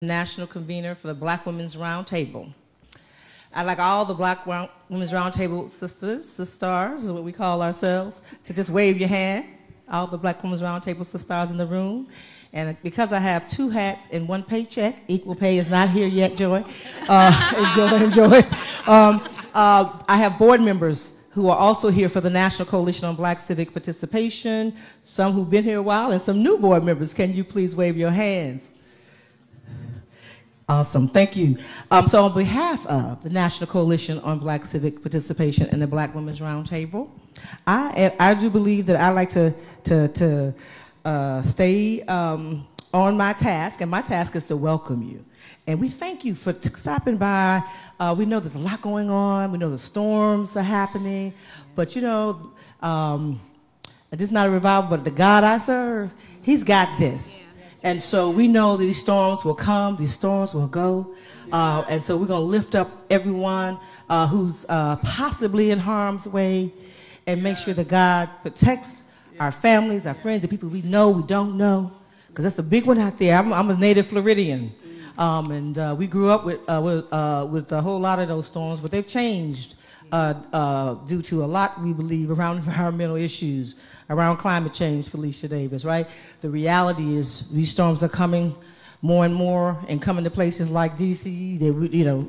National Convener for the Black Women's Roundtable. I'd like all the Black Women's Roundtable sisters is what we call ourselves, to just wave your hand, all the Black Women's Roundtable sisters in the room. And because I have two hats and one paycheck, equal pay is not here yet, Joy. Enjoy. I have board members who are also here for the National Coalition on Black Civic Participation, some who've been here a while, and some new board members. Can you please wave your hands? Awesome, thank you. So on behalf of the National Coalition on Black Civic Participation and the Black Women's Roundtable, I do believe that I like to stay on my task, and my task is to welcome you. And we thank you for stopping by. We know there's a lot going on. We know the storms are happening, but you know, this is not a revival, but the God I serve, He's got this. And so we know these storms will come, these storms will go. And so we're going to lift up everyone who's possibly in harm's way and make sure that God protects our families, our friends, the people we know, we don't know. Because that's the big one out there. I'm a native Floridian. And we grew up with a whole lot of those storms, but they've changed due to a lot, we believe, around environmental issues, around climate change, Felicia Davis, right? The reality is these storms are coming more and more and coming to places like DC. They, you know,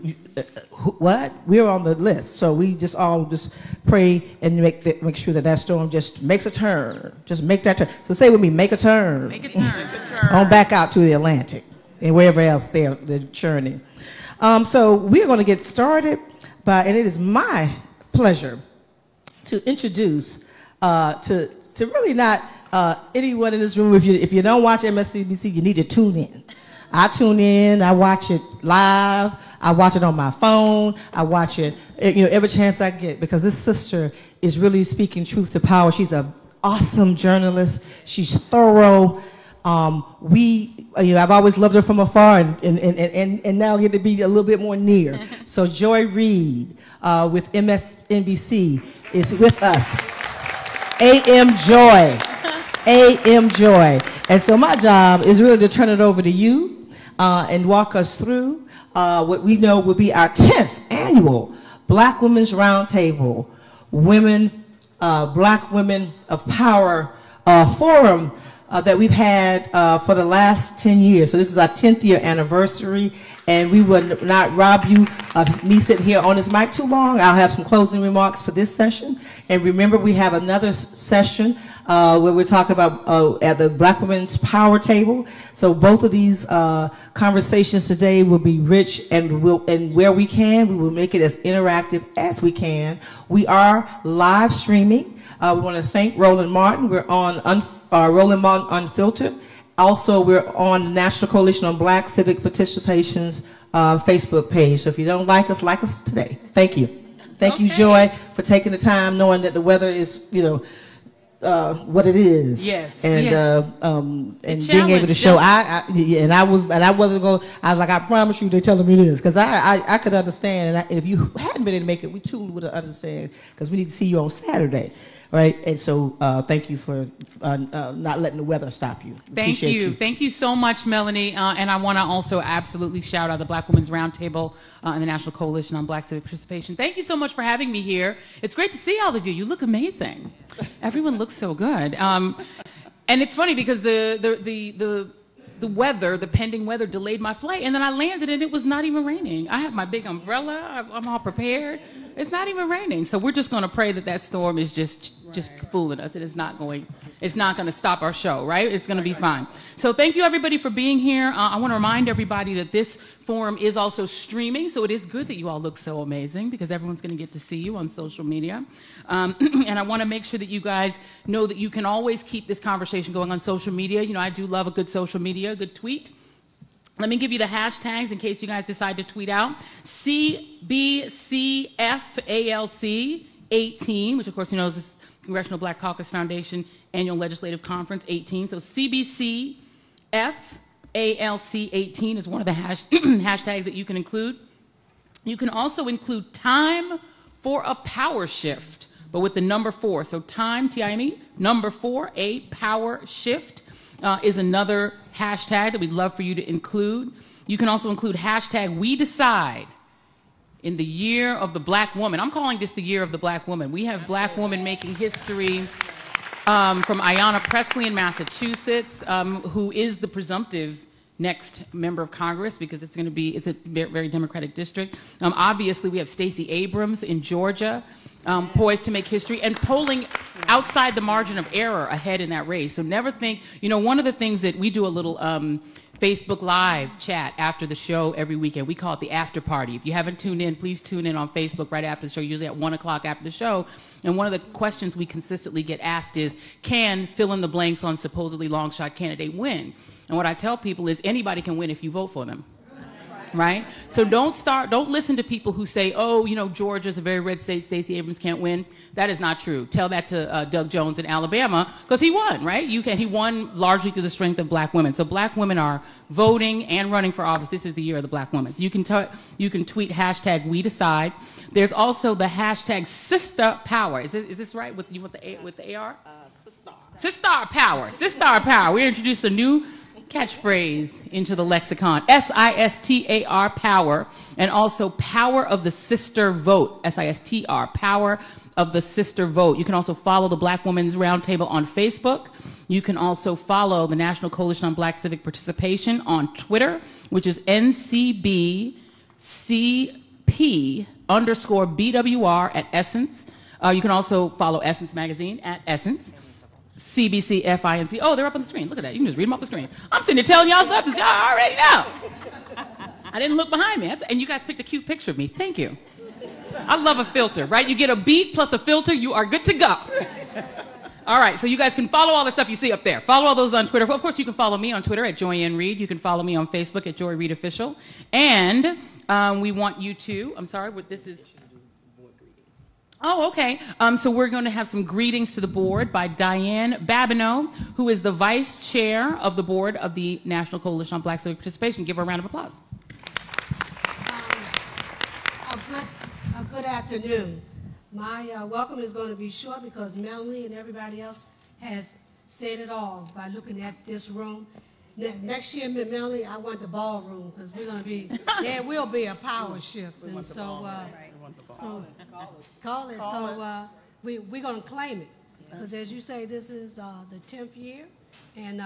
what? We're on the list. So we just all just pray and make sure that storm just makes a turn. Just make that turn. So say with me, make a turn. Make a turn. Make a turn. On back out to the Atlantic and wherever else they're churning. So we're going to get started, and it is my pleasure to introduce to really not anyone in this room. If you don't watch MSNBC, you need to tune in. I tune in. I watch it live. I watch it on my phone. I watch it, you know, every chance I get, because this sister is really speaking truth to power. She's an awesome journalist. She's thorough. You know, I've always loved her from afar, and now get to be a little bit more near. So Joy Reid with MSNBC is with us. AM Joy. AM Joy. And so my job is really to turn it over to you and walk us through what we know will be our 10th annual Black Women's Roundtable Black Women of Power Forum that we've had for the last 10 years. So this is our 10th year anniversary, and we will not rob you of me sitting here on this mic too long. I'll have some closing remarks for this session. And remember, we have another session where we're talking about at the Black Women's Power Table. So both of these conversations today will be rich, and where we can, we will make it as interactive as we can. We are live streaming. We want to thank Roland Martin. We're on Roland Martin Unfiltered. Also, we're on the National Coalition on Black Civic Participation's Facebook page. So if you don't like us today. Thank you. Thank you, Joy, for taking the time, knowing that the weather is, you know, what it is. Yes. And being able to show. I wasn't going. I was like, I promise you, they're telling me this, because I could understand, and if you hadn't been able to make it, we too would have understand, because we need to see you on Saturday. Right, and so thank you for not letting the weather stop you. Thank you. Thank you so much, Melanie. And I want to also absolutely shout out the Black Women's Roundtable and the National Coalition on Black Civic Participation. Thank you so much for having me here. It's great to see all of you. You look amazing. Everyone looks so good. And it's funny because the weather, the pending weather, delayed my flight, and then I landed and it was not even raining. I have my big umbrella. I'm all prepared. It's not even raining. So we're just going to pray that storm is just fooling us. It is not going. It's not going to stop our show, right? It's going to be fine. So thank you, everybody, for being here. I want to remind everybody that this forum is also streaming, so it is good that you all look so amazing, because everyone's going to get to see you on social media. And I want to make sure that you guys know that you can always keep this conversation going on social media. You know, I do love a good social media, a good tweet. Let me give you the hashtags in case you guys decide to tweet out. CBCFALC 18, which of course you know is this Congressional Black Caucus Foundation Annual Legislative Conference 18. So CBCFALC 18 is one of the hashtags that you can include. You can also include time for a power shift, but with the number 4. So time, T-I-M-E, number 4, a power shift is another hashtag that we'd love for you to include. You can also include hashtag We Decide in the year of the black woman. I'm calling this the year of the black woman. We have black women making history from Ayanna Pressley in Massachusetts, who is the presumptive next member of Congress because it's a very Democratic district. Obviously, we have Stacey Abrams in Georgia, poised to make history and polling outside the margin of error ahead in that race. So never think, one of the things that we do a little Facebook Live chat after the show every weekend. We call it the after party. If you haven't tuned in, please tune in on Facebook right after the show, usually at 1 o'clock after the show. And one of the questions we consistently get asked is, can fill in the blanks on supposedly long shot candidate win? And what I tell people is anybody can win if you vote for them. Right? So don't listen to people who say, oh, Georgia's a very red state, Stacey Abrams can't win. That is not true. Tell that to Doug Jones in Alabama, because he won, right? He won largely through the strength of black women. So black women are voting and running for office. This is the year of the black woman. So you can tweet hashtag We Decide. There's also the hashtag Sister Power. Is this right with the AR? Sister Power. Sister Power. We introduced a new catchphrase into the lexicon, SISTAR, power, and also power of the sister vote, SISTR, power of the sister vote. You can also follow the Black Women's Roundtable on Facebook. You can also follow the National Coalition on Black Civic Participation on Twitter, which is NCBCP_BWR at Essence. You can also follow Essence Magazine at Essence. CBCFALC. Oh, they're up on the screen. Look at that. You can just read them off the screen. I'm sitting there telling y'all stuff that y'all already know. I didn't look behind me. And you guys picked a cute picture of me. Thank you. I love a filter, right? You get a beat plus a filter, you are good to go. All right, so you guys can follow all the stuff you see up there. Follow all those on Twitter. Of course, you can follow me on Twitter at Joy-Ann Reid. You can follow me on Facebook at Joy Reid Official. And we want you to, I'm sorry, what this is. Oh, okay. So we're going to have some greetings to the board by Diane Babineau, who is the vice chair of the board of the National Coalition on Black Civic Participation. Give her a round of applause. A good afternoon. My welcome is going to be short because Melanie and everybody else has said it all by looking at this room. Next year, Melanie, I want the ballroom because we're going to be, there will be a power shift. And so, call it. So we're going to claim it because as you say, this is the 10th year. And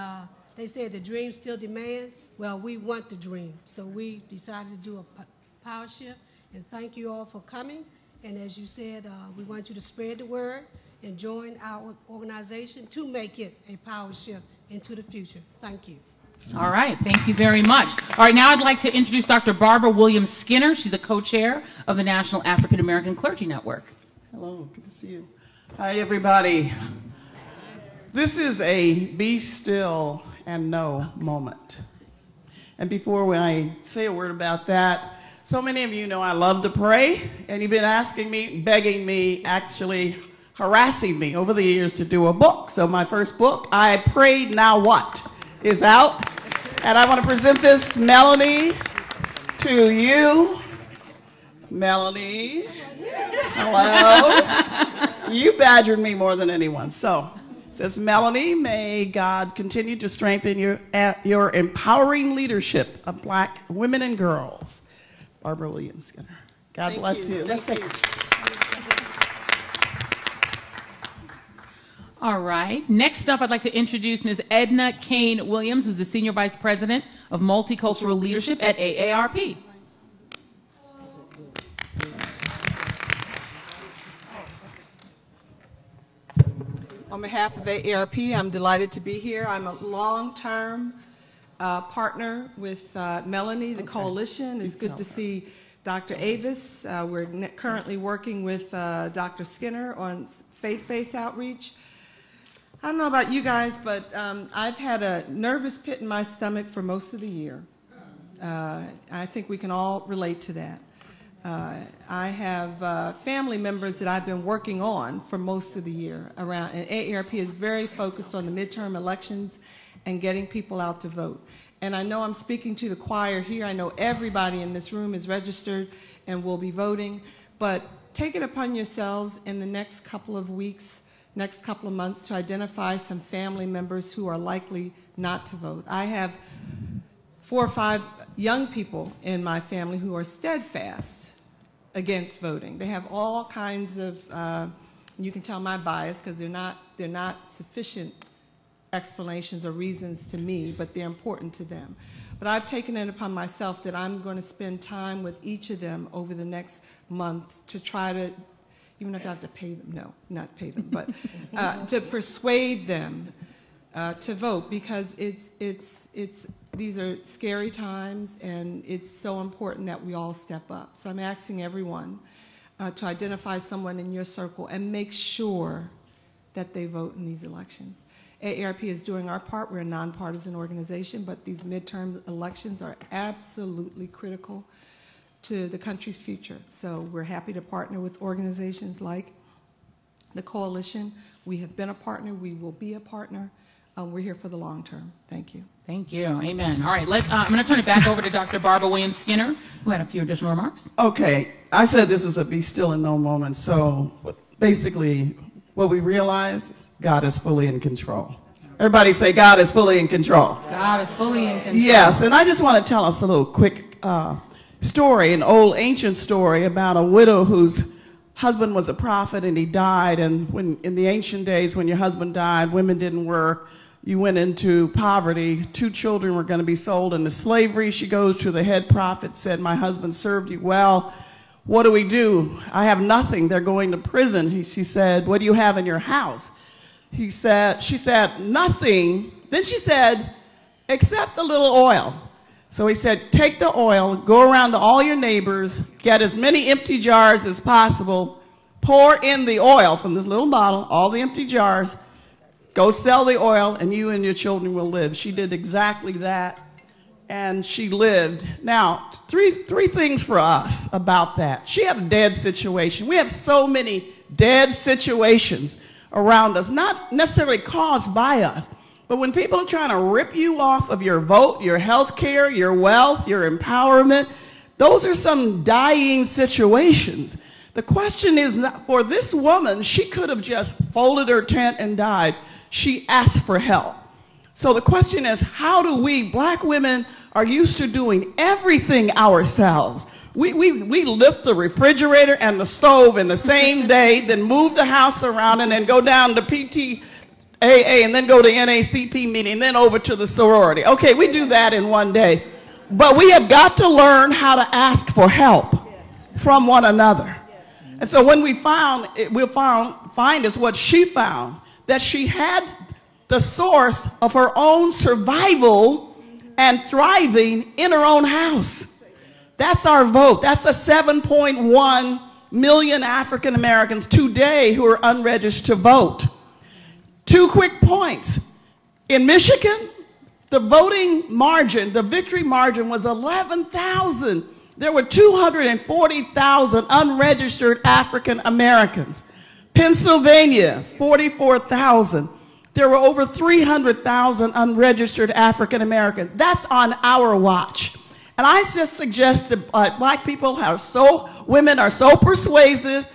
they said the dream still demands. Well, we want the dream. So we decided to do a power shift. And thank you all for coming. And as you said, we want you to spread the word and join our organization to make it a power shift into the future. Thank you. All right, thank you very much. All right, now I'd like to introduce Dr. Barbara Williams Skinner. She's the co-chair of the National African American Clergy Network. Hello, good to see you. Hi, everybody. This is a be still and know moment. And before I say a word about that, so many of you know I love to pray, and you've been asking me, begging me, actually harassing me over the years to do a book. So my first book, I Prayed Now What, is out. And I want to present this to Melanie, to you. Melanie, hello. You badgered me more than anyone. So it says, Melanie, may God continue to strengthen your empowering leadership of Black women and girls. Barbara Williams Skinner. God bless you. Let's take it. All right. Next up, I'd like to introduce Ms. Edna Kane Williams, who's the Senior Vice President of Multicultural Leadership at AARP. On behalf of AARP, I'm delighted to be here. I'm a long-term partner with Melanie, the coalition. It's good to see Dr. Avis. We're currently working with Dr. Skinner on faith-based outreach. I don't know about you guys, but I've had a nervous pit in my stomach for most of the year. I think we can all relate to that. I have family members that I've been working on for most of the year around, and AARP is very focused on the midterm elections and getting people out to vote. And I know I'm speaking to the choir here. I know everybody in this room is registered and will be voting, but take it upon yourselves in the next couple of weeks, next couple of months to identify some family members who are likely not to vote. I have 4 or 5 young people in my family who are steadfast against voting. They have all kinds of, you can tell my bias because they're not sufficient explanations or reasons to me, but they're important to them. But I've taken it upon myself that I'm going to spend time with each of them over the next month to try to, even if I have to pay them, no, not pay them, but to persuade them to vote, because these are scary times, and it's so important that we all step up. So I'm asking everyone to identify someone in your circle and make sure that they vote in these elections. AARP is doing our part. We're a nonpartisan organization, but these midterm elections are absolutely critical to the country's future. So we're happy to partner with organizations like the Coalition. We have been a partner. We will be a partner. We're here for the long term. Thank you. Thank you. Amen. All right, I'm going to turn it back over to Dr. Barbara Williams-Skinner, who had a few additional remarks. Okay, I said this is a be still and know moment. So basically, what we realized, God is fully in control. Everybody say, God is fully in control. God is fully in control. Yes, and I just want to tell us a little quick story, an old ancient story about a widow whose husband was a prophet and he died. And when in the ancient days, when your husband died, women didn't work. You went into poverty. 2 children were going to be sold into slavery. She goes to the head prophet, said, my husband served you well. What do we do? I have nothing. They're going to prison. She said, what do you have in your house? She said, nothing. Then she said, except a little oil. So he said, take the oil, go around to all your neighbors, get as many empty jars as possible, pour in the oil from this little bottle, all the empty jars, go sell the oil, and you and your children will live. She did exactly that, and she lived. Now, three things for us about that. She had a dead situation. We have so many dead situations around us, not necessarily caused by us, but when people are trying to rip you off of your vote, your health care, your wealth, your empowerment, those are some dying situations. The question is, not, for this woman, she could have just folded her tent and died. She asked for help. So the question is, how do we, black women, are used to doing everything ourselves. We lift the refrigerator and the stove in the same day, then move the house around and then go down to PTAA and then go to NACP meeting, and then over to the sorority. Okay, we do that in one day. But we have got to learn how to ask for help from one another. And so when we find is what she found, that she had the source of her own survival and thriving in her own house. That's our vote. That's the 7.1 million African Americans today who are unregistered to vote. 2 quick points. In Michigan, the voting margin, the victory margin was 11,000. There were 240,000 unregistered African Americans. Pennsylvania, 44,000. There were over 300,000 unregistered African Americans. That's on our watch. And I just suggest that black people women are so persuasive.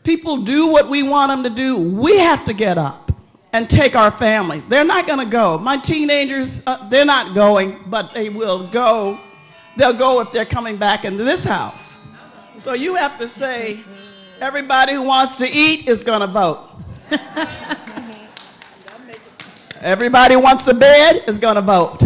People do what we want them to do. We have to get up and take our families. They're not going to go. My teenagers, they're not going, but they will go. They'll go if they're coming back into this house. So you have to say, everybody who wants to eat is going to vote. Everybody who wants a bed is going to vote.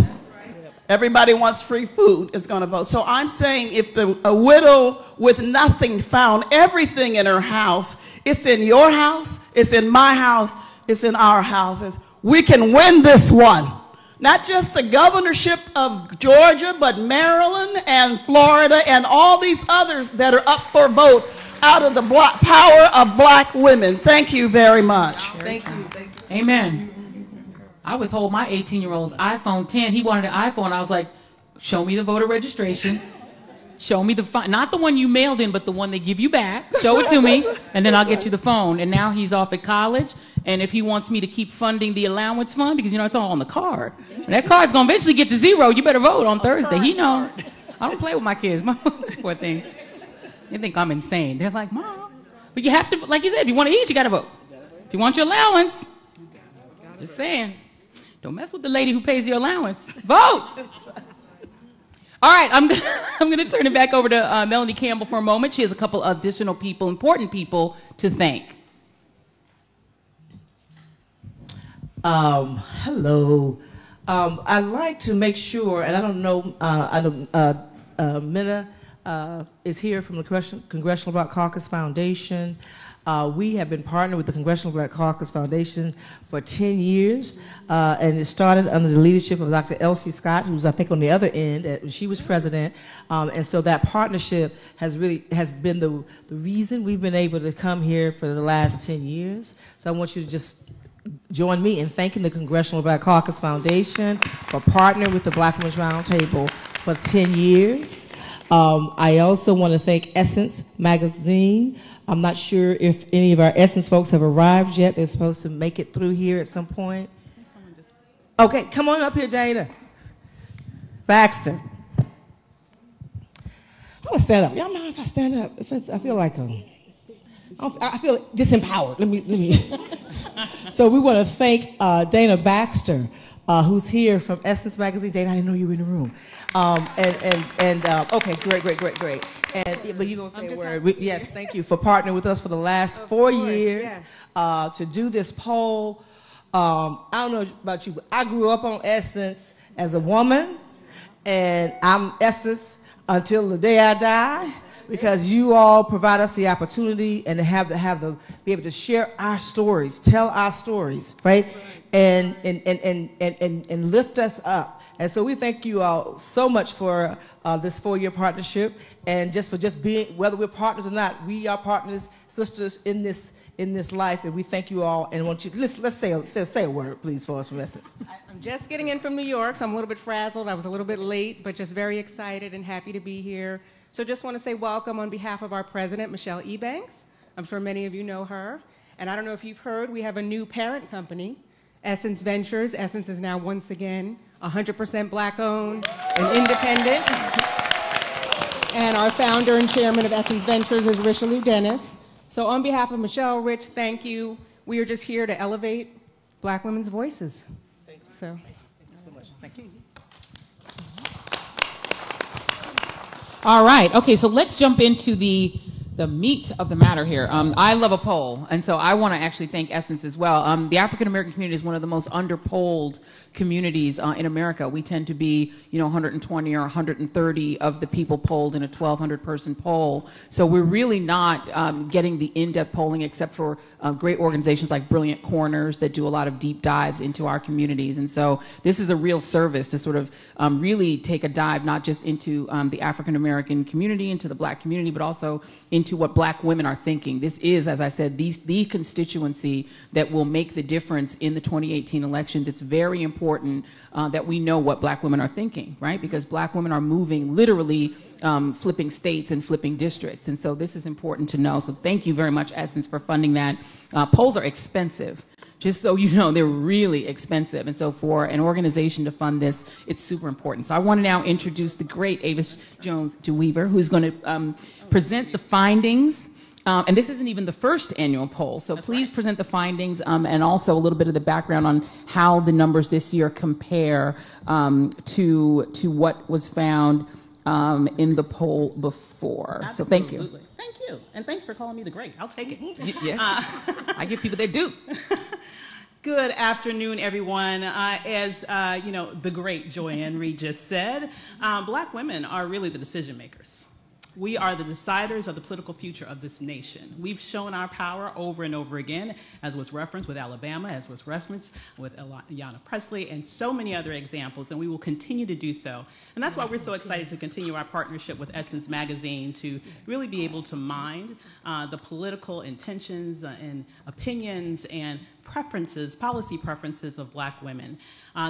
Everybody wants free food is going to vote. So I'm saying if a widow with nothing found everything in her house, it's in your house, it's in my house, it's in our houses. We can win this one. Not just the governorship of Georgia, but Maryland and Florida and all these others that are up for vote out of the power of black women. Thank you very much. Thank you. Amen. I withhold my 18-year-old's iPhone 10. He wanted an iPhone. I was like, show me the voter registration. Show me not the one you mailed in, but the one they give you back. Show it to me, and then I'll get you the phone. And now he's off at college. And if he wants me to keep funding the allowance fund, because, it's all on the card. And that card's going to eventually get to 0. You better vote on Thursday. He knows. I don't play with my kids. Poor things. They think I'm insane. They're like, Mom. But you have to, like you said, if you want to eat, you got to vote. If you want your allowance, just saying. Don't mess with the lady who pays your allowance. Vote! All right, I'm going to turn it back over to Melanie Campbell for a moment. She has a couple additional people, important people, to thank. Hello. I'd like to make sure, and I don't know, Minna is here from the Congressional Black Caucus Foundation. We have been partnered with the Congressional Black Caucus Foundation for 10 years, and it started under the leadership of Dr. Elsie Scott, who's I think on the other end, when she was president, and so that partnership has been the reason we've been able to come here for the last 10 years. So I want you to just join me in thanking the Congressional Black Caucus Foundation for partnering with the Black Women's Roundtable for 10 years. I also want to thank Essence Magazine. I'm not sure if any of our Essence folks have arrived yet. They're supposed to make it through here at some point. Okay, come on up here, Dana. Baxter. I'm gonna stand up. Y'all mind if I stand up? I feel like I feel disempowered. Let me. So we want to thank Dana Baxter, who's here from Essence Magazine. Dana, I didn't know you were in the room. Okay, great. But you're going to say a word. Yes, thank you for partnering with us for the last 4 years to do this poll. I don't know about you, but I grew up on Essence as a woman, and I'm Essence until the day I die, because you all provide us the opportunity and to be able to share our stories, tell our stories, right? And lift us up. And so we thank you all so much for this 4-year partnership, and just being, whether we're partners or not, we are partners, sisters in this life, and we thank you all. And want you let's say a word, please, for us from Essence. I'm just getting in from New York, so I'm a little bit frazzled. I was a little bit late, but just very excited and happy to be here. So just want to say welcome on behalf of our president, Michelle Ebanks. I'm sure many of you know her. And I don't know if you've heard, we have a new parent company, Essence Ventures. Essence is now once again 100% Black-owned and independent. And our founder and chairman of Essence Ventures is Richelieu Dennis. So on behalf of Michelle, Rich, thank you. We are just here to elevate Black women's voices. Thank you. Thank you so much. Thank you. All right. Okay, so let's jump into the meat of the matter here. I love a poll, and so I want to actually thank Essence as well. The African American community is one of the most underpolled communities in America. We tend to be, 120 or 130 of the people polled in a 1,200 person poll. So we're really not getting the in-depth polling, except for great organizations like Brilliant Corners that do a lot of deep dives into our communities. And so this is a real service to sort of really take a dive, not just into the African American community, into the Black community, but also into what Black women are thinking. This is, as I said, the constituency that will make the difference in the 2018 elections. It's very important that we know what Black women are thinking, right? Because Black women are moving, literally flipping states and flipping districts. And so this is important to know. So thank you very much, Essence, for funding that. Polls are expensive. Just so you know, they're really expensive. And so for an organization to fund this, it's super important. So I want to now introduce the great Avis Jones-DeWeaver, who's going to present the findings. And this isn't even the first annual poll. So please present the findings and also a little bit of the background on how the numbers this year compare to what was found in the poll before. Absolutely. So thank you. Thank you. And thanks for calling me the great. I'll take it. Yes. I give people their due. Good afternoon, everyone. As the great Joanne Reid just said, Black women are really the decision makers. We are the deciders of the political future of this nation. We've shown our power over and over again, as was referenced with Alabama, as was referenced with Ayanna Pressley, and so many other examples, and we will continue to do so. And that's why we're so excited to continue our partnership with Essence Magazine to really be able to mine the political intentions and opinions and preferences, policy preferences of Black women.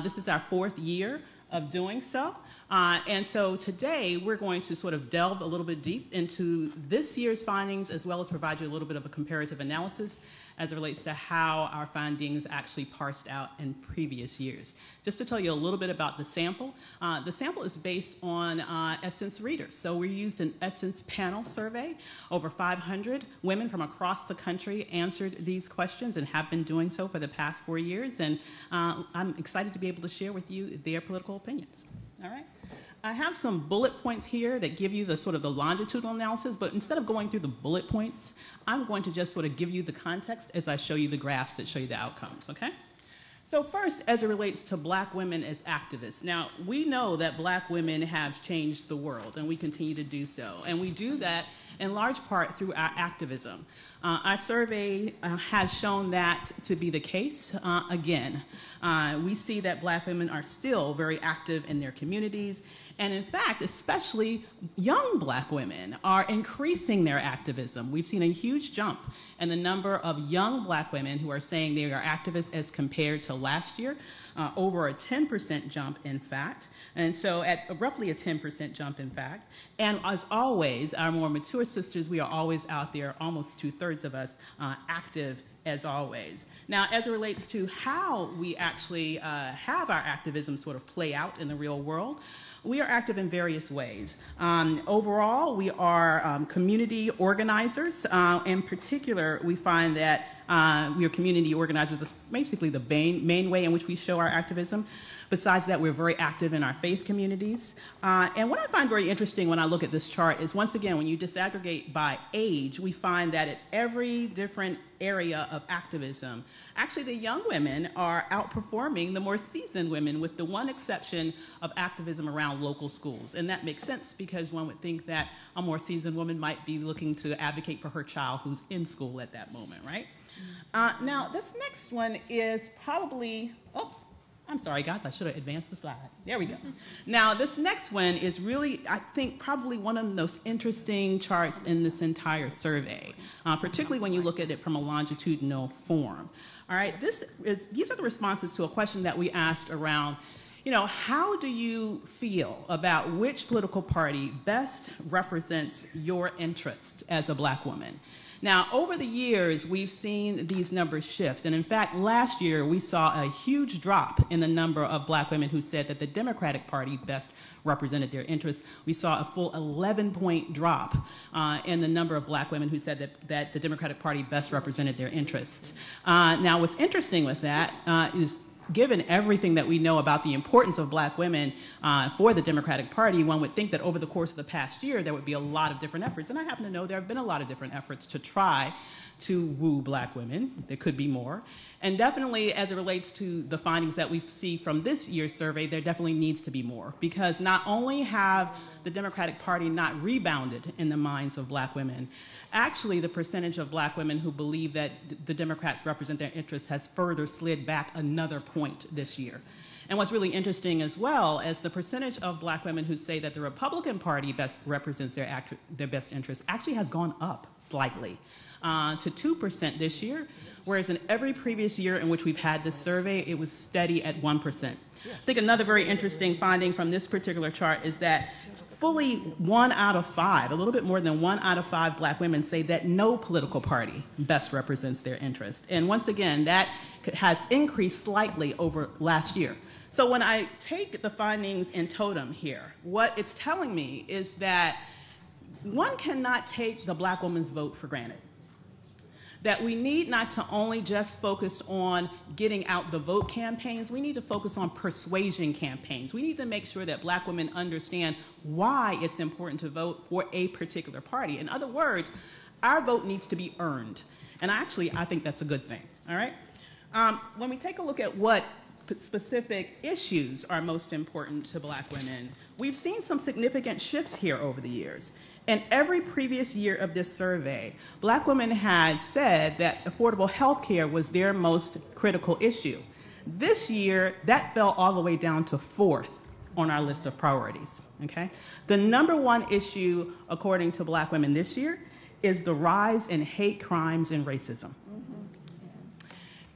This is our 4th year of doing so. And so today we're going to sort of delve a little bit deep into this year's findings, as well as provide you a little bit of a comparative analysis as it relates to how our findings actually parsed out in previous years. Just to tell you a little bit about the sample is based on Essence readers. So we used an Essence panel survey. Over 500 women from across the country answered these questions and have been doing so for the past 4 years. And I'm excited to be able to share with you their political opinions. All right. I have some bullet points here that give you the sort of the longitudinal analysis, but instead of going through the bullet points, I'm going to just sort of give you the context as I show you the graphs that show you the outcomes, okay? So first, as it relates to black women as activists. Now, we know that black women have changed the world, and we continue to do so. And we do that in large part through our activism. Our survey has shown that to be the case again. We see that black women are still very active in their communities. And in fact, especially young black women are increasing their activism. We've seen a huge jump in the number of young black women who are saying they are activists as compared to last year, over a 10% jump, in fact. And so at roughly a 10% jump, in fact. And as always, our more mature sisters, we are always out there, almost 2/3 of us, active as always. Now, as it relates to how we actually have our activism sort of play out in the real world, we are active in various ways. Overall, we are community organizers. In particular, we find that we are community organizers. That's basically the main way in which we show our activism. Besides that, we're very active in our faith communities. And what I find very interesting when I look at this chart is, once again, when you disaggregate by age, we find that at every different area of activism, actually the young women are outperforming the more seasoned women, with the one exception of activism around local schools. And that makes sense because one would think that a more seasoned woman might be looking to advocate for her child who's in school at that moment, right? Now, this next one is probably, oops. I'm sorry, guys, I should have advanced the slide. There we go. Now, this next one is really, I think, probably one of the most interesting charts in this entire survey, particularly when you look at it from a longitudinal form. All right, these are the responses to a question that we asked around, you know, how do you feel about which political party best represents your interests as a black woman? Now, over the years, we've seen these numbers shift. And in fact, last year, we saw a huge drop in the number of black women who said that the Democratic Party best represented their interests. We saw a full 11-point drop in the number of black women who said that the Democratic Party best represented their interests. Now, what's interesting with that is, given everything that we know about the importance of black women for the Democratic Party, one would think that over the course of the past year, there would be a lot of different efforts. And I happen to know there have been a lot of different efforts to try to woo black women. There could be more. And definitely, as it relates to the findings that we see from this year's survey, there definitely needs to be more. Because not only have the Democratic Party not rebounded in the minds of black women, actually, the percentage of black women who believe that the Democrats represent their interests has further slid back another point this year. And what's really interesting as well is the percentage of black women who say that the Republican Party best represents their best interests actually has gone up slightly to 2% this year, whereas in every previous year in which we've had this survey, it was steady at 1%. I think another very interesting finding from this particular chart is that fully 1 out of 5, a little bit more than 1 out of 5 black women say that no political party best represents their interest. And once again, that has increased slightly over last year. So when I take the findings in totem here, what it's telling me is that one cannot take the black woman's vote for granted. That we need not to only just focus on getting out the vote campaigns, we need to focus on persuasion campaigns. We need to make sure that black women understand why it's important to vote for a particular party. In other words, our vote needs to be earned. And actually, I think that's a good thing, all right? When we take a look at what specific issues are most important to black women, we've seen some significant shifts here over the years. In every previous year of this survey, black women had said that affordable health care was their most critical issue. This year, that fell all the way down to 4th on our list of priorities, okay? The #1 issue, according to black women this year, is the rise in hate crimes and racism.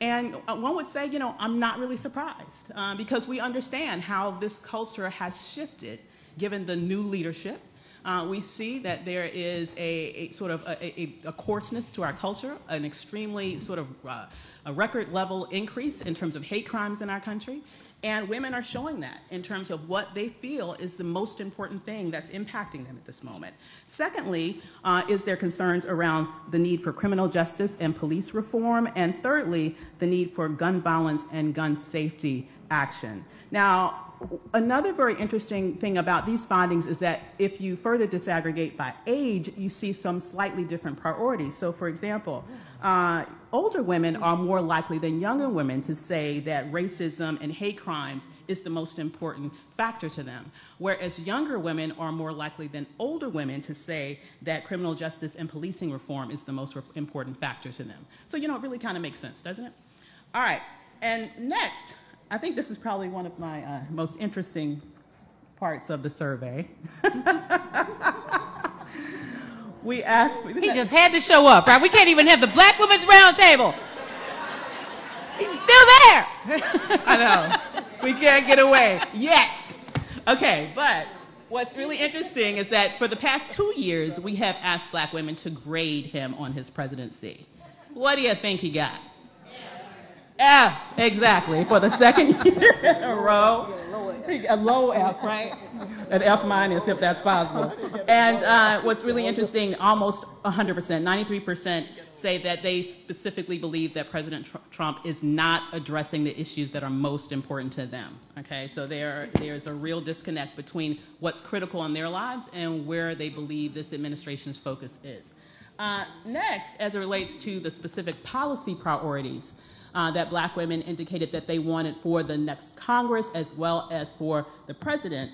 And one would say, you know, I'm not really surprised because we understand how this culture has shifted given the new leadership. We see that there is a sort of a coarseness to our culture, an extremely sort of a record level increase in terms of hate crimes in our country. And women are showing that in terms of what they feel is the most important thing that's impacting them at this moment. Secondly, is their concerns around the need for criminal justice and police reform. And thirdly, the need for gun violence and gun safety action. Now, Another very interesting thing about these findings is that if you further disaggregate by age, you see some slightly different priorities. So for example, older women are more likely than younger women to say that racism and hate crimes is the most important factor to them, whereas younger women are more likely than older women to say that criminal justice and policing reform is the most important factor to them. So, you know, it really kind of makes sense, doesn't it? All right, and next, I think this is probably one of my most interesting parts of the survey. We asked... He just had to show up, right? We can't even have the Black Women's Roundtable. He's still there. I know. We can't get away yet. Okay, but what's really interesting is that for the past 2 years, we have asked Black women to grade him on his presidency. What do you think he got? F, exactly, for the second year in a row. A low F, right? An F minus, if that's possible. And what's really interesting, almost 100%, 93% say that they specifically believe that President Trump is not addressing the issues that are most important to them. Okay, so there's a real disconnect between what's critical in their lives and where they believe this administration's focus is. Next, as it relates to the specific policy priorities that Black women indicated that they wanted for the next Congress as well as for the president,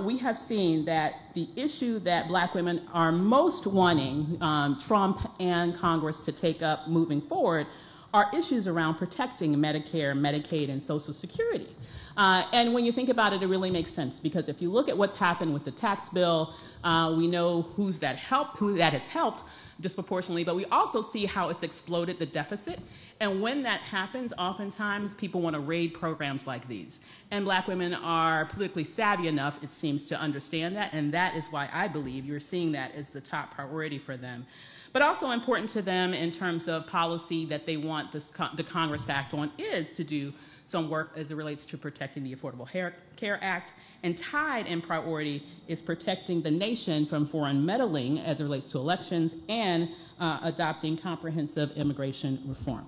we have seen that the issue that Black women are most wanting Trump and Congress to take up moving forward are issues around protecting Medicare, Medicaid, and Social Security. And when you think about it, it really makes sense, because if you look at what's happened with the tax bill, we know who that has helped disproportionately, but we also see how it's exploded the deficit. And when that happens, oftentimes people want to raid programs like these. And Black women are politically savvy enough, it seems, to understand that, and that is why I believe you're seeing that as the top priority for them. But also important to them in terms of policy that they want the Congress to act on is to do some work as it relates to protecting the Affordable Care Act, and tied in priority is protecting the nation from foreign meddling as it relates to elections and adopting comprehensive immigration reform.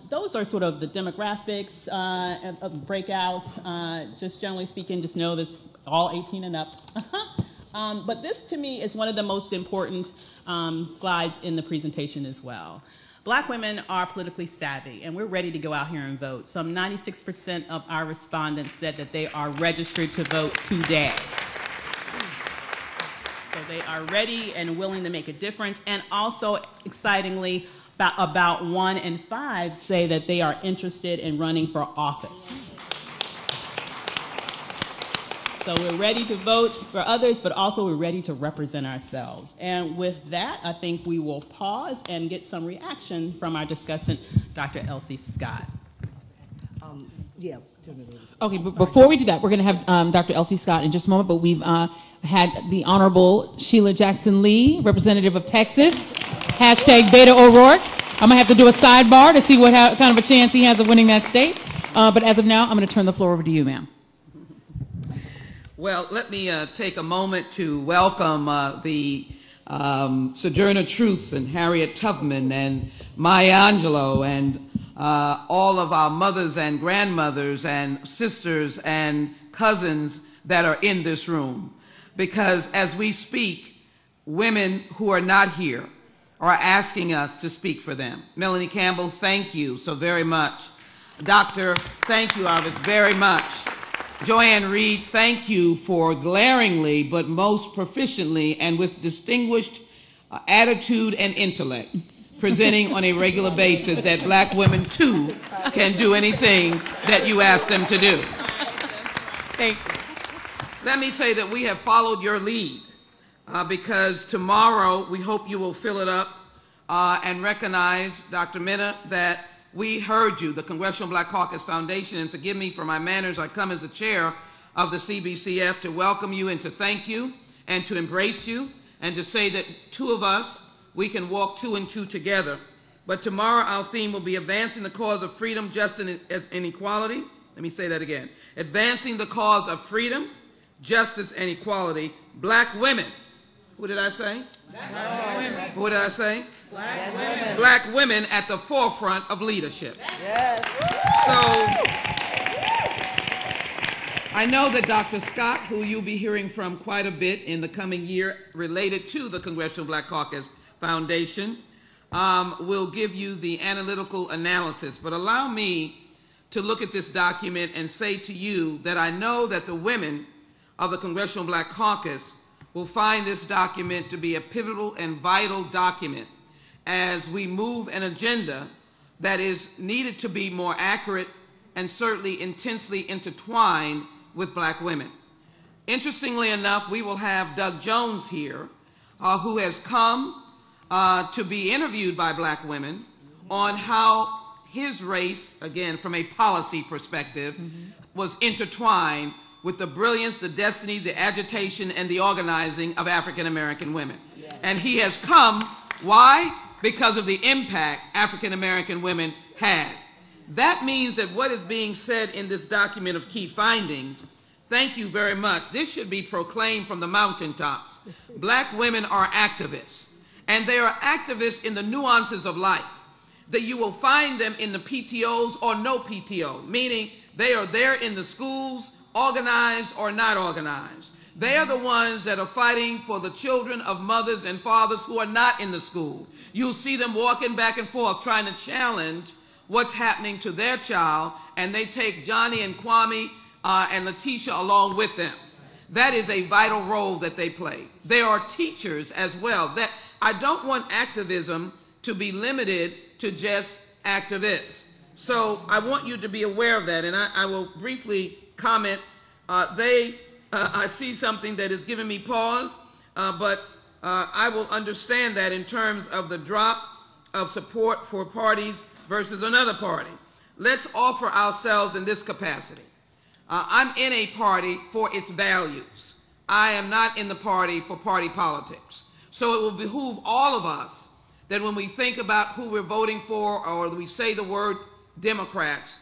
Those are sort of the demographics of breakouts. Just generally speaking, just know this, all 18 and up. But this, to me, is one of the most important slides in the presentation as well. Black women are politically savvy, and we're ready to go out here and vote. Some 96% of our respondents said that they are registered to vote today. So they are ready and willing to make a difference, and also, excitingly, about 1 in 5 say that they are interested in running for office. So we're ready to vote for others, but also we're ready to represent ourselves. And with that, I think we will pause and get some reaction from our discussant, Dr. Elsie Scott. Yeah. Okay, but before we do that, we're going to have Dr. Elsie Scott in just a moment, but we've had the Honorable Sheila Jackson-Lee, representative of Texas, hashtag Beta O'Rourke. I'm going to have to do a sidebar to see what kind of a chance he has of winning that state. But as of now, I'm going to turn the floor over to you, ma'am. Well, let me take a moment to welcome the Sojourner Truth and Harriet Tubman and Maya Angelou and all of our mothers and grandmothers and sisters and cousins that are in this room. Because as we speak, women who are not here are asking us to speak for them. Melanie Campbell, thank you so very much. Doctor, thank you, Arvis, very much. Joanne Reid, thank you for glaringly but most proficiently and with distinguished attitude and intellect presenting on a regular basis that Black women too can do anything that you ask them to do. Thank you. Let me say that we have followed your lead because tomorrow we hope you will fill it up and recognize, Dr. Minna, that we heard you, the Congressional Black Caucus Foundation, and forgive me for my manners, I come as the chair of the CBCF to welcome you and to thank you and to embrace you and to say that two of us, we can walk 2 and 2 together. But tomorrow our theme will be advancing the cause of freedom, justice, and equality. Let me say that again. Advancing the cause of freedom, justice, and equality. Black women. Who did I say? Black women. Who did I say? Black women. Black women at the forefront of leadership. Yes. I know that Dr. Scott, who you'll be hearing from quite a bit in the coming year related to the Congressional Black Caucus Foundation, will give you the analytical analysis. But allow me to look at this document and say to you that I know that the women of the Congressional Black Caucus will find this document to be a pivotal and vital document as we move an agenda that is needed to be more accurate and certainly intensely intertwined with black women. Interestingly enough, we will have Doug Jones here, who has come to be interviewed by black women on how his race, again, from a policy perspective, was intertwined with the brilliance, the destiny, the agitation, and the organizing of African American women. Yes. And he has come, why? Because of the impact African American women had. That means that what is being said in this document of key findings, thank you very much, this should be proclaimed from the mountaintops. Black women are activists, and they are activists in the nuances of life, that you will find them in the PTOs or no PTO, meaning they are there in the schools, organized or not organized. They are the ones that are fighting for the children of mothers and fathers who are not in the school. You'll see them walking back and forth trying to challenge what's happening to their child, and they take Johnny and Kwame and Letitia along with them. That is a vital role that they play. They are teachers as well. That I don't want activism to be limited to just activists. So I want you to be aware of that, and I will briefly comment. I see something that is giving me pause, but I will understand that in terms of the drop of support for parties versus another party. Let's offer ourselves in this capacity. I'm in a party for its values. I am not in the party for party politics. So it will behoove all of us that when we think about who we're voting for, or we say the word Democrats,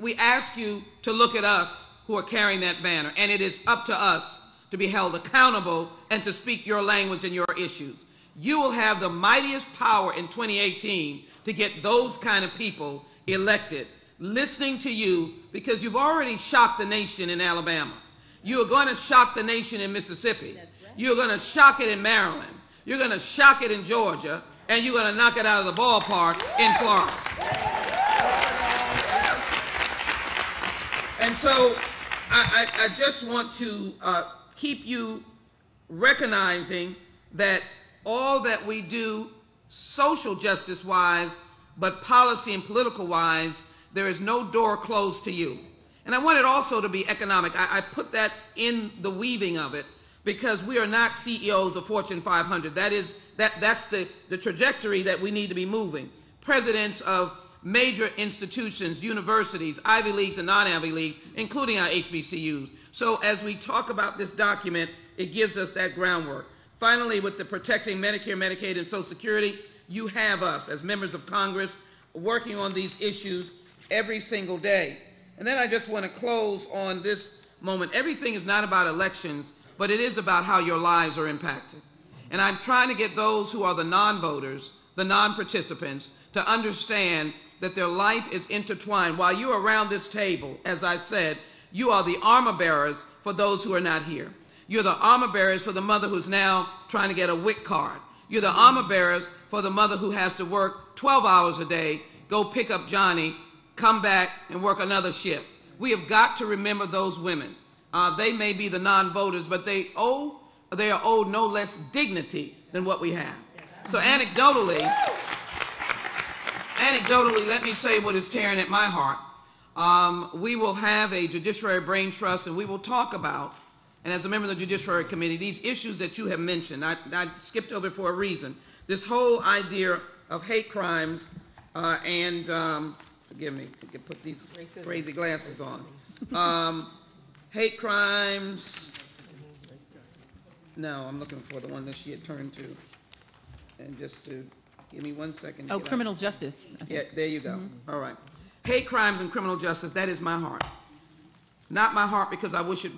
we ask you to look at us who are carrying that banner, and it is up to us to be held accountable and to speak your language and your issues. You will have the mightiest power in 2018 to get those kind of people elected, listening to you, because you've already shocked the nation in Alabama. You are going to shock the nation in Mississippi. That's right. You're going to shock it in Maryland. You're going to shock it in Georgia, and you're going to knock it out of the ballpark in Florida. And so I just want to keep you recognizing that all that we do social justice-wise, but policy and political-wise, there is no door closed to you. And I want it also to be economic. I put that in the weaving of it because we are not CEOs of Fortune 500. That's the trajectory that we need to be moving. Presidents of major institutions, universities, Ivy Leagues and non-Ivy Leagues, including our HBCUs. So as we talk about this document, it gives us that groundwork. Finally, with the Protecting Medicare, Medicaid, and Social Security, you have us as members of Congress working on these issues every single day. And then I just want to close on this moment. Everything is not about elections, but it is about how your lives are impacted. And I'm trying to get those who are the non-voters, the non-participants, to understand that their life is intertwined. While you're around this table, as I said, you are the armor bearers for those who are not here. You're the armor bearers for the mother who's now trying to get a WIC card. You're the armor bearers for the mother who has to work 12 hours a day, go pick up Johnny, come back and work another shift. We have got to remember those women. They may be the non-voters, but they are owed no less dignity than what we have. So anecdotally, let me say what is tearing at my heart. We will have a Judiciary Brain Trust, and we will talk about, and as a member of the Judiciary Committee, these issues that you have mentioned. I skipped over for a reason. This whole idea of hate crimes and, forgive me, I can put these crazy glasses on. Hate crimes. No, I'm looking for the one that she had turned to. And just to give me 1 second. Oh, criminal justice. Yeah, there you go. Mm-hmm. All right. Hate crimes and criminal justice, that is my heart. Not my heart because I wish it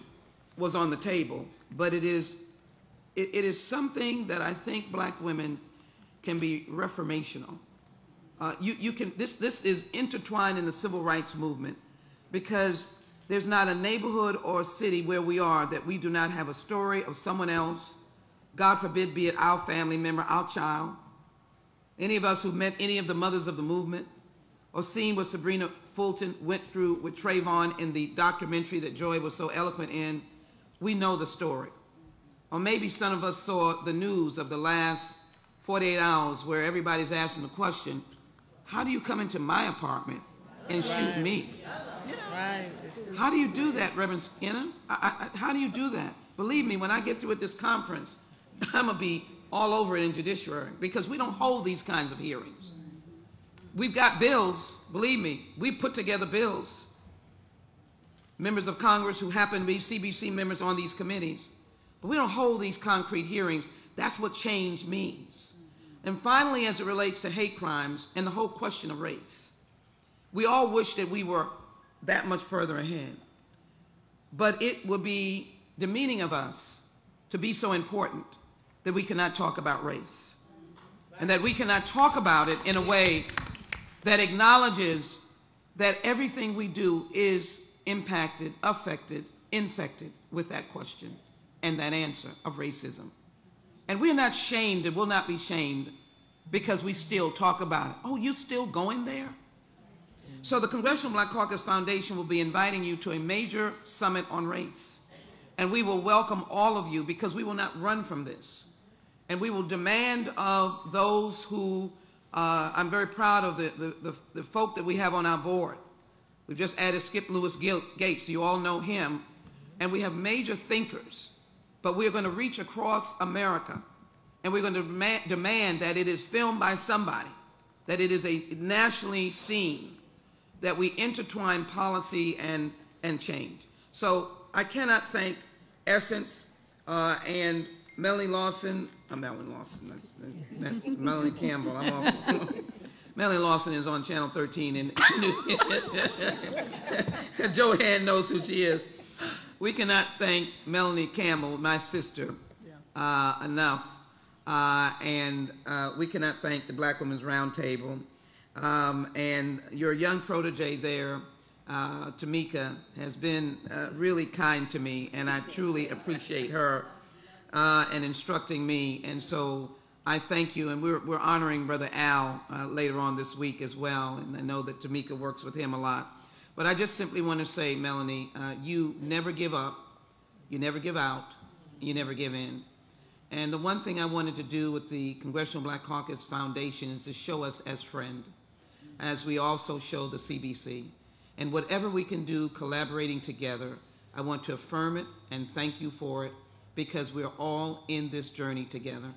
was on the table, but it is something that I think black women can be reformational. This is intertwined in the civil rights movement because There's not a neighborhood or city where we are that we do not have a story of someone else, God forbid, be it our family member, our child, any of us who met any of the mothers of the movement, or seen what Sabrina Fulton went through with Trayvon in the documentary that Joy was so eloquent in. We know the story. Or maybe some of us saw the news of the last 48 hours where everybody's asking the question, how do you come into my apartment and shoot me? How do you do that, Reverend Skinner? How do you do that? Believe me, when I get through at this conference, I'm going to be all over it in judiciary because we don't hold these kinds of hearings. We've got bills, believe me, we put together bills. Members of Congress who happen to be CBC members on these committees, but we don't hold these concrete hearings. That's what change means. And finally, as it relates to hate crimes and the whole question of race, we all wish that we were that much further ahead. But it would be demeaning of us to be so important that we cannot talk about race, and that we cannot talk about it in a way that acknowledges that everything we do is impacted, affected, infected with that question and that answer of racism. And we're not shamed and will not be shamed because we still talk about it. Oh, you still going there? So the Congressional Black Caucus Foundation will be inviting you to a major summit on race. And we will welcome all of you because we will not run from this. And we will demand of those who, I'm very proud of the folk that we have on our board. We've just added Skip Lewis Gates, you all know him. And we have major thinkers, but we're going to reach across America and we're going to demand that it is filmed by somebody, that it is a nationally seen, that we intertwine policy and change. So I cannot thank Essence and Melanie Lawson. Melanie Lawson, that's Melanie Campbell. I'm off. Melanie Lawson is on Channel 13, and Joanne knows who she is. We cannot thank Melanie Campbell, my sister, enough. And we cannot thank the Black Women's Roundtable. And your young protege there, Tamika, has been really kind to me, and I truly appreciate her and instructing me. And so I thank you, and we're honoring Brother Al later on this week as well, and I know that Tamika works with him a lot. But I just simply want to say, Melanie, you never give up, you never give out, you never give in. And the one thing I wanted to do with the Congressional Black Caucus Foundation is to show us as friends, as we also show the CBC. And whatever we can do collaborating together, I want to affirm it and thank you for it, because we're all in this journey together.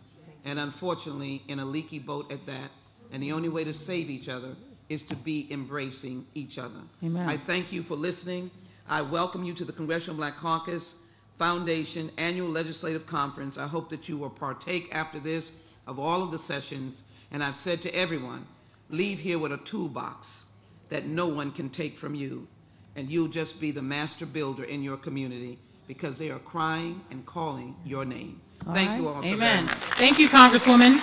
And unfortunately, in a leaky boat at that, and the only way to save each other is to be embracing each other. Amen. I thank you for listening. I welcome you to the Congressional Black Caucus Foundation Annual Legislative Conference. I hope that you will partake after this of all of the sessions. And I've said to everyone, leave here with a toolbox that no one can take from you. And you'll just be the master builder in your community, because they are crying and calling your name. Thank you all so very much. Thank you, Congresswoman.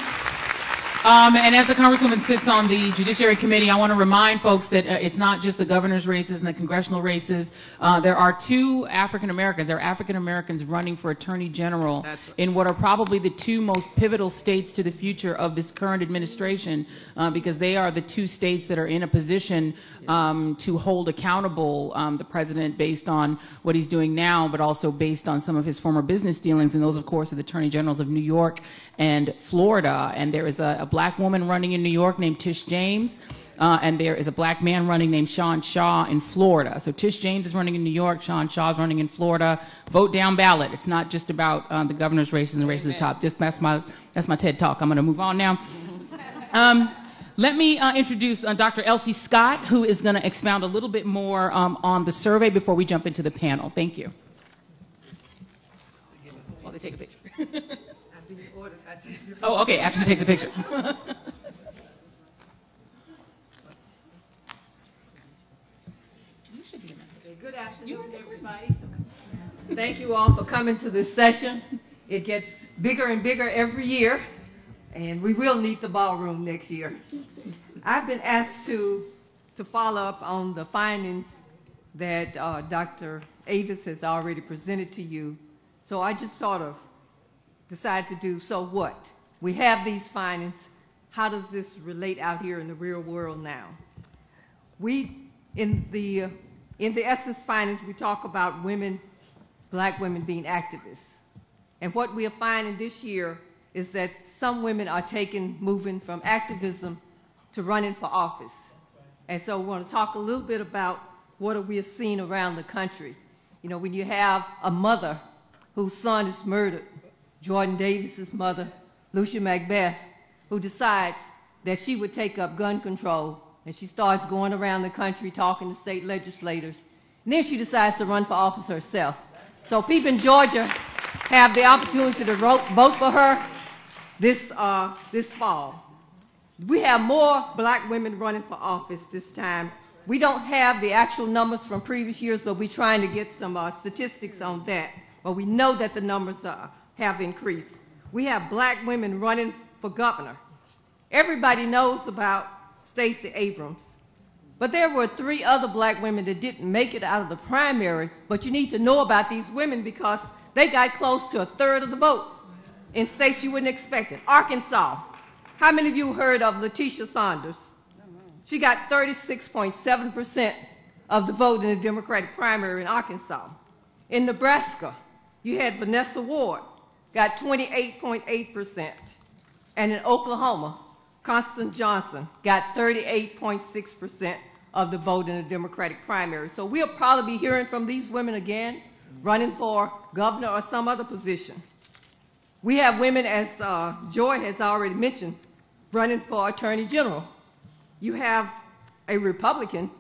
And as the Congresswoman sits on the Judiciary Committee, I want to remind folks that it's not just the governor's races and the congressional races. There are two African Americans. There are African Americans running for Attorney General in what are probably the two most pivotal states to the future of this current administration, because they are the two states that are in a position to hold accountable the president based on what he's doing now, but also based on some of his former business dealings. And those, of course, are the Attorney Generals of New York and Florida. And there is a black woman running in New York named Tish James, and there is a black man running named Sean Shaw in Florida. So Tish James is running in New York, Sean Shaw is running in Florida. Vote down ballot. It's not just about the governor's races and the race of the top. Just that's my TED Talk. I'm going to move on now. Let me introduce Dr. Elsie Scott, who is going to expound a little bit more on the survey before we jump into the panel. Thank you. While they take a picture. Oh, okay, after she takes a picture. Good afternoon, everybody. Thank you all for coming to this session. It gets bigger and bigger every year, and we will need the ballroom next year. I've been asked to follow up on the findings that Dr. Avis has already presented to you. So I just sort of decided to do, so what? We have these findings. How does this relate out here in the real world now? In the Essence findings, we talk about women, black women being activists. And what we are finding this year is that some women are moving from activism to running for office. And so we want to talk a little bit about what we are seeing around the country. You know, when you have a mother whose son is murdered, Jordan Davis's mother, Lucia Macbeth, who decides that she would take up gun control, and she starts going around the country talking to state legislators, and then she decides to run for office herself. So people in Georgia have the opportunity to vote for her this fall. We have more black women running for office this time. We don't have the actual numbers from previous years, but we're trying to get some statistics on that. But we know that the numbers have increased. We have black women running for governor. Everybody knows about Stacey Abrams. But there were 3 other black women that didn't make it out of the primary, but you need to know about these women because they got close to 1/3 of the vote in states you wouldn't expect it. Arkansas. How many of you heard of Letitia Saunders? She got 36.7% of the vote in the Democratic primary in Arkansas. In Nebraska, you had Vanessa Ward, got 28.8%. And in Oklahoma, Constance Johnson got 38.6% of the vote in the Democratic primary. So we'll probably be hearing from these women again, running for governor or some other position. We have women, as Joy has already mentioned, running for attorney general. You have a Republican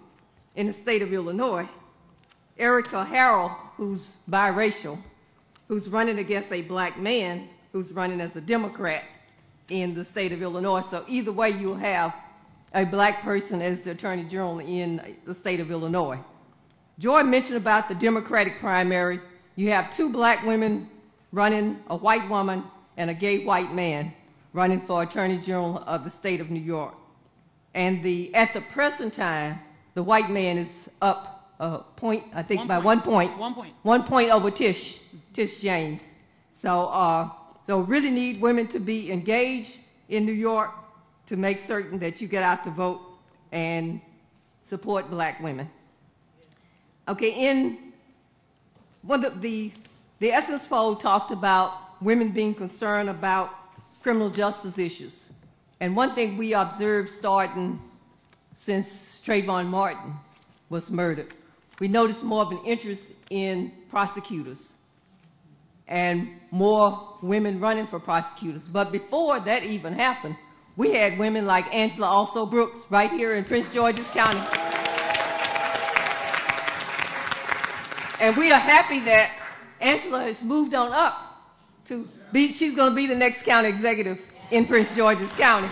in the state of Illinois, Erica Harrell, who's biracial, who's running against a black man who's running as a Democrat in the state of Illinois. So either way, you'll have a black person as the attorney general in the state of Illinois. Joy mentioned about the Democratic primary. You have 2 black women running, a white woman and a gay white man running for attorney general of the state of New York. And at the present time, the white man is up a point, I think by 1 point. 1 point. 1 point over Tish James. So really need women to be engaged in New York to make certain that you get out to vote and support black women. Okay, in one of the Essence poll talked about women being concerned about criminal justice issues. And one thing we observed starting since Trayvon Martin was murdered, we noticed more of an interest in prosecutors and more women running for prosecutors. But before that even happened, we had women like Angela Also Brooks right here in Prince George's County. And we are happy that Angela has moved on up to she's going to be the next county executive in Prince George's County.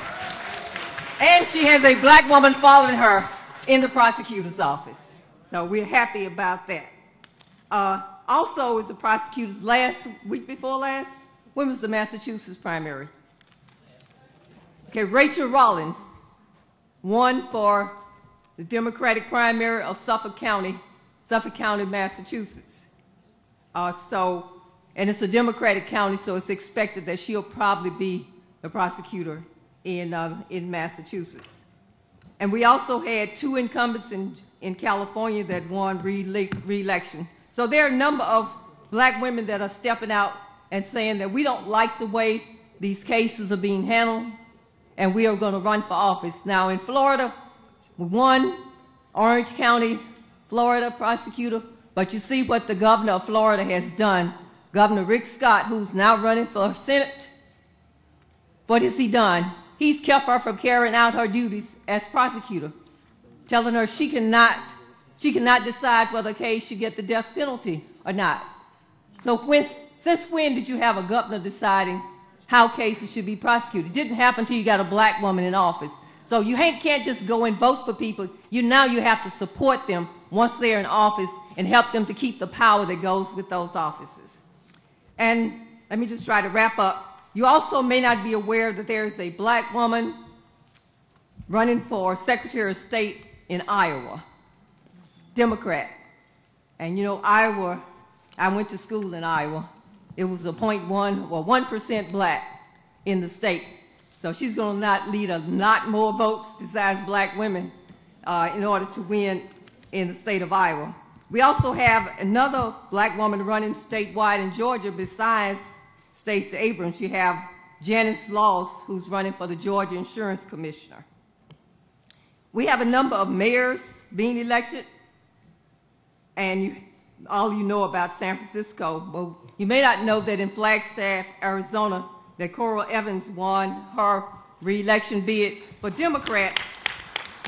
And she has a black woman following her in the prosecutor's office. So we're happy about that. Also, as the prosecutors week before last, when was the Massachusetts primary? Okay, Rachel Rollins won for the Democratic primary of Suffolk County, Massachusetts. And it's a Democratic county, so it's expected that she'll probably be the prosecutor in Massachusetts. And we also had 2 incumbents in California that won re-election. So there are a number of black women that are stepping out and saying that we don't like the way these cases are being handled, and we are going to run for office. Now in Florida, we won Orange County, Florida prosecutor, but you see what the governor of Florida has done. Governor Rick Scott, who's now running for Senate, what has he done? He's kept her from carrying out her duties as prosecutor, telling her she cannot decide whether a case should get the death penalty or not. So since when did you have a governor deciding how cases should be prosecuted? It didn't happen until you got a black woman in office. So you can't just go and vote for people. Now you have to support them once they're in office and help them to keep the power that goes with those offices. And let me just try to wrap up. You also may not be aware that there is a black woman running for Secretary of State in Iowa, Democrat. And you know, Iowa, I went to school in Iowa. It was a 0.1 or 1% black in the state. So she's going to lead a lot more votes besides black women in order to win in the state of Iowa. We also have another black woman running statewide in Georgia besides Stacey Abrams. You have Janice Laws, who's running for the Georgia Insurance Commissioner. We have a number of mayors being elected, and all you know about San Francisco. Well, you may not know that in Flagstaff, Arizona, that Coral Evans won her re-election bid for Democrat,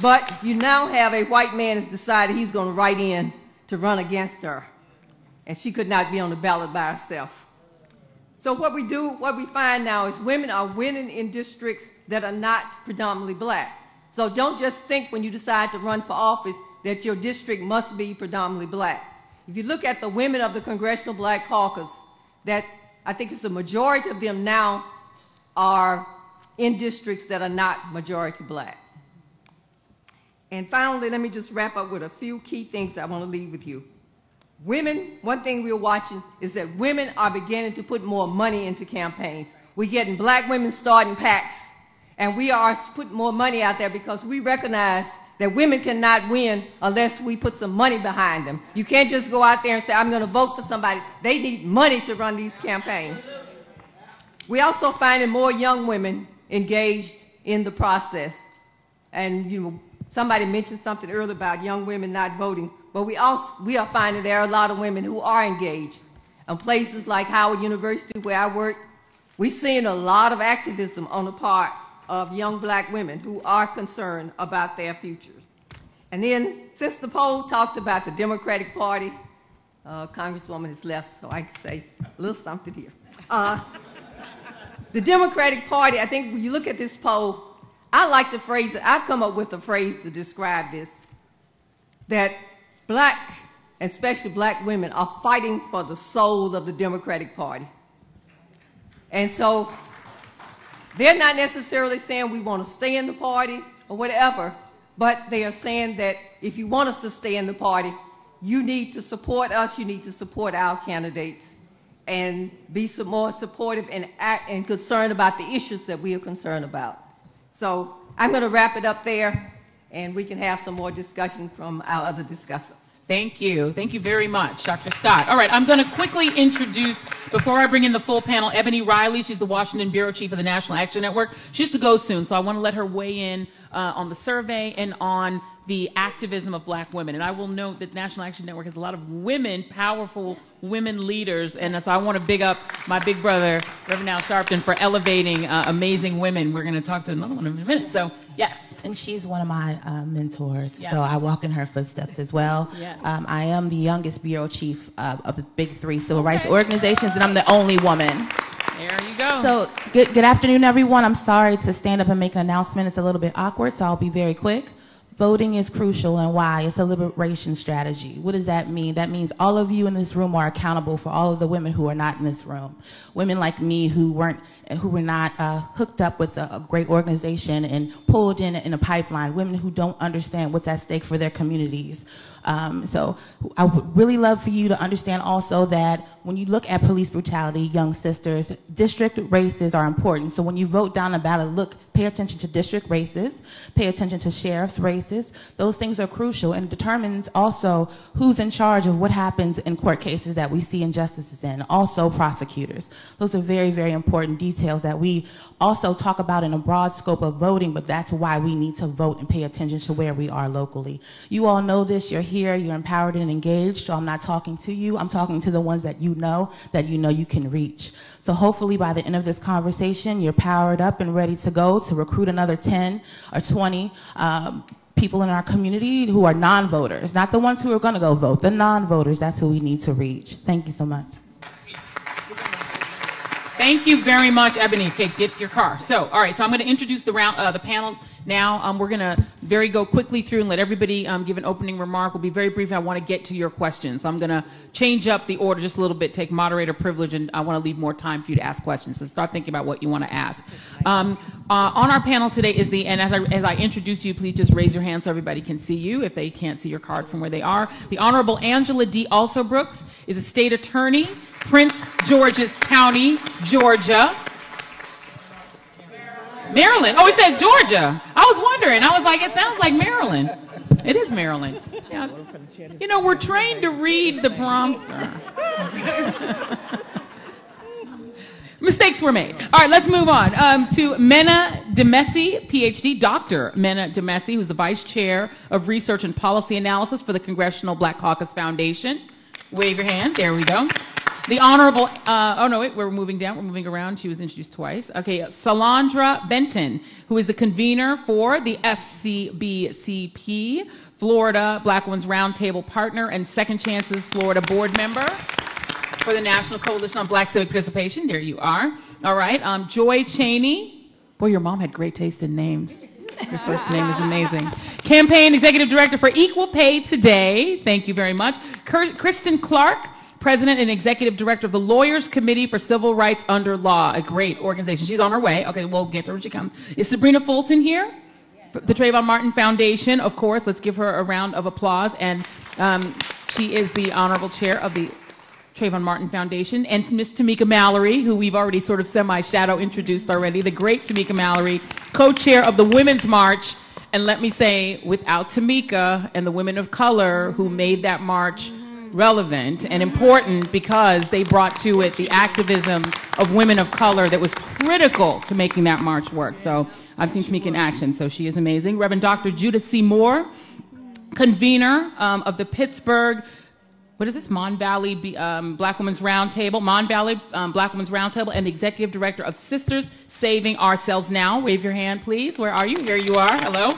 but you now have a white man who's decided he's going to write in to run against her, and she could not be on the ballot by herself. So what we find now is women are winning in districts that are not predominantly black. So don't just think when you decide to run for office that your district must be predominantly black. If you look at the women of the Congressional Black Caucus, that I think it's the majority of them now are in districts that are not majority black. And finally, let me just wrap up with a few key things I want to leave with you. Women, one thing we're watching is that women are beginning to put more money into campaigns. We're getting black women starting PACs, and we are putting more money out there because we recognize that women cannot win unless we put some money behind them. You can't just go out there and say, I'm going to vote for somebody. They need money to run these campaigns. We also finding more young women engaged in the process. And you know, somebody mentioned something earlier about young women not voting, but we are finding there are a lot of women who are engaged. In places like Howard University, where I work, we're seeing a lot of activism on the part of young black women who are concerned about their futures. And then, since the poll talked about the Democratic Party, Congresswoman has left, so I can say a little something here. The Democratic Party, I think when you look at this poll, I like the phrase, I've come up with a phrase to describe this, that black, especially black women, are fighting for the soul of the Democratic Party. And so, they're not necessarily saying we want to stay in the party or whatever, but they are saying that if you want us to stay in the party, you need to support us, you need to support our candidates, and be some more supportive and concerned about the issues that we are concerned about. So I'm going to wrap it up there, and we can have some more discussion from our other discussers. Thank you. Thank you very much, Dr. Scott. All right, I'm going to quickly introduce, before I bring in the full panel, Ebony Riley. She's the Washington Bureau Chief of the National Action Network. She has to go soon, so I want to let her weigh in on the survey and on the activism of black women. And I will note that National Action Network has a lot of women, powerful women leaders, and so I want to big up my big brother, Reverend Al Sharpton, for elevating amazing women. We're going to talk to another one in a minute, so yes. And she's one of my mentors, Yes. so I walk in her footsteps as well. Yes. I am the youngest bureau chief of the big three civil rights organizations, and I'm the only woman. There you go. So good afternoon, everyone. I'm sorry to stand up and make an announcement. It's a little bit awkward, so I'll be very quick. Voting is crucial, and why? It's a liberation strategy. What does that mean? That means all of you in this room are accountable for all of the women who are not in this room. Women like me who were not hooked up with a great organization and pulled in a pipeline. Women who don't understand what's at stake for their communities. So I would really love for you to understand also that when you look at police brutality, young sisters, district races are important. So when you vote down a ballot, pay attention to district races, pay attention to sheriff's races. Those things are crucial, and determines also who's in charge of what happens in court cases that we see injustices in, also prosecutors. Those are very, very important details that we also talk about in a broad scope of voting, but that's why we need to vote and pay attention to where we are locally. You all know this, you're here, you're empowered and engaged, so I'm not talking to you, I'm talking to the ones that you know you can reach. So hopefully by the end of this conversation, you're powered up and ready to go to recruit another 10 or 20 people in our community who are non-voters, not the ones who are gonna go vote, the non-voters, that's who we need to reach. Thank you so much. Thank you very much, Ebony. Okay, get your car. So, all right, so I'm going to introduce the panel now. We're going to go quickly through and let everybody give an opening remark. We'll be very brief. I want to get to your questions. So I'm going to change up the order just a little bit, take moderator privilege, and I want to leave more time for you to ask questions. So start thinking about what you want to ask. On our panel today is and as I introduce you, please just raise your hand so everybody can see you if they can't see your card from where they are. The Honorable Angela D. Alsobrooks is a state attorney, Prince George's County, Georgia. Maryland. Oh, it says Georgia. I was wondering. I was like, it sounds like Maryland. It is Maryland. Yeah. You know, we're trained to read the prompter. Mistakes were made. All right, let's move on to Mena Demesi, PhD, Dr. Mena Demesi, who's the Vice Chair of Research and Policy Analysis for the Congressional Black Caucus Foundation. Wave your hand. There we go. The Honorable, oh no, wait, we're moving down, we're moving around. She was introduced twice. Okay, Salandra Benton, who is the convener for the FCBCP, Florida Black Women's Roundtable partner and Second Chances Florida board member for the National Coalition on Black Civic Participation. There you are. All right, Joy Cheney. Boy, your mom had great taste in names. Your first name is amazing. Campaign Executive Director for Equal Pay Today. Thank you very much. Kristen Clark, President and Executive Director of the Lawyers Committee for Civil Rights Under Law, a great organization. She's on her way. Okay, we'll get to her when she comes. Is Sabrina Fulton here? The Trayvon Martin Foundation, of course. Let's give her a round of applause. And she is the Honorable Chair of the Trayvon Martin Foundation. And Miss Tamika Mallory, who we've already sort of semi-shadow introduced already, the great Tamika Mallory, co-chair of the Women's March. And let me say, without Tamika and the women of color who made that march relevant and important, because they brought to it the activism of women of color that was critical to making that march work. So I've seen Tamika in action, so she is amazing. Reverend Dr. Judith C. Moore, convener of the Pittsburgh, what is this, Mon Valley Black Women's Roundtable, Mon Valley Black Women's Roundtable, and the Executive Director of Sisters Saving Ourselves Now. Wave your hand, please. Where are you? Here you are. Hello.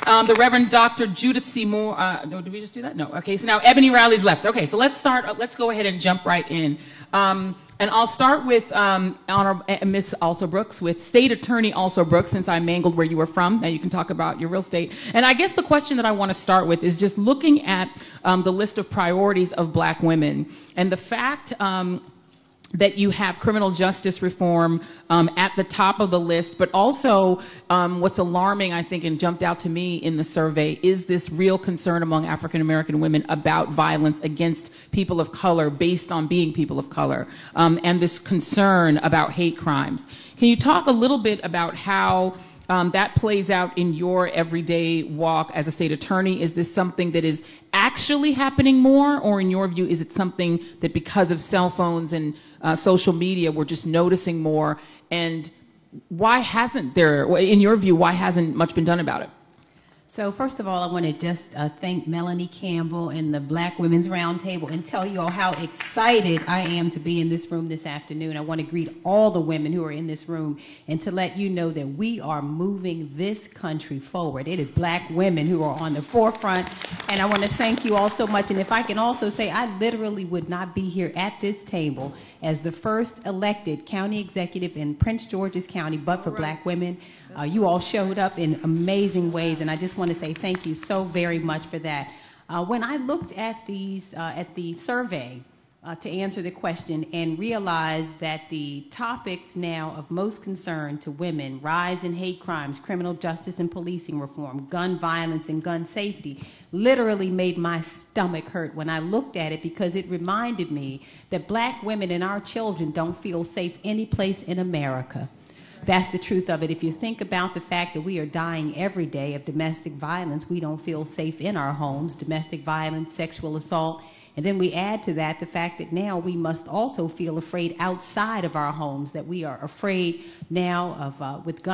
The Reverend Dr. Judith C. Moore, no, did we just do that? No. Okay, so now Ebony Riley's left. Okay, so let's start, let's go ahead and jump right in. And I'll start with Miss Alsobrooks, with State Attorney Alsobrooks, since I mangled where you were from. Now you can talk about your real estate. And I guess the question that I want to start with is just looking at the list of priorities of Black women and the fact that you have criminal justice reform at the top of the list, but also what's alarming, I think, and jumped out to me in the survey is this real concern among African American women about violence against people of color based on being people of color, and this concern about hate crimes. Can you talk a little bit about how that plays out in your everyday walk as a state attorney? Is this something that is actually happening more, or in your view, is it something that because of cell phones and social media, we're just noticing more? And why hasn't there, in your view, why hasn't much been done about it? So first of all, I want to just thank Melanie Campbell and the Black Women's Roundtable and tell you all how excited I am to be in this room this afternoon. I want to greet all the women who are in this room and to let you know that we are moving this country forward. It is Black women who are on the forefront, and I want to thank you all so much. And if I can also say, I literally would not be here at this table as the first elected county executive in Prince George's County, but for Black women. You all showed up in amazing ways, and I just want to say thank you so very much for that. When I looked at the survey to answer the question and realized that the topics now of most concern to women, rise in hate crimes, criminal justice and policing reform, gun violence and gun safety, literally made my stomach hurt when I looked at it, because it reminded me that Black women and our children don't feel safe any place in America. That's the truth of it. If you think about the fact that we are dying every day of domestic violence, we don't feel safe in our homes, domestic violence, sexual assault, and then we add to that the fact that now we must also feel afraid outside of our homes, that we are afraid now of with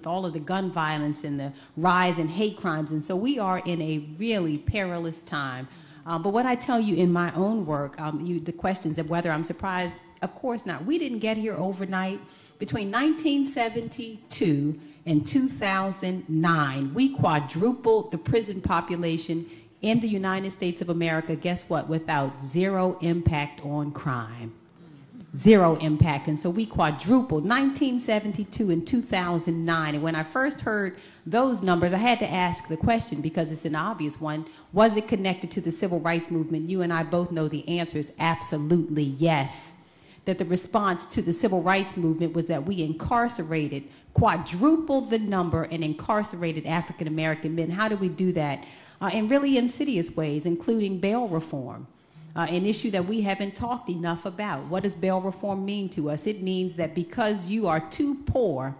all of the gun violence and the rise in hate crimes, and so we are in a really perilous time. But what I tell you in my own work, the questions of whether I'm surprised, of course not. We didn't get here overnight. Between 1972 and 2009, we quadrupled the prison population in the United States of America. Guess what? Without zero impact on crime. zero impact. And so we quadrupled 1972 and 2009. And when I first heard those numbers, I had to ask the question, because it's an obvious one: was it connected to the civil rights movement? You and I both know the answer is absolutely yes. That the response to the civil rights movement was that we incarcerated, quadrupled the number, and incarcerated African American men. How do we do that? In really insidious ways, including bail reform, an issue that we haven't talked enough about. What does bail reform mean to us? It means that because you are too poor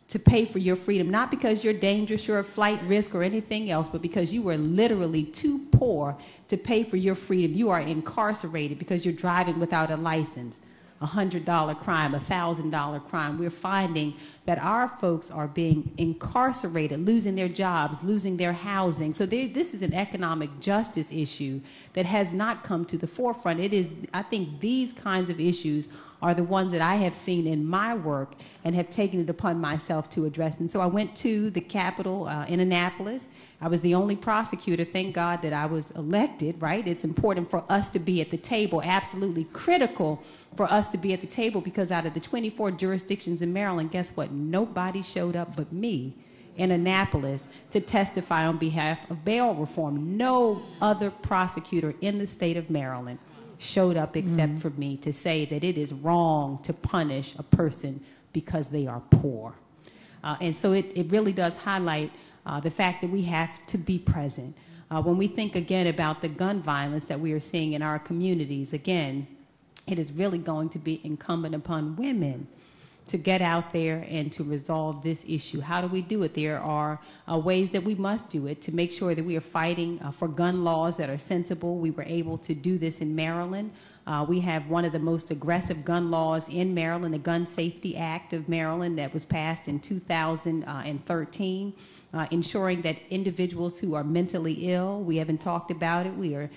to pay for your freedom, not because you're dangerous, you're a flight risk or anything else, but because you were literally too poor to pay for your freedom, you are incarcerated because you're driving without a license. $100 crime, $1,000 crime. We're finding that our folks are being incarcerated, losing their jobs, losing their housing. So this is an economic justice issue that has not come to the forefront. It is, I think these kinds of issues are the ones that I have seen in my work and have taken it upon myself to address. And so I went to the Capitol in Annapolis. I was the only prosecutor. Thank God that I was elected, right? It's important for us to be at the table, absolutely critical for us to be at the table, because out of the 24 jurisdictions in Maryland, guess what? Nobody showed up but me in Annapolis to testify on behalf of bail reform. No other prosecutor in the state of Maryland showed up except for me to say that it is wrong to punish a person because they are poor. And so it really does highlight the fact that we have to be present. When we think again about the gun violence that we are seeing in our communities, again, it is really going to be incumbent upon women to get out there and to resolve this issue. How do we do it? There are ways that we must do it to make sure that we are fighting for gun laws that are sensible. We were able to do this in Maryland. We have one of the most aggressive gun laws in Maryland, the Gun Safety Act of Maryland that was passed in 2013. Ensuring that individuals who are mentally ill, we haven't talked about it, we are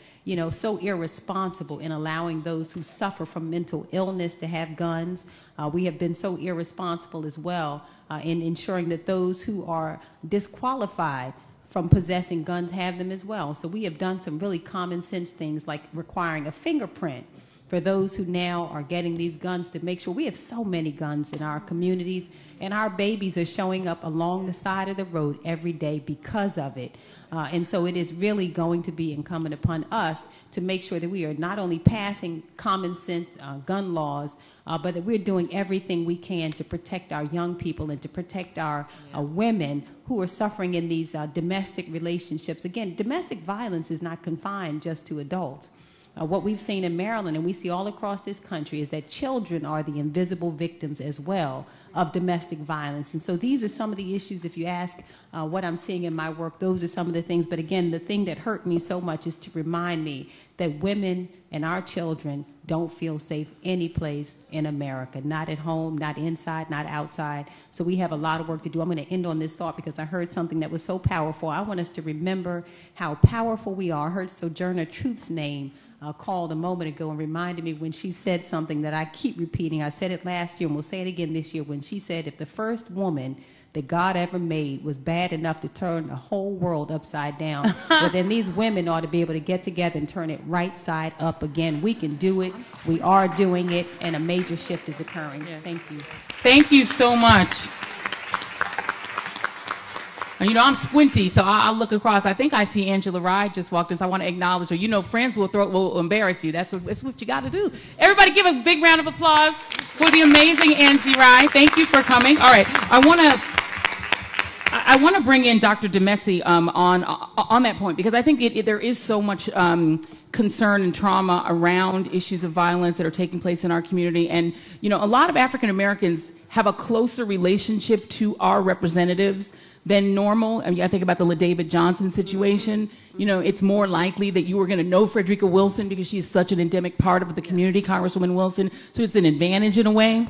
so irresponsible in allowing those who suffer from mental illness to have guns. We have been so irresponsible as well in ensuring that those who are disqualified from possessing guns have them as well. So we have done some really common sense things like requiring a fingerprint for those who now are getting these guns, to make sure. We have so many guns in our communities, and our babies are showing up along the side of the road every day because of it. And so it is really going to be incumbent upon us to make sure that we are not only passing common sense gun laws, but that we're doing everything we can to protect our young people and to protect our women who are suffering in these domestic relationships. Again, domestic violence is not confined just to adults. What we've seen in Maryland, and we see all across this country, is that children are the invisible victims as well of domestic violence. And so these are some of the issues. If you ask what I'm seeing in my work, those are some of the things. But again, the thing that hurt me so much is to remind me that women and our children don't feel safe any place in America, not at home, not inside, not outside. So we have a lot of work to do. I'm going to end on this thought because I heard something that was so powerful. I want us to remember how powerful we are. I heard Sojourner Truth's name called a moment ago and reminded me when she said something that I keep repeating. I said it last year and we'll say it again this year, when she said, if the first woman that God ever made was bad enough to turn the whole world upside down, well, then these women ought to be able to get together and turn it right side up again. We can do it. We are doing it, and a major shift is occurring. Yeah. Thank you. Thank you so much. And, I'm squinty, so I'll look across. I think I see Angela Reid just walked in, so I want to acknowledge her. Friends will embarrass you. That's what you got to do. Everybody give a big round of applause for the amazing Angie Reid. Thank you for coming. All right, I want to bring in Dr. DeMessi on that point, because I think there is so much concern and trauma around issues of violence that are taking place in our community. And, a lot of African Americans have a closer relationship to our representatives than normal. I mean, I think about the LaDavid Johnson situation. It's more likely that you were going to know Frederica Wilson because she's such an endemic part of the community, Congresswoman Wilson. So it's an advantage in a way.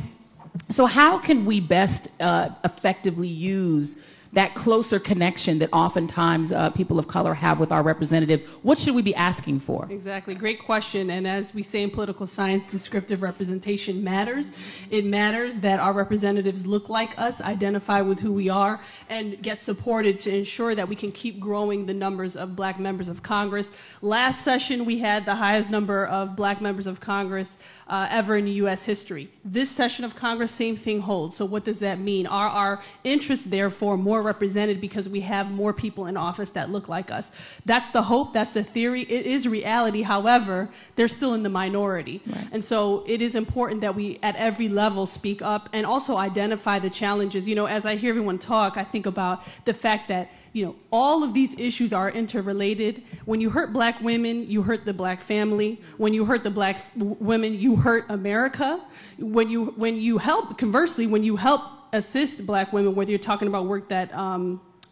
So how can we best effectively use that closer connection that oftentimes people of color have with our representatives? What should we be asking for? Exactly. Great question. And as we say in political science, descriptive representation matters. It matters that our representatives look like us, identify with who we are, and get supported to ensure that we can keep growing the numbers of black members of Congress. Last session, we had the highest number of black members of Congress ever in U.S. history. This session of Congress, same thing holds. So what does that mean? Are our interests, therefore, more represented because we have more people in office that look like us? That's the hope. That's the theory. It is reality. However, they're still in the minority. Right. And so it is important that we, at every level, speak up and also identify the challenges. You know, as I hear everyone talk, I think about the fact that, you know, all of these issues are interrelated. When you hurt black women, you hurt the black family. When you hurt the black women, you hurt America. When you help, conversely, when you help assist black women, whether you're talking about work that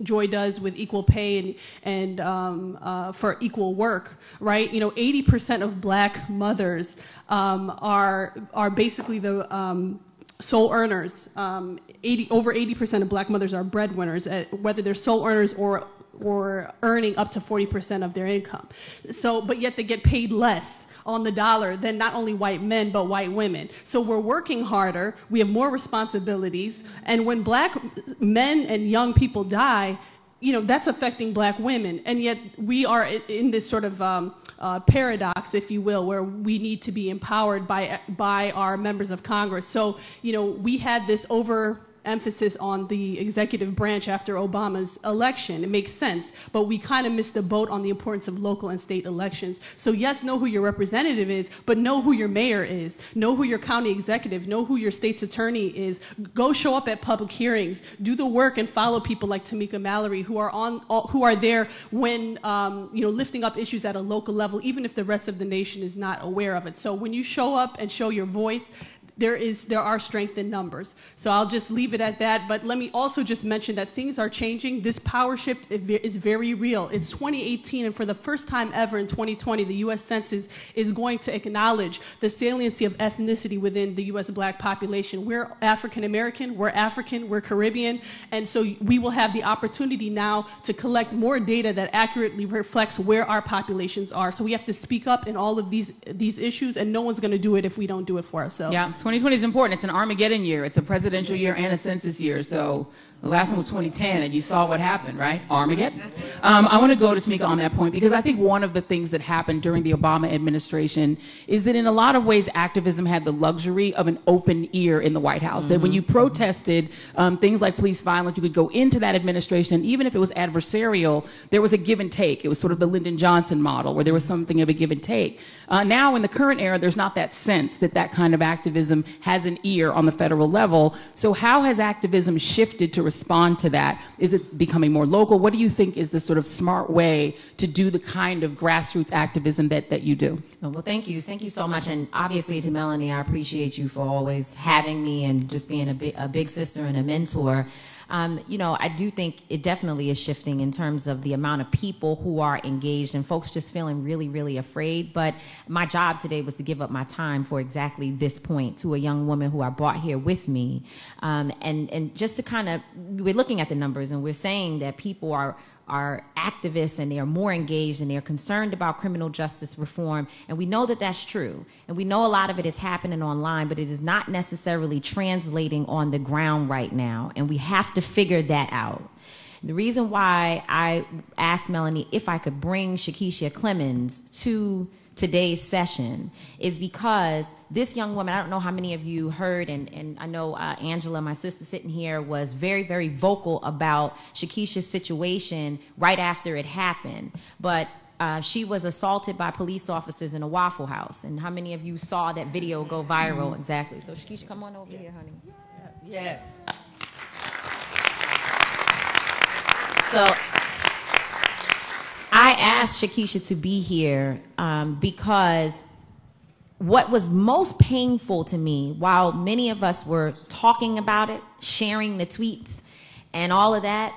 Joy does with equal pay and for equal work, right? You know, 80% of black mothers are basically the sole earners. Over 80% of black mothers are breadwinners, whether they're sole earners or earning up to 40% of their income. So, but yet they get paid less on the dollar than not only white men, but white women. So we're working harder, we have more responsibilities, and when black men and young people die, you know, that's affecting black women. And yet we are in this sort of paradox, if you will, where we need to be empowered by our members of Congress. So, you know, we had this overemphasis on the executive branch after Obama's election. It makes sense, but we kind of missed the boat on the importance of local and state elections. So yes, know who your representative is, but know who your mayor is, know who your county executive, know who your state's attorney is. Go show up at public hearings, do the work, and follow people like Tamika Mallory who are there when you know, lifting up issues at a local level, even if the rest of the nation is not aware of it. So when you show up and show your voice, there are strength in numbers. So I'll just leave it at that. But let me also just mention that things are changing. This power shift is very real. It's 2018, and for the first time ever in 2020, the U.S. Census is going to acknowledge the saliency of ethnicity within the U.S. black population. We're African American, we're African, we're Caribbean, and so we will have the opportunity now to collect more data that accurately reflects where our populations are. So we have to speak up in all of these issues, and no one's going to do it if we don't do it for ourselves. Yeah. 2020 is important. It's an Armageddon year. It's a presidential year and a census year. So the last one was 2010, and you saw what happened, right? Armageddon. I want to go to Tamika on that point, because I think one of the things that happened during the Obama administration is that in a lot of ways, activism had the luxury of an open ear in the White House. That when you protested things like police violence, you could go into that administration, and even if it was adversarial, there was a give and take. It was sort of the Lyndon Johnson model, where there was something of a give and take. Now, in the current era, there's not that sense that that kind of activism has an ear on the federal level. So how has activism shifted to respond to that? Is it becoming more local? What do you think is the sort of smart way to do the kind of grassroots activism that you do? Well, thank you. Thank you so much. And obviously to Melanie, I appreciate you for always having me and just being a big sister and a mentor. You know, I do think it definitely is shifting in terms of the amount of people who are engaged and folks just feeling really, really afraid. But my job today was to give up my time for exactly this point to a young woman who I brought here with me. And just to kind of, we're looking at the numbers and we're saying that people are activists and they're more engaged and they're concerned about criminal justice reform. And we know that that's true. And we know a lot of it is happening online, but it is not necessarily translating on the ground right now. And we have to figure that out. The reason why I asked Melanie if I could bring Shaquiesha Clemens to today's session is because this young woman, I don't know how many of you heard, and I know Angela, my sister sitting here, was very, very vocal about Shaquiesha's situation right after it happened. But she was assaulted by police officers in a Waffle House. And how many of you saw that video go viral? Exactly. So Shaquiesha, come on over here, honey. Yes. So I asked Shaquiesha to be here because what was most painful to me, while many of us were talking about it, sharing the tweets and all of that,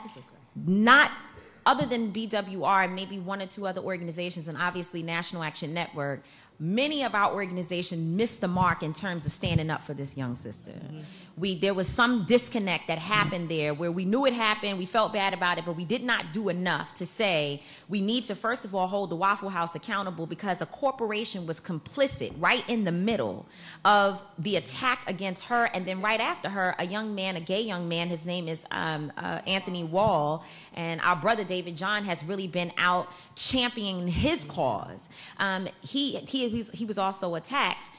not other than BWR and maybe one or two other organizations and obviously National Action Network, many of our organizations missed the mark in terms of standing up for this young sister. There was some disconnect that happened there where we knew it happened, we felt bad about it, but we did not do enough to say we need to first of all hold the Waffle House accountable because a corporation was complicit right in the middle of the attack against her, and then right after her, a young man, a gay young man, his name is Anthony Wall, and our brother David John has really been out championing his cause. He was also attacked.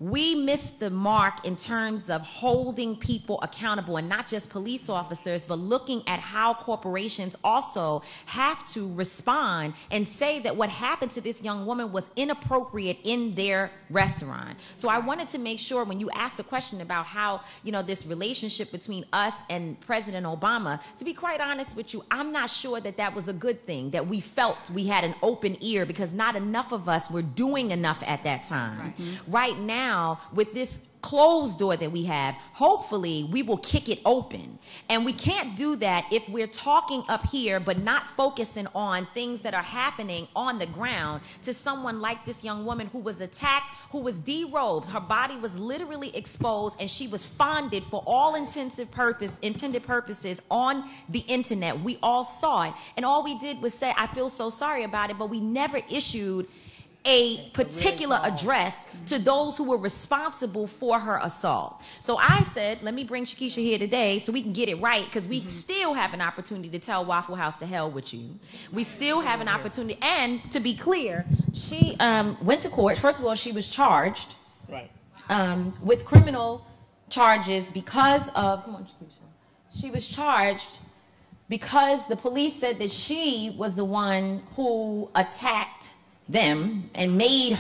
we missed the mark in terms of holding people accountable, and not just police officers, but looking at how corporations also have to respond and say that what happened to this young woman was inappropriate in their restaurant. So I wanted to make sure, when you asked the question about how, you know, this relationship between us and President Obama, to be quite honest with you, I'm not sure that that was a good thing, that we felt we had an open ear, because not enough of us were doing enough at that time. Right now, with this closed door that we have, hopefully we will kick it open. And we can't do that if we're talking up here but not focusing on things that are happening on the ground to someone like this young woman who was attacked, who was derobed. Her body was literally exposed, and she was fondled for all intended purposes on the internet. We all saw it, and all we did was say, I feel so sorry about it, but we never issued a particular address to those who were responsible for her assault. So I said, let me bring Shaquiesha here today so we can get it right, because we still have an opportunity to tell Waffle House to hell with you. We still have an opportunity. And to be clear, she went to court. First of all, she was charged with criminal charges because of, come on, Shaquiesha. She was charged because the police said that she was the one who attacked them and made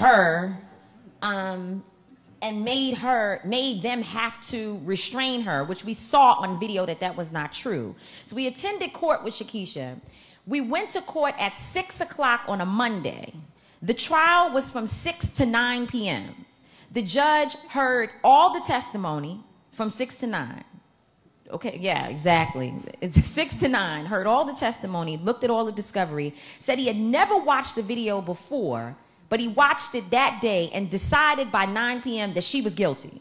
them have to restrain her, which we saw on video that was not true. So we attended court with Shaquiesha. We went to court at 6 o'clock on a Monday. The trial was from 6 to 9 p.m. The judge heard all the testimony from 6 to 9. Okay, yeah, exactly. It's 6 to 9, heard all the testimony, looked at all the discovery, said he had never watched the video before, but he watched it that day and decided by 9 p.m. that she was guilty.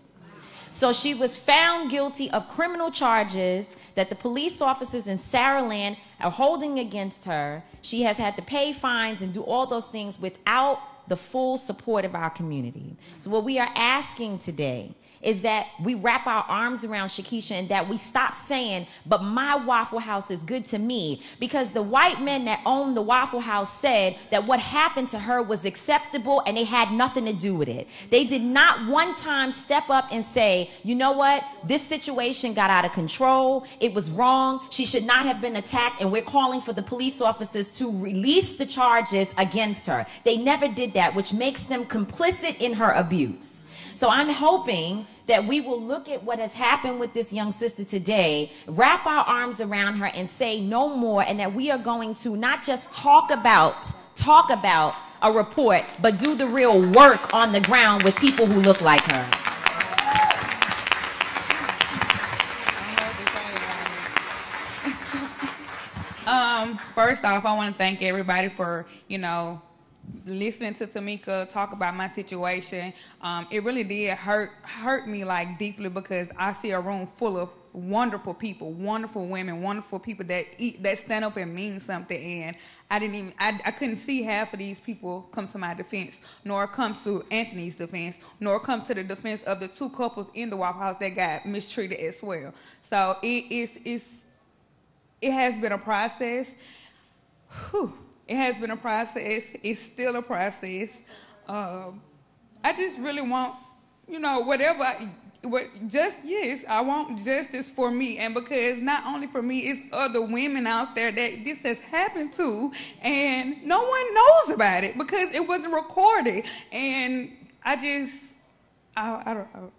So she was found guilty of criminal charges that the police officers in Saraland are holding against her. She has had to pay fines and do all those things without the full support of our community. So what we are asking today is that we wrap our arms around Shaquiesha, and that we stop saying, but my Waffle House is good to me, because the white men that owned the Waffle House said that what happened to her was acceptable and they had nothing to do with it. They did not one time step up and say, you know what, this situation got out of control, it was wrong, she should not have been attacked, and we're calling for the police officers to release the charges against her. They never did that, which makes them complicit in her abuse. So I'm hoping that we will look at what has happened with this young sister today, wrap our arms around her and say no more, and that we are going to not just talk about a report, but do the real work on the ground with people who look like her. First off, I want to thank everybody for, listening to Tamika talk about my situation. It really did hurt me like deeply, because I see a room full of wonderful people, wonderful women, wonderful people that stand up and mean something, and I couldn't see half of these people come to my defense, nor come to Anthony's defense, nor come to the defense of the two couples in the Waffle House that got mistreated as well. So it has been a process. Whew. It has been a process. It's still a process. I just really want, I want justice for me. And because not only for me, it's other women out there that this has happened to, and no one knows about it because it wasn't recorded. And I don't know.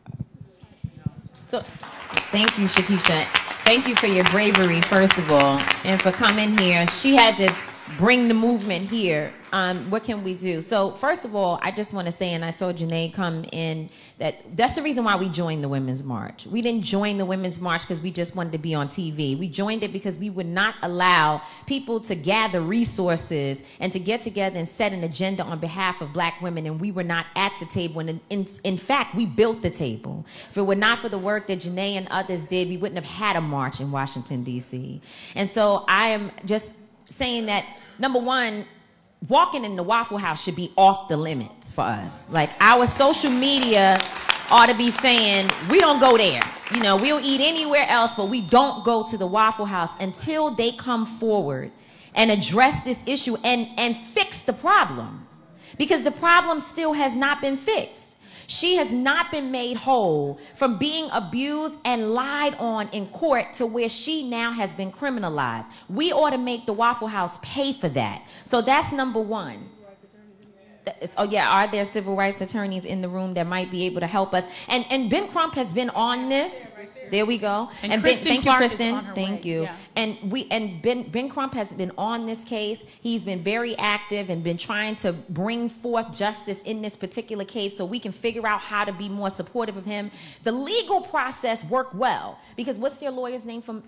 So, thank you, Shaquiesha. Thank you for your bravery, first of all, and for coming here. She had to bring the movement here. What can we do? So first of all, I just want to say, and I saw Janae come in, that's the reason why we joined the Women's March. We didn't join the Women's March because we just wanted to be on TV. We joined it because we would not allow people to gather resources and to get together and set an agenda on behalf of black women, and we were not at the table. And in fact, we built the table. If it were not for the work that Janae and others did, we wouldn't have had a march in Washington, D.C. And so I am just saying that, number one, walking in the Waffle House should be off the limits for us. Like, our social media ought to be saying, we don't go there. We'll eat anywhere else, but we don't go to the Waffle House until they come forward and address this issue and fix the problem. Because the problem still has not been fixed. She has not been made whole from being abused and lied on in court to where she now has been criminalized. We ought to make the Waffle House pay for that. So that's number one. Oh yeah, are there civil rights attorneys in the room that might be able to help us? And Ben Crump has been on this. There we go. And Ben, thank you, Clark Kristen. is on her Thank way. you. Yeah. And Ben Crump has been on this case. He's been very active and been trying to bring forth justice in this particular case so we can figure out how to be more supportive of him. The legal process worked well because what's their lawyer's name from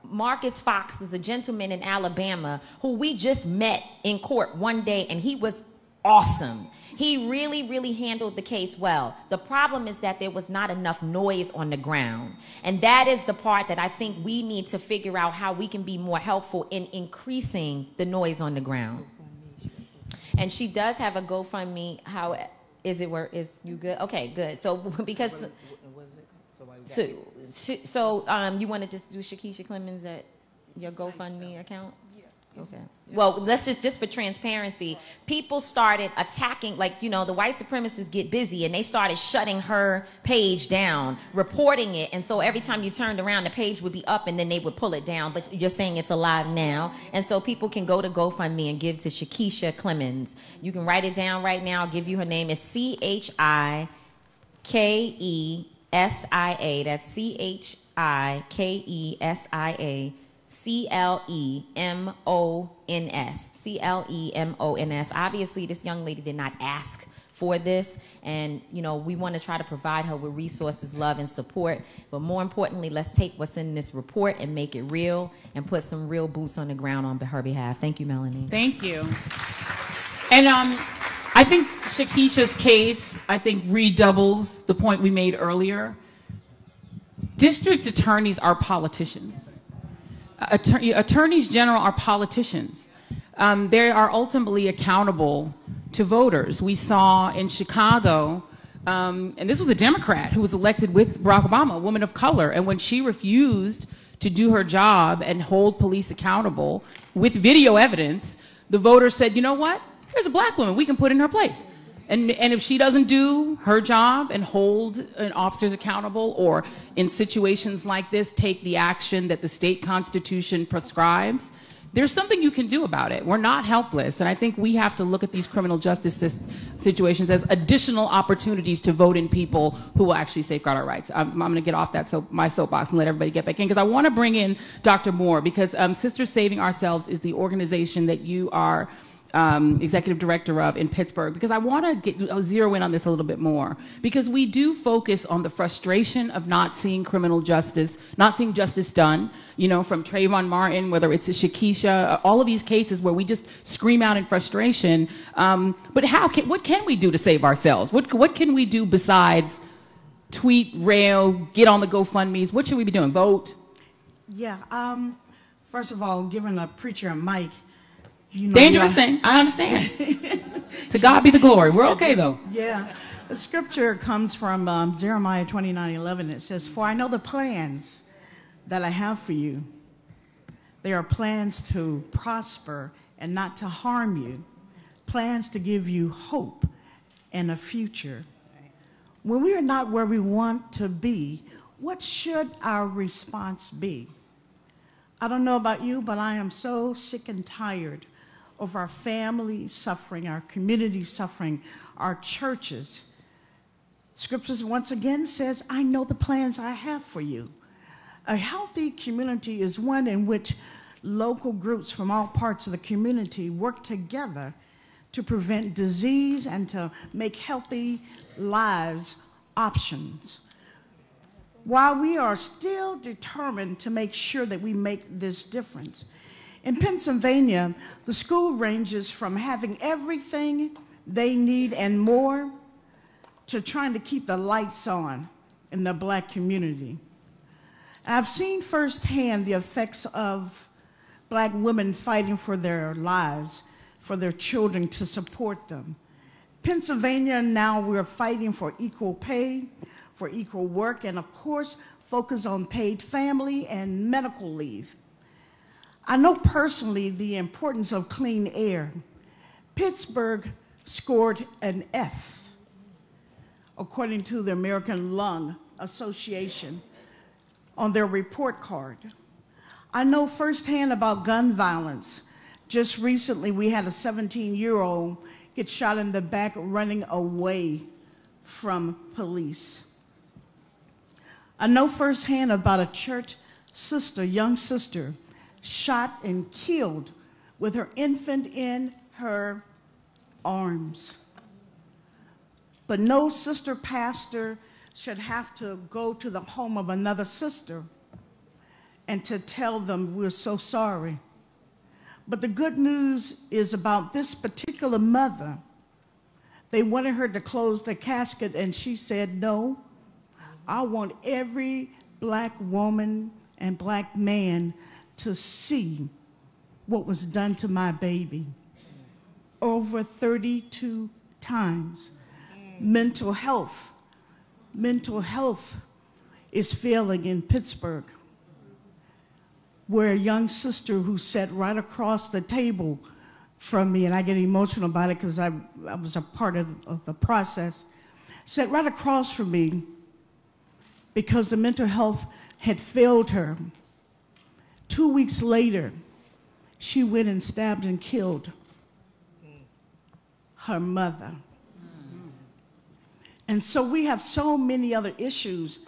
Marcus Fox is a gentleman in Alabama who we just met in court one day, and he was awesome. He really, really handled the case well. The problem is that there was not enough noise on the ground. And that is the part that I think we need to figure out how we can be more helpful in increasing the noise on the ground. And she does have a GoFundMe. How is it? Where is you good? Okay, good. So because you want to just do Shaquiesha Clemens at your GoFundMe account? Okay. Well, let's just for transparency, people started attacking, like, you know, the white supremacists get busy and they started shutting her page down, reporting it. And so every time you turned around, the page would be up and then they would pull it down. But you're saying it's alive now. And so people can go to GoFundMe and give to Shaquiesha Clemens. You can write it down right now. I'll give you her name. It's CHIKESIA. That's CHIKESIA. CLEMONS. CLEMONS. Obviously, this young lady did not ask for this, and you know, we want to try to provide her with resources, love, and support. But more importantly, let's take what's in this report and make it real and put some real boots on the ground on her behalf. Thank you, Melanie. Thank you. And I think Shaquiesha's case, I think, redoubles the point we made earlier. District attorneys are politicians. Attorneys general are politicians. They are ultimately accountable to voters. We saw in Chicago, and this was a Democrat who was elected with Barack Obama, a woman of color, and when she refused to do her job and hold police accountable with video evidence, the voters said, you know what? Here's a black woman we can put in her place. And if she doesn't do her job and hold officers accountable, or in situations like this, take the action that the state constitution prescribes, there's something you can do about it. We're not helpless. And I think we have to look at these criminal justice situations as additional opportunities to vote in people who will actually safeguard our rights. I'm going to get off that my soapbox and let everybody get back in, because I want to bring in Dr. Moore, because Sisters Saving Ourselves is the organization that you are executive director of in Pittsburgh, because I want to zero in on this a little bit more, because we do focus on the frustration of not seeing criminal justice, not seeing justice done, you know, from Trayvon Martin, whether it's a Shaquiesha, all of these cases where we just scream out in frustration. But what can we do to save ourselves? What can we do besides tweet, rail, get on the GoFundMes? What should we be doing? Vote? Yeah. First of all, giving a preacher a mic. You know, dangerous thing, I understand. To God be the glory. We're okay though. Yeah. The scripture comes from Jeremiah 29:11. It says, "For I know the plans that I have for you. They are plans to prosper and not to harm you, plans to give you hope and a future." When we are not where we want to be, what should our response be? I don't know about you, but I am so sick and tired of our families suffering, our communities suffering, our churches. Scriptures once again says, I know the plans I have for you. A healthy community is one in which local groups from all parts of the community work together to prevent disease and to make healthy lives options. While we are still determined to make sure that we make this difference. In Pennsylvania, the school ranges from having everything they need and more to trying to keep the lights on in the black community. I've seen firsthand the effects of black women fighting for their lives, for their children, to support them. Pennsylvania, now we're fighting for equal pay, for equal work, and of course, focus on paid family and medical leave. I know personally the importance of clean air. Pittsburgh scored an F according to the American Lung Association, on their report card. I know firsthand about gun violence. Just recently, we had a 17-year-old get shot in the back running away from police. I know firsthand about a church sister, young sister, shot and killed with her infant in her arms. But no sister pastor should have to go to the home of another sister and to tell them we're so sorry. But the good news is about this particular mother. They wanted her to close the casket, and she said, no, I want every black woman and black man to see what was done to my baby. Over 32 times. Mental health is failing in Pittsburgh, where a young sister who sat right across the table from me, and I get emotional about it because I was a part of the process, sat right across from me because the mental health had failed her. 2 weeks later, she went and stabbed and killed her mother. And so we have so many other issues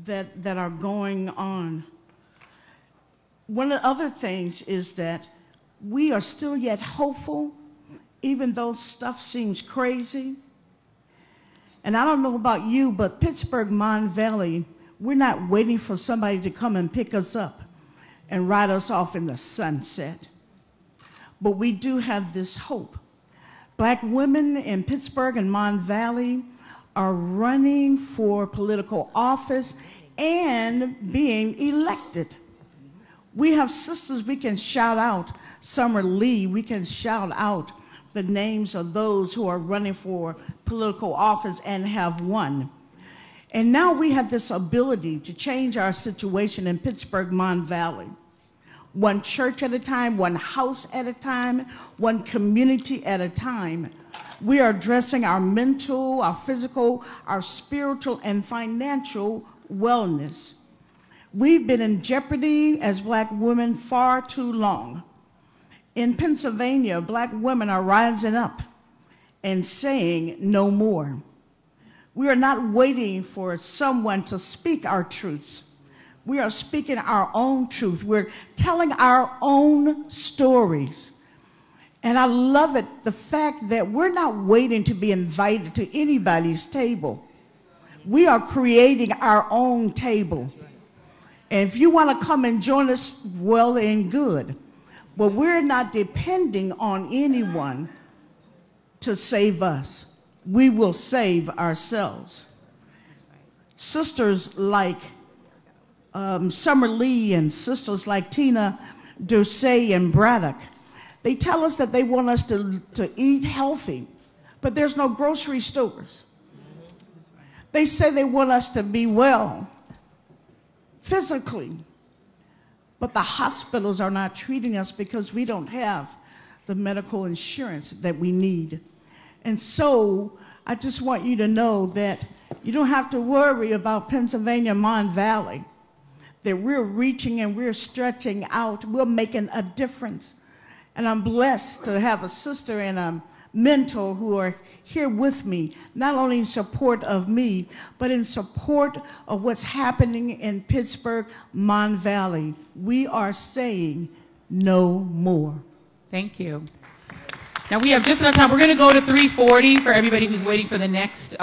that are going on. One of the other things is that we are still yet hopeful, even though stuff seems crazy. And I don't know about you, but Pittsburgh, Mon Valley, we're not waiting for somebody to come and pick us up and ride us off in the sunset. But we do have this hope. Black women in Pittsburgh and Mon Valley are running for political office and being elected. We have sisters we can shout out, Summer Lee, we can shout out the names of those who are running for political office and have won. And now we have this ability to change our situation in Pittsburgh, Mon Valley. One church at a time, one house at a time, one community at a time. We are addressing our mental, our physical, our spiritual, and financial wellness. We've been in jeopardy as black women far too long. In Pennsylvania, black women are rising up and saying no more. We are not waiting for someone to speak our truths. We are speaking our own truth. We're telling our own stories. And I love it, the fact that we're not waiting to be invited to anybody's table. We are creating our own table. And if you want to come and join us, well and good. But we're not depending on anyone to save us. We will save ourselves. Sisters like Summer Lee and sisters like Tina Ducey and Braddock, they tell us that they want us to eat healthy, but there's no grocery stores. They say they want us to be well physically, but the hospitals are not treating us because we don't have the medical insurance that we need. And so I just want you to know that you don't have to worry about Pennsylvania, Mon Valley, that we're reaching and we're stretching out, we're making a difference. And I'm blessed to have a sister and a mentor who are here with me, not only in support of me, but in support of what's happening in Pittsburgh, Mon Valley. We are saying no more. Thank you. Now we have just enough time. We're going to go to 3:40 for everybody who's waiting for the next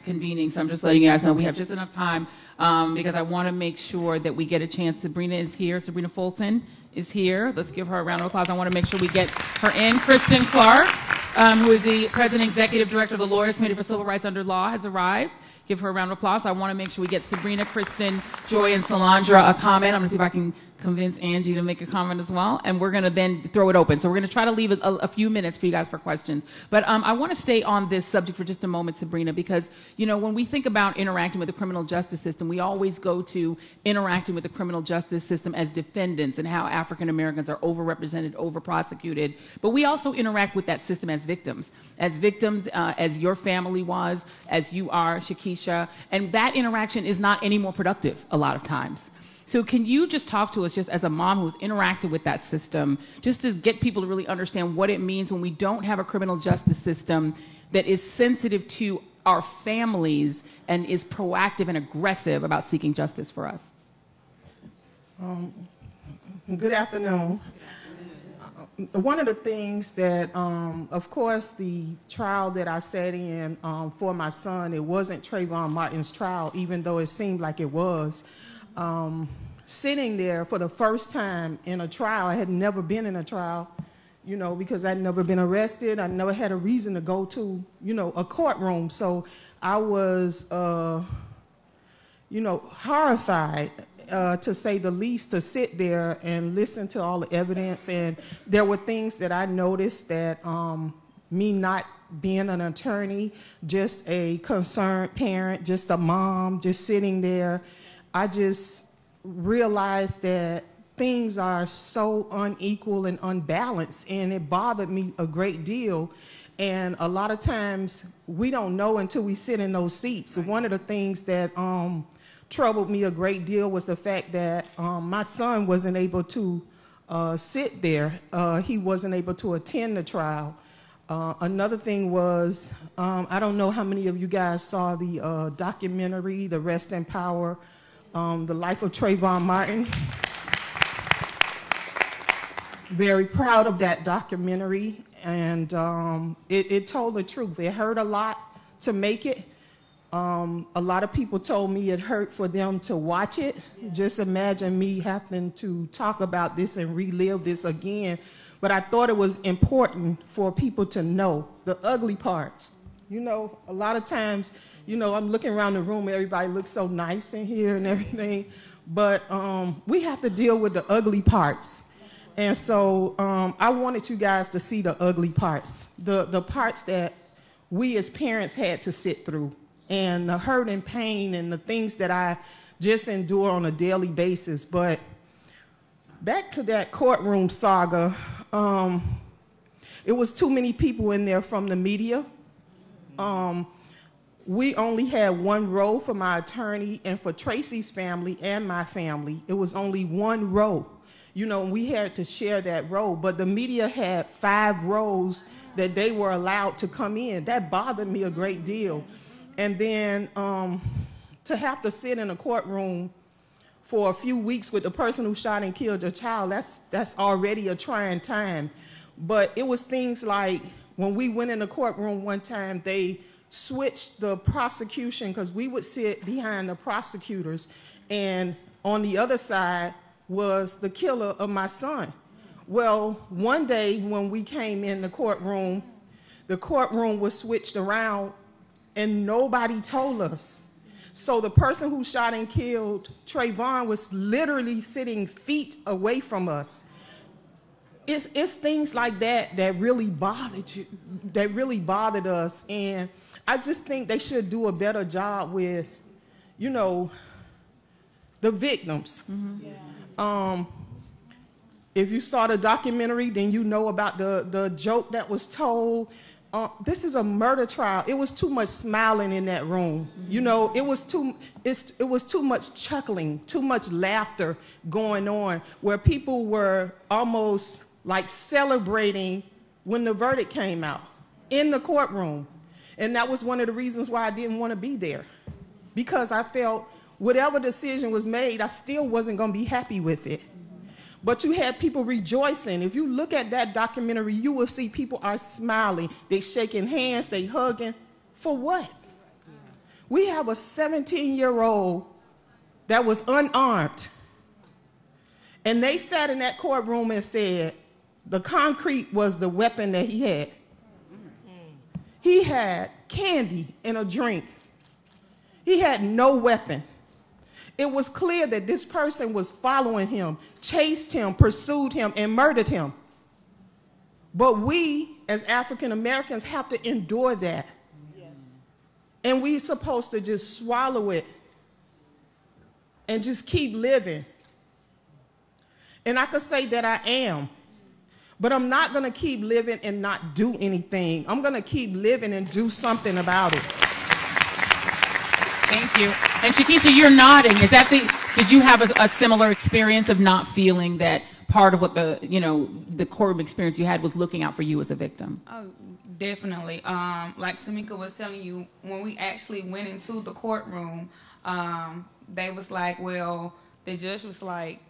convening. So I'm just letting you guys know we have just enough time because I want to make sure that we get a chance. Sabrina is here. Sabrina Fulton is here. Let's give her a round of applause. I want to make sure we get her in. Kristen Clark, who is the President and Executive Director of the Lawyers Committee for Civil Rights Under Law, has arrived. Give her a round of applause. I want to make sure we get Sabrina, Kristen, Joy, and Solandra a comment. I'm going to see if I can convince Angie to make a comment as well, and we're going to then throw it open. So we're going to try to leave a few minutes for you guys for questions. But I want to stay on this subject for just a moment, Sabrina, because, you know, when we think about interacting with the criminal justice system, we always go to interacting with the criminal justice system as defendants and how African Americans are overrepresented, overprosecuted. But we also interact with that system as victims, as your family was, as you are, Shaquiesha, and that interaction is not any more productive a lot of times. So can you just talk to us, just as a mom who's interacted with that system, just to get people to really understand what it means when we don't have a criminal justice system that is sensitive to our families and is proactive and aggressive about seeking justice for us? Good afternoon. One of the things that, of course, the trial that I sat in for my son, it wasn't Trayvon Martin's trial, even though it seemed like it was. Sitting there for the first time in a trial, I had never been in a trial, you know, because I'd never been arrested. I never had a reason to go to, you know, a courtroom. So I was, you know, horrified, to say the least, to sit there and listen to all the evidence. And there were things that I noticed that me not being an attorney, just a concerned parent, just a mom, just sitting there, I just realized that things are so unequal and unbalanced, and it bothered me a great deal. And a lot of times we don't know until we sit in those seats. So one of the things that troubled me a great deal was the fact that my son wasn't able to sit there. He wasn't able to attend the trial. Another thing was, I don't know how many of you guys saw the documentary, The Rest in Power, The Life of Trayvon Martin. Very proud of that documentary, and it told the truth. It hurt a lot to make it. A lot of people told me it hurt for them to watch it. Just imagine me having to talk about this and relive this again. But I thought it was important for people to know the ugly parts. You know, a lot of times, you know, I'm looking around the room, everybody looks so nice in here and everything, but we have to deal with the ugly parts. And so I wanted you guys to see the ugly parts, the parts that we as parents had to sit through, and the hurt and pain and the things that I just endure on a daily basis. But back to that courtroom saga, it was too many people in there from the media. We only had one row for my attorney, and for Tracy's family and my family, it was only one row. You know, we had to share that row, but the media had 5 rows that they were allowed to come in. That bothered me a great deal. And then to have to sit in a courtroom for a few weeks with the person who shot and killed your child, that's already a trying time. But it was things like, when we went in the courtroom one time, they switched the prosecution, because we would sit behind the prosecutors, and on the other side was the killer of my son. Well, one day when we came in the courtroom was switched around, and nobody told us. So the person who shot and killed Trayvon was literally sitting feet away from us. It's things like that that really bothered you, that really bothered us. And I just think they should do a better job with, you know, the victims. Mm-hmm. Yeah. If you saw the documentary, then you know about the joke that was told. This is a murder trial. It was too much smiling in that room. Mm-hmm. You know, it was too much chuckling, too much laughter going on, where people were almost like celebrating when the verdict came out in the courtroom. And that was one of the reasons why I didn't want to be there, because I felt whatever decision was made, I still wasn't going to be happy with it. But you had people rejoicing. If you look at that documentary, you will see people are smiling. They shaking hands, they hugging. For what? We have a 17-year-old that was unarmed. And they sat in that courtroom and said the concrete was the weapon that he had. He had candy and a drink. He had no weapon. it was clear that this person was following him, chased him, pursued him, and murdered him. But we, as African Americans, have to endure that. Yes. And we're supposed to just swallow it and just keep living. And I could say that I am, but I'm not going to keep living and not do anything. I'm going to keep living and do something about it. Thank you. And Shaquiesha, you're nodding. Is that did you have a similar experience of not feeling that part of what the courtroom experience you had was looking out for you as a victim? Oh, definitely. Like Tamika was telling you, when we actually went into the courtroom, they was like, well, the judge was like,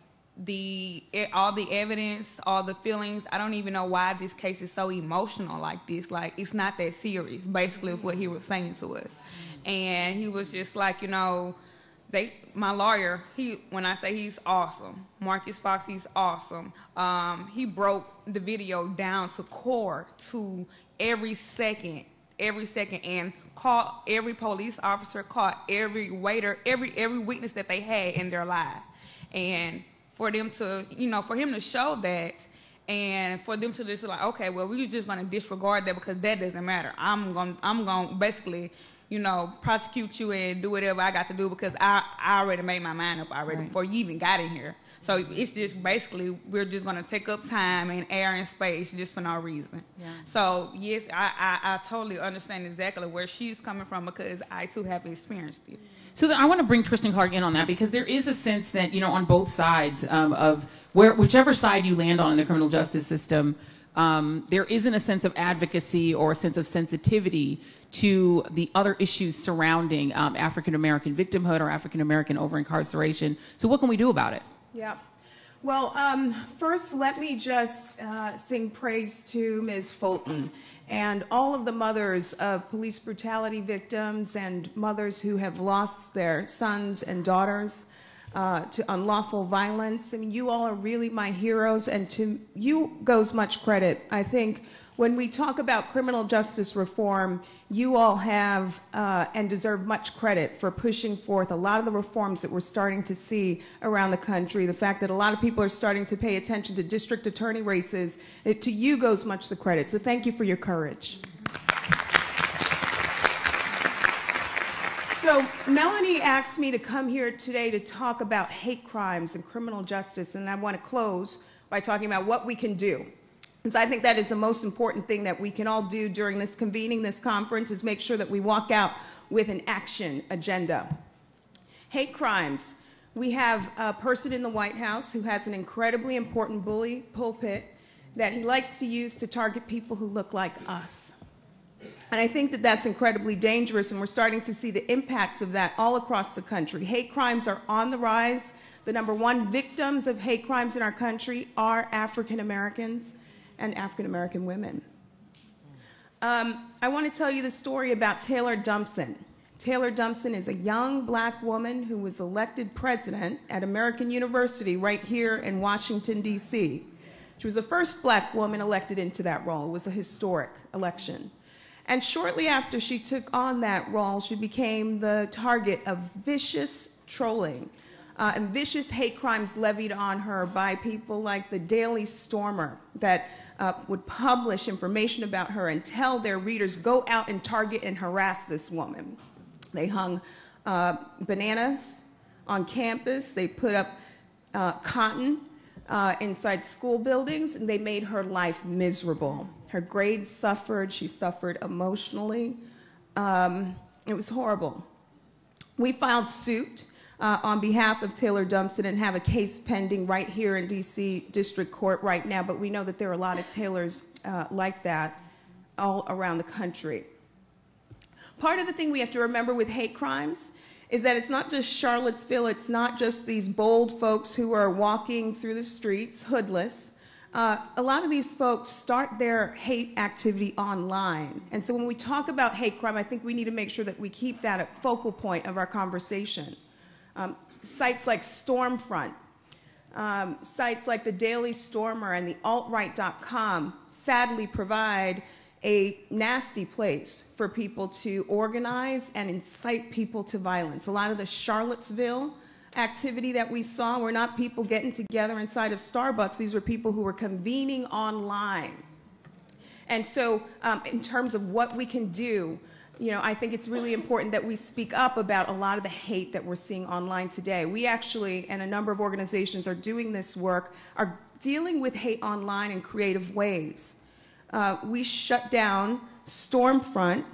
all the evidence, all the feelings, I don't even know why this case is so emotional like this. Like, it's not that serious, basically, is what he was saying to us. And he was just like, my lawyer, when I say he's awesome, Marcus Fox, he's awesome. He broke the video down to core, to every second, and called every police officer, called every waiter, every witness that they had in their life. And for them to, for him to show that, and for them to just like, okay, well, we're just going to disregard that because that doesn't matter. I'm going to basically, prosecute you and do whatever I got to do because I already made my mind up already before you even got in here. So it's just basically we're just going to take up time and air and space just for no reason. Yeah. So, yes, I totally understand exactly where she's coming from because I, too, have experienced it. So I want to bring Kristen Clark in on that because there is a sense that, on both sides of whichever side you land on in the criminal justice system, there isn't a sense of advocacy or a sense of sensitivity to the other issues surrounding African-American victimhood or African-American over-incarceration. So what can we do about it? Yeah. Well, first, let me just sing praise to Ms. Fulton and all of the mothers of police brutality victims and mothers who have lost their sons and daughters to unlawful violence. I mean, you all are really my heroes, and to you goes much credit. I think when we talk about criminal justice reform, you all have and deserve much credit for pushing forth a lot of the reforms that we're starting to see around the country. The fact that a lot of people are starting to pay attention to district attorney races, to you goes much the credit. So thank you for your courage. So Melanie asked me to come here today to talk about hate crimes and criminal justice, and I want to close by talking about what we can do. Because I think that is the most important thing that we can all do during this convening this conference is make sure that we walk out with an action agenda. Hate crimes. We have a person in the White House who has an incredibly important bully pulpit that he likes to use to target people who look like us. And I think that that's incredibly dangerous, and we're starting to see the impacts of that all across the country. Hate crimes are on the rise. The #1 victims of hate crimes in our country are African Americans and African American women. I want to tell you the story about Taylor Dumpson. Taylor Dumpson is a young black woman who was elected president at American University right here in Washington, D.C. She was the first black woman elected into that role. It was a historic election. And shortly after she took on that role, she became the target of vicious trolling and vicious hate crimes levied on her by people like the Daily Stormer that would publish information about her and tell their readers, go out and target and harass this woman. They hung bananas on campus. They put up cotton inside school buildings, and they made her life miserable. Her grades suffered. She suffered emotionally. It was horrible. We filed suit on behalf of Taylor Dumpson and have a case pending right here in D.C. District Court right now, but we know that there are a lot of Taylors like that all around the country. Part of the thing we have to remember with hate crimes is that it's not just Charlottesville, it's not just these bold folks who are walking through the streets hoodless. A lot of these folks start their hate activity online. And so when we talk about hate crime, I think we need to make sure that we keep that a focal point of our conversation. Sites like Stormfront, sites like the Daily Stormer and the altright.com sadly provide a nasty place for people to organize and incite people to violence. A lot of the Charlottesville activity that we saw were not people getting together inside of Starbucks. These were people who were convening online. And so in terms of what we can do, you know, I think it's really important that we speak up about a lot of the hate that we're seeing online today. We actually, and a number of organizations are doing this work, are dealing with hate online in creative ways. We shut down Stormfront,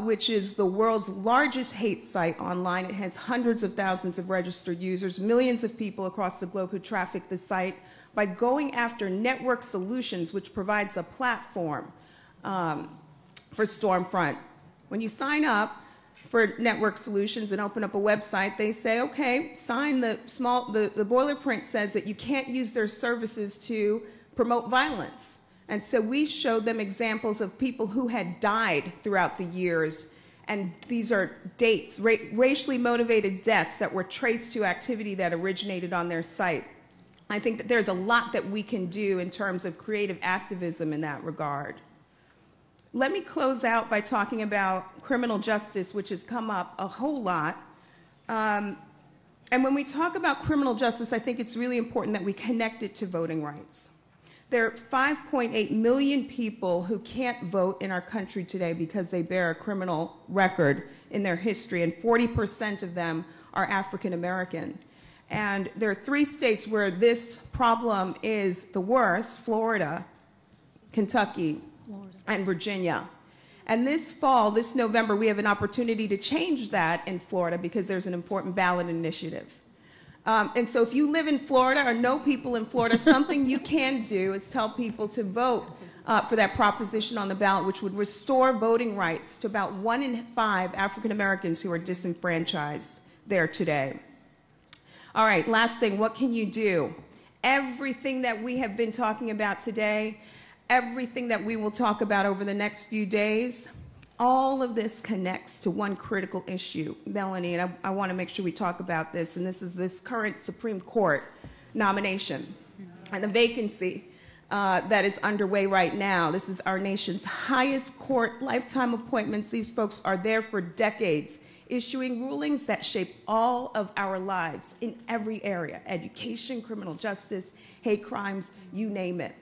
which is the world's largest hate site online. It has hundreds of thousands of registered users, millions of people across the globe who traffic the site, by going after Network Solutions, which provides a platform for Stormfront. When you sign up for Network Solutions and open up a website, they say, okay, sign the boilerplate says that you can't use their services to promote violence. And so we showed them examples of people who had died throughout the years, and these are dates, racially motivated deaths that were traced to activity that originated on their site. I think that there's a lot that we can do in terms of creative activism in that regard. Let me close out by talking about criminal justice, which has come up a whole lot. And when we talk about criminal justice, I think it's really important that we connect it to voting rights. There are 5.8 million people who can't vote in our country today because they bear a criminal record in their history, and 40% of them are African American. And there are 3 states where this problem is the worst: Florida, Kentucky, and Virginia. And this fall, this November, we have an opportunity to change that in Florida because there's an important ballot initiative. And so if you live in Florida or know people in Florida, something you can do is tell people to vote for that proposition on the ballot, which would restore voting rights to about 1 in 5 African Americans who are disenfranchised there today. All right, last thing, what can you do? Everything that we have been talking about today, everything that we will talk about over the next few days, all of this connects to one critical issue, Melanie, and I want to make sure we talk about this, and this is this current Supreme Court nomination and the vacancy that is underway right now. This is our nation's highest court, lifetime appointments. These folks are there for decades, issuing rulings that shape all of our lives in every area: education, criminal justice, hate crimes, you name it.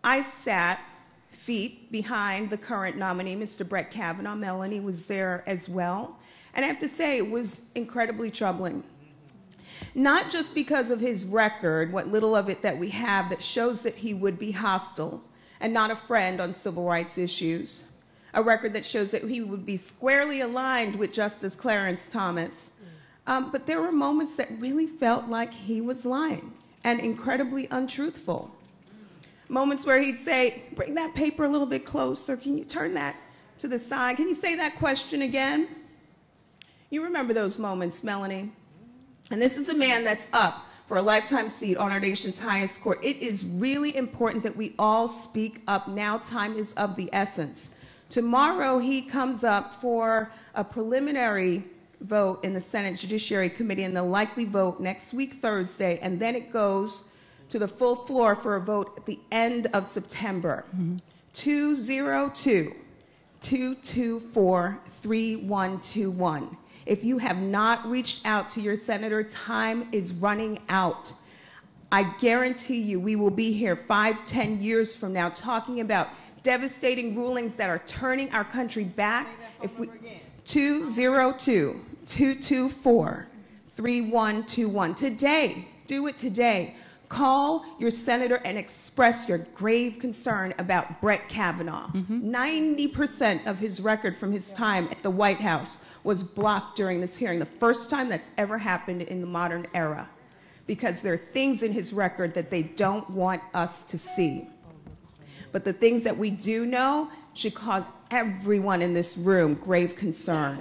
I sat feet behind the current nominee, Mr. Brett Kavanaugh. Melanie was there as well. And I have to say, it was incredibly troubling. Not just because of his record, what little of it that we have that shows that he would be hostile and not a friend on civil rights issues, a record that shows that he would be squarely aligned with Justice Clarence Thomas. But there were moments that really felt like he was lying and incredibly untruthful. Moments where he'd say, bring that paper a little bit closer. Can you turn that to the side? Can you say that question again? You remember those moments, Melanie. And this is a man that's up for a lifetime seat on our nation's highest court. It is really important that we all speak up now. Time is of the essence. Tomorrow he comes up for a preliminary vote in the Senate Judiciary Committee, and they'll likely vote next week, Thursday, and then it goes to the full floor for a vote at the end of September. 202-224-3121. If you have not reached out to your senator, time is running out. I guarantee you we will be here 5-10 years from now talking about devastating rulings that are turning our country back. If we 202-224-3121. Today, do it today. Call your senator and express your grave concern about Brett Kavanaugh. 90% of his record from his time at the White House was blocked during this hearing, the first time that's ever happened in the modern era, because there are things in his record that they don't want us to see. But the things that we do know should cause everyone in this room grave concern.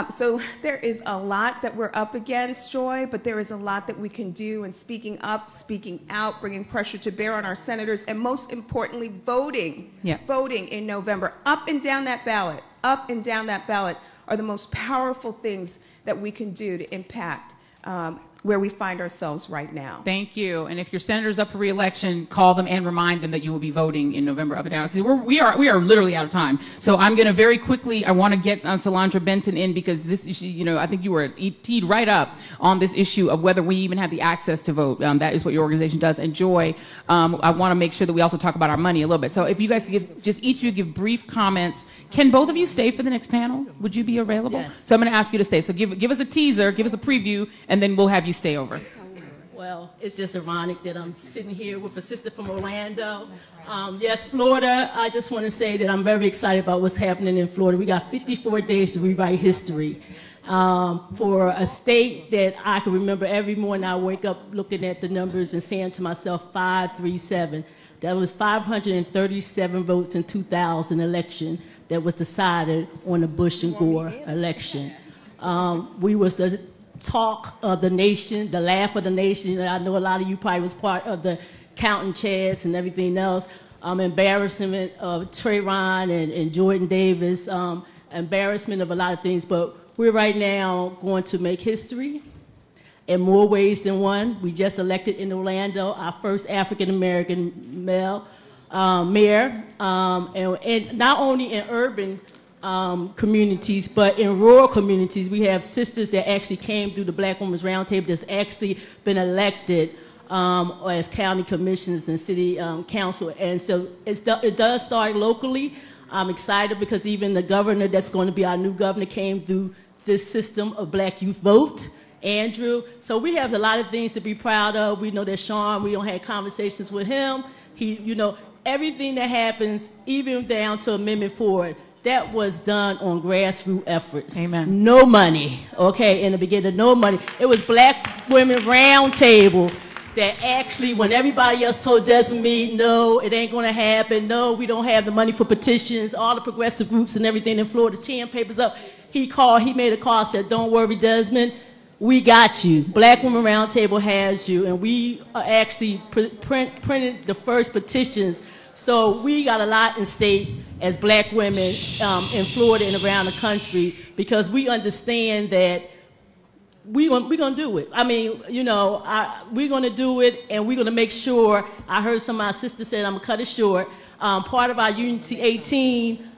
So there is a lot that we're up against, Joy, but there is a lot that we can do in speaking up, speaking out, bringing pressure to bear on our senators, and most importantly, voting. Voting in November. Up and down that ballot are the most powerful things that we can do to impact where we find ourselves right now. Thank you. And if your senator's up for re-election, call them and remind them that you will be voting in November up and down. Because we are literally out of time. So I'm going to very quickly, I want to get Solandra Benton in because this issue, you know, I think you were teed right up on this issue of whether we even have the access to vote. That is what your organization does. And Joy, I want to make sure that we also talk about our money a little bit. So if you guys could give, just each of you give brief comments. Can both of you stay for the next panel? Would you be available? Yes. So I'm going to ask you to stay. So give us a teaser, give us a preview, and then we'll have you stay over. Well, it's just ironic that I'm sitting here with a sister from Orlando. Yes, Florida, I just want to say that I'm very excited about what's happening in Florida. We got 54 days to rewrite history. For a state that I can remember every morning I wake up looking at the numbers and saying to myself, 537. That was 537 votes in 2000 election that was decided on the Bush and Gore election. We was the talk of the nation, the laugh of the nation. I know a lot of you probably was part of the counting chairs and everything else. Embarrassment of Trayvon and Jordan Davis, embarrassment of a lot of things, but we're right now going to make history in more ways than one. We just elected in Orlando our first African-American mayor, and not only in urban communities, but in rural communities, we have sisters that actually came through the Black Women's Roundtable that's actually been elected as county commissioners and city council. And so it does start locally. I'm excited because even the governor that's going to be our new governor came through this system of Black Youth Vote, Andrew. So we have a lot of things to be proud of. We know that Sean, we don't have conversations with him. He, you know, everything that happens, even down to Amendment 4, that was done on grassroots efforts. Amen. No money, okay, in the beginning, no money. It was Black Women Roundtable that actually, when everybody else told Desmond Meade, no, it ain't gonna happen, no, we don't have the money for petitions, all the progressive groups and everything in Florida, tearing papers up, he made a call, said, don't worry, Desmond, we got you. Black Women Roundtable has you, and we actually printed the first petitions. So we got a lot in stake as Black women in Florida and around the country because we understand that we're going to do it. I mean, you know, we're going to do it, and we're going to make sure. I heard some of my sisters say, I'm going to cut it short. Part of our Unity 18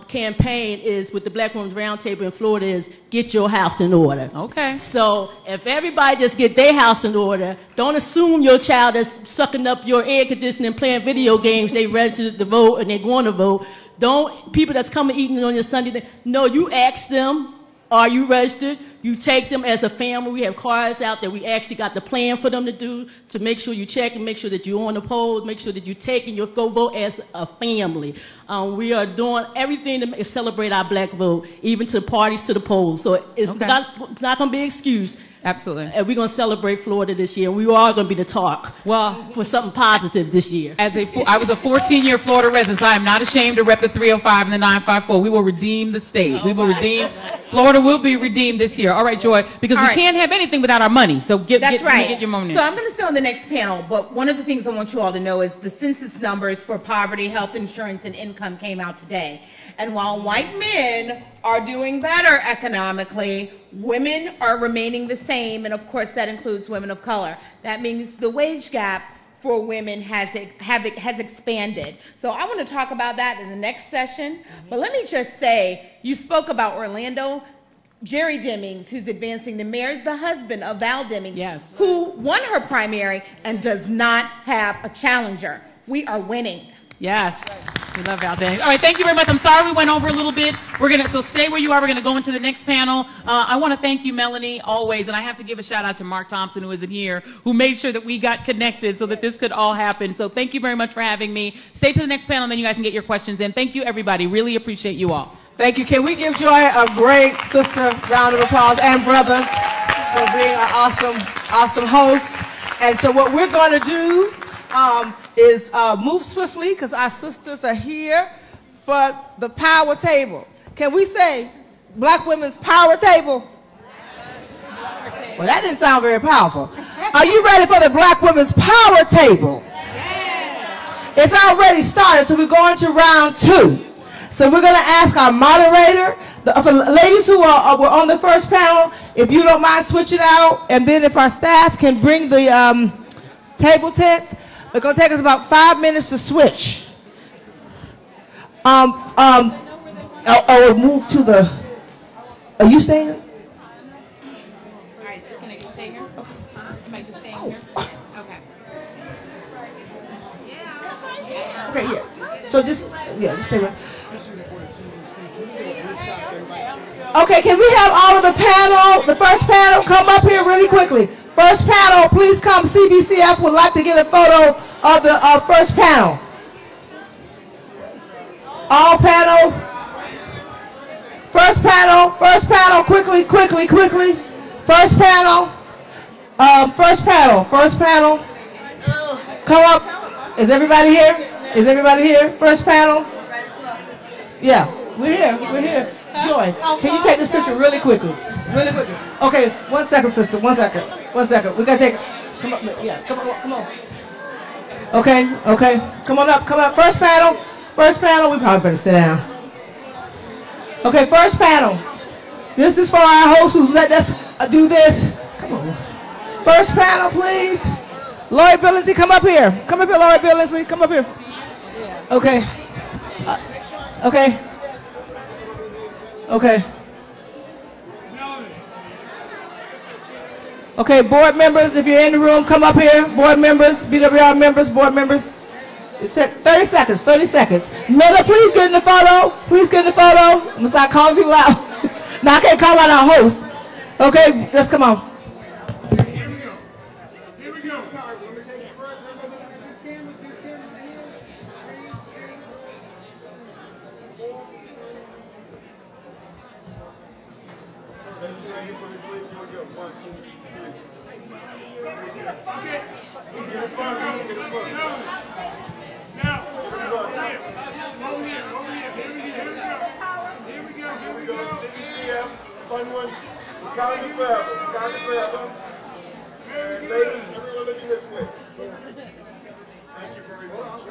campaign is with the Black Women's Roundtable in Florida is get your house in order. Okay. So if everybody just get their house in order, don't assume your child that's sucking up your air conditioning and playing video games, they registered to vote and they're going to vote. Don't, people that's coming eating on your Sunday, no, you ask them, are you registered? You take them as a family. We have cards out there. We actually got the plan for them to do, to make sure you check and make sure that you're on the polls, make sure that you take and you go vote as a family. We are doing everything to celebrate our Black vote, even to parties, to the polls. So it's not going to be an excuse. Absolutely. And we're going to celebrate Florida this year. We are going to be the talk for something positive this year. I was a 14-year Florida resident, so I am not ashamed to rep the 305 and the 954. We will redeem the state. We will redeem. Florida will be redeemed this year. All right, Joy, because we can't have anything without our money. So get your moment in. So I'm going to stay on the next panel, but one of the things I want you all to know is the census numbers for poverty, health insurance, and income came out today. And while white men are doing better economically, women are remaining the same, and of course that includes women of color. That means the wage gap for women has expanded. So I want to talk about that in the next session. But let me just say, you spoke about Orlando. Jerry Demings, who's advancing the mayor, is the husband of Val Demings, who won her primary and does not have a challenger. We are winning. Yes. We love Val Demings. All right, thank you very much. I'm sorry we went over a little bit. So stay where you are. We're going to go into the next panel. I want to thank you, Melanie, always. And I have to give a shout out to Mark Thompson, who isn't here, who made sure that we got connected so that this could all happen. So thank you very much for having me. Stay to the next panel, and then you guys can get your questions in. Thank you, everybody. Really appreciate you all. Thank you. Can we give Joy a great sister round of applause and brothers for being an awesome host. And so what we're going to do is move swiftly because our sisters are here for the power table. Can we say Black Women's Power Table? Well, that didn't sound very powerful. Are you ready for the Black Women's Power Table? It's already started, so we're going to round 2. So we're going to ask our moderator For ladies who were on the first panel, if you don't mind switching out, and then if our staff can bring the table tents, it's going to take us about 5 minutes to switch. Or move to the, are you staying? All right, so can I just stay here? Am I just staying here? Okay. Okay, yeah. So just stay right. Okay, can we have all of the panel, the first panel, come up here really quickly. First panel, please come. CBCF would like to get a photo of the first panel. All panels. First panel, quickly. First panel, first panel. Come up. Is everybody here? First panel. Yeah, we're here. Joy, can you take this picture really quickly? Okay, 1 second, sister, 1 second. We gotta take, come on. Okay, come on up. First panel, we probably better sit down. Okay, first panel. This is for our host who's let us do this. Come on. First panel, please. Lori Billingsley, come up here. Lori Billingsley, come up here. Okay. Okay, board members, if you're in the room, come up here. Board members, BWR members, board members. 30 seconds. Miller, please get in the photo. I'm gonna start calling people out. Now I can't call out our host. Okay, let's come on. Here we go. Fun one. We got it forever. And ladies, everyone looking this way. Thank you very much.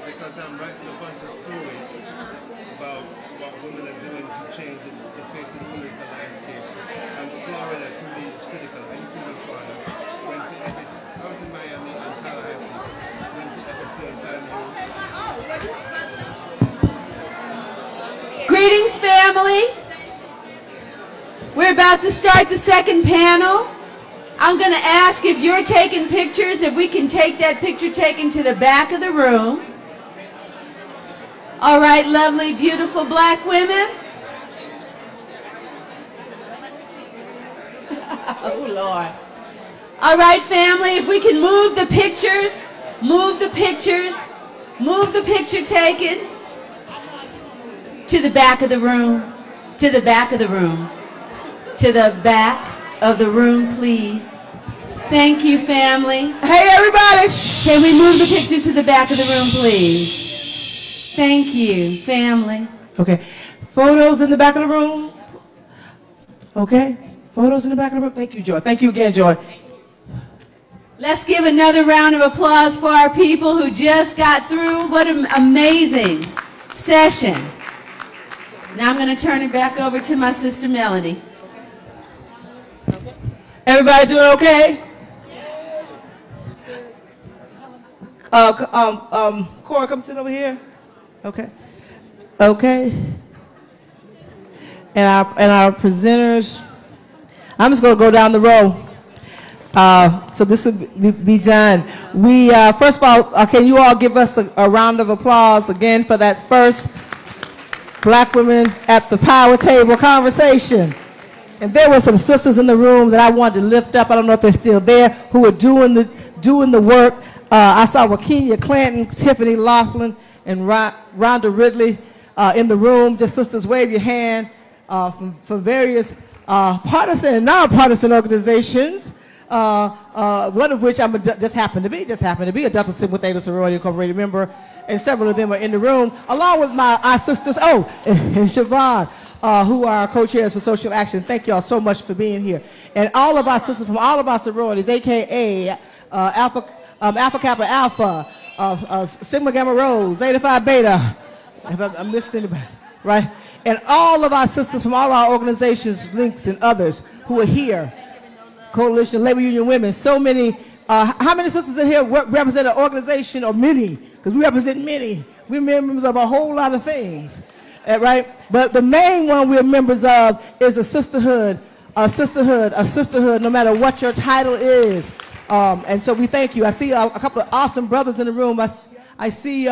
Because I'm writing a bunch of stories about what women are doing to change the face of the political landscape. And Florida, to me, is critical. I used to live in Florida. Went to Activism. I was in Miami and Tallahassee. Went to Activism and Greetings, family. We're about to start the second panel. I'm going to ask if you're taking pictures, if we can take that picture taken to the back of the room. All right, lovely, beautiful black women. Oh, Lord. All right, family, if we can move the pictures, move the picture taken to the back of the room, to the back of the room, to the back of the room, please. Thank you, family. Hey, everybody. Can we move the picture to the back of the room, please? Thank you, family. Okay. Photos in the back of the room. Okay. Photos in the back of the room. Thank you, Joy. Thank you again, Joy. Let's give another round of applause for our people who just got through. What an amazing session. Now I'm going to turn it back over to my sister Melanie. Everybody doing okay? Cora, come sit over here. Okay. Okay. And our presenters, I'm just going to go down the row. So this will be done. We, first of all, can you all give us a round of applause again for that first Black Women at the Power Table conversation? And there were some sisters in the room that I wanted to lift up. I don't know if they're still there, who were doing the work. I saw Wakenia Clanton, Tiffany Laughlin, and Rhonda Ridley in the room. Just sisters, wave your hand from various partisan and non-partisan organizations. One of which just happened to be a Delta Sigma Theta Sorority Incorporated member, and several of them are in the room, along with our sisters, and Siobhan, who are our co-chairs for social action. Thank you all so much for being here. And all of our sisters from all of our sororities, AKA Alpha Kappa Alpha, Sigma Gamma Rho, Zeta Phi Beta, if I missed anybody, right? And all of our sisters from all our organizations, links, and others who are here. Coalition, Labor Union Women, so many. How many sisters in here represent an organization, or many? Because we represent many. We're members of a whole lot of things, right? But the main one we're members of is a sisterhood, no matter what your title is. And so we thank you. I see a couple of awesome brothers in the room. I see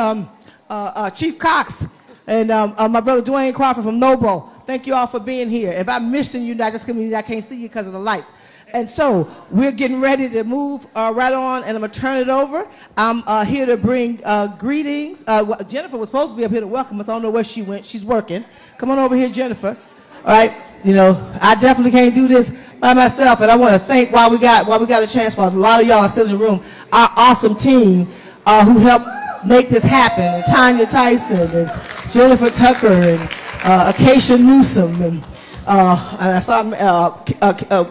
Chief Cox and my brother Dwayne Crawford from Noble. Thank you all for being here. If I'm missing you, not just because I can't see you because of the lights. And so we're getting ready to move right on, and I'm going to turn it over. I'm here to bring greetings. Jennifer was supposed to be up here to welcome us. I don't know where she went. She's working. Come on over here, Jennifer. All right. You know, I definitely can't do this by myself, and I want to thank, while we got a chance, while a lot of y'all are sitting in the room, our awesome team who helped make this happen, and Tanya Tyson, and Jennifer Tucker, and Acacia Newsom, and I saw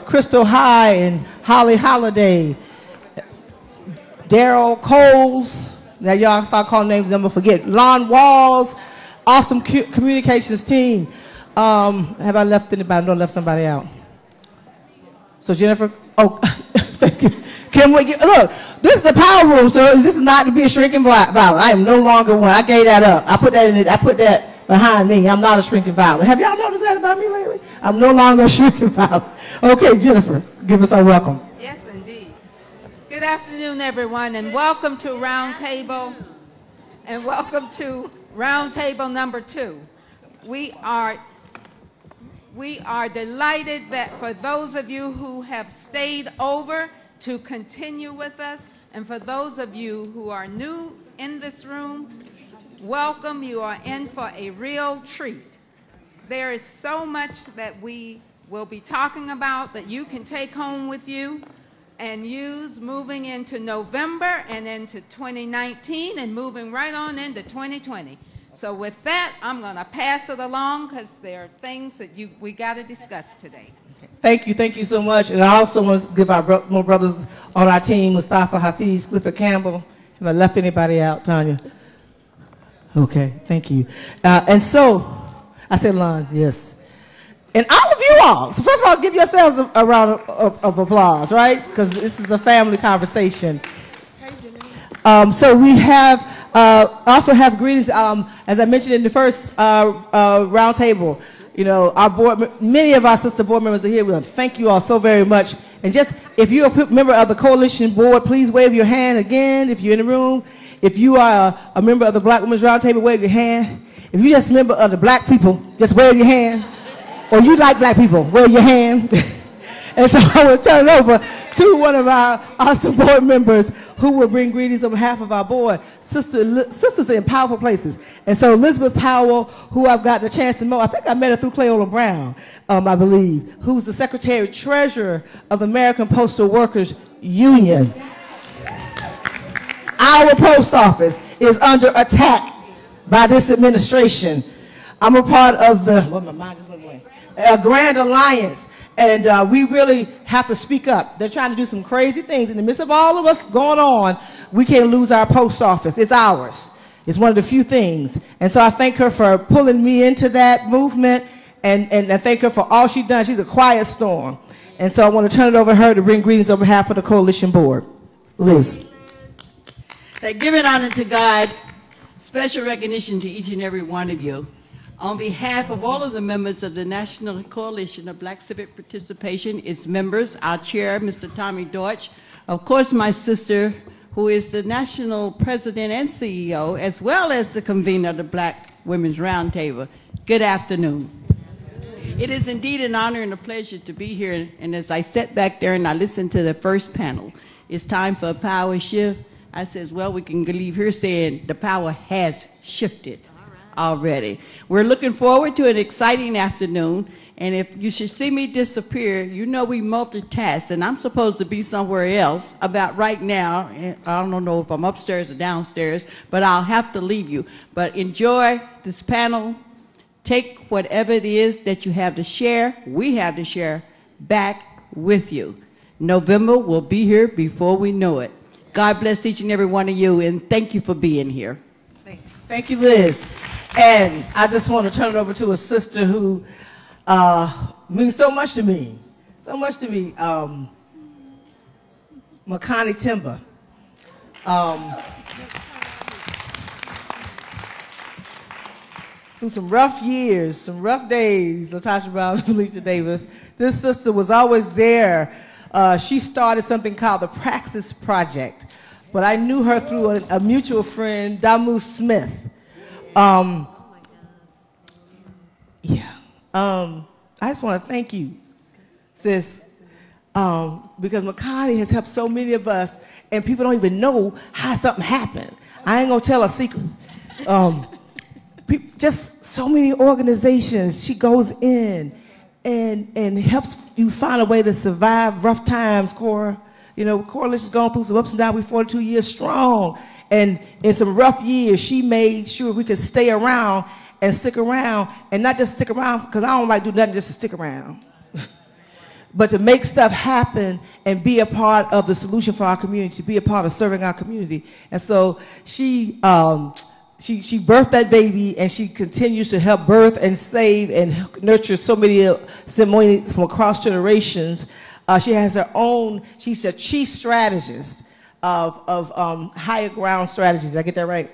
Crystal High and Holly Holiday, Daryl Coles. Now y'all start calling names, I'm gonna forget. Lon Walls, awesome communications team. Have I left anybody? No, I left somebody out. So Jennifer, thank you. Can we get, look, this is the power room, so this is not to be a shrinking violet. I am no longer one. I gave that up. I put that behind me. I'm not a shrinking violet. Have y'all noticed that about me lately? I'm no longer a shrinking violet. Okay, Jennifer, give us a welcome. Yes, indeed. Good afternoon, everyone, and welcome to Roundtable, and welcome to Roundtable number 2. We are delighted that for those of you who have stayed over to continue with us, and for those of you who are new in this room, welcome. You are in for a real treat. There is so much that we will be talking about that you can take home with you and use moving into November and into 2019 and moving right on into 2020. So with that, I'm going to pass it along because there are things that we got to discuss today. Thank you so much. And I also want to give our more brothers on our team, Mustafa Hafiz, Clifford Campbell. Have I left anybody out, Tanya? Okay, thank you. And so, I said Lon, yes. And all of you all, so first of all, give yourselves a round of applause, right? Because this is a family conversation. So we have, also have greetings, as I mentioned in the first roundtable. You know, our board, many of our sister board members are here. We want to thank you all so very much. And just, if you're a member of the coalition board, please wave your hand again if you're in the room. If you are a member of the Black Women's Roundtable, wave your hand. If you're just a member of the black people, just wave your hand. Or you like black people, wave your hand. And so I will turn it over to one of our awesome board members who will bring greetings on behalf of our board, sisters in powerful places. And so Elizabeth Powell, who I've gotten a chance to know, I think I met her through Cleola Brown, I believe, who's the Secretary Treasurer of the American Postal Workers Union. Our post office is under attack by this administration. I'm a part of the Grand Alliance. And we really have to speak up. They're trying to do some crazy things. In the midst of all of us going on, we can't lose our post office. It's ours. It's one of the few things. And so I thank her for pulling me into that movement, and I thank her for all she's done. She's a quiet storm. And so I want to turn it over to her to bring greetings on behalf of the coalition board. Liz. Giving honor to God, special recognition to each and every one of you. On behalf of all of the members of the National Coalition of Black Civic Participation, its members, our chair, Mr. Tommy Deutsch, of course my sister, who is the national president and CEO, as well as the convener of the Black Women's Roundtable. Good afternoon. It is indeed an honor and a pleasure to be here, and as I sat back there and I listened to the first panel, it's time for a power shift. I says, well, we can leave here saying the power has shifted already. We're looking forward to an exciting afternoon, and if you should see me disappear, you know we multitask, and I'm supposed to be somewhere else about right now. I don't know if I'm upstairs or downstairs, but I'll have to leave you. But enjoy this panel. Take whatever it is that you have to share, we have to share, back with you. November will be here before we know it. God bless each and every one of you, and thank you for being here. Thank you, Liz. And I just want to turn it over to a sister who means so much to me. So much to me. Makani Timber. Through some rough years, some rough days, Latasha Brown and Felicia Davis, this sister was always there. She started something called the Praxis Project, but I knew her through a mutual friend, Damu Smith. I just want to thank you, sis, because Makani has helped so many of us, and people don't even know how something happened. I ain't gonna tell her secrets. Just so many organizations, she goes in and helps you find a way to survive rough times, Cora. You know, Coalition's gone through some ups and downs. We're 42 years strong. And in some rough years, she made sure we could stay around and stick around, and not just stick around, because I don't like do nothing just to stick around, but to make stuff happen and be a part of the solution for our community, be a part of serving our community. And so she birthed that baby, and she continues to help birth and save and nurture so many Samoans from across generations. She has her own, she's a chief strategist of higher ground strategies. Did I get that right?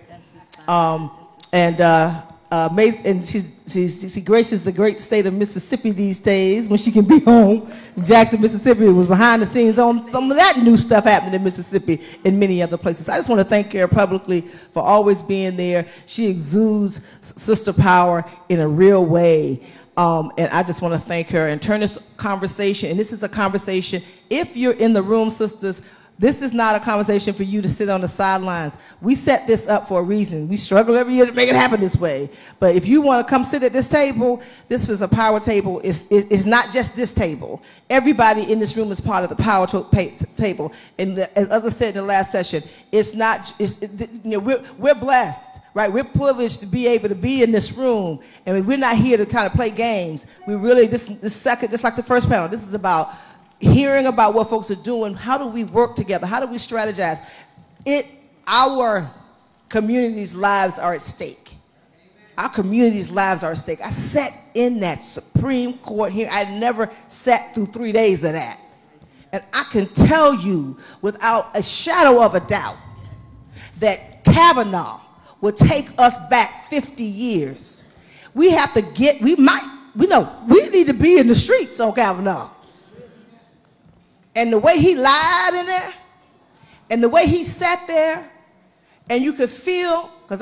And she graces the great state of Mississippi these days when she can be home. Jackson, Mississippi was behind the scenes on some of that new stuff happening in Mississippi and many other places. I just want to thank her publicly for always being there. She exudes sister power in a real way. And I just want to thank her and turn this conversation, and this is a conversation, if you're in the room, sisters, this is not a conversation for you to sit on the sidelines. We set this up for a reason. We struggle every year to make it happen this way. But if you want to come sit at this table, this was a power table. It's not just this table. Everybody in this room is part of the power table. And as I said in the last session, we're blessed. Right, we're privileged to be able to be in this room, and we're not here to kind of play games. We really, this second, just like the first panel, this is about hearing about what folks are doing. How do we work together? How do we strategize? Our communities' lives are at stake. Our communities' lives are at stake. I sat in that Supreme Court hearing. I never sat through 3 days of that. And I can tell you without a shadow of a doubt that Kavanaugh will take us back 50 years. We have to get, we need to be in the streets on Kavanaugh. And the way he lied in there, and the way he sat there, and you could feel, because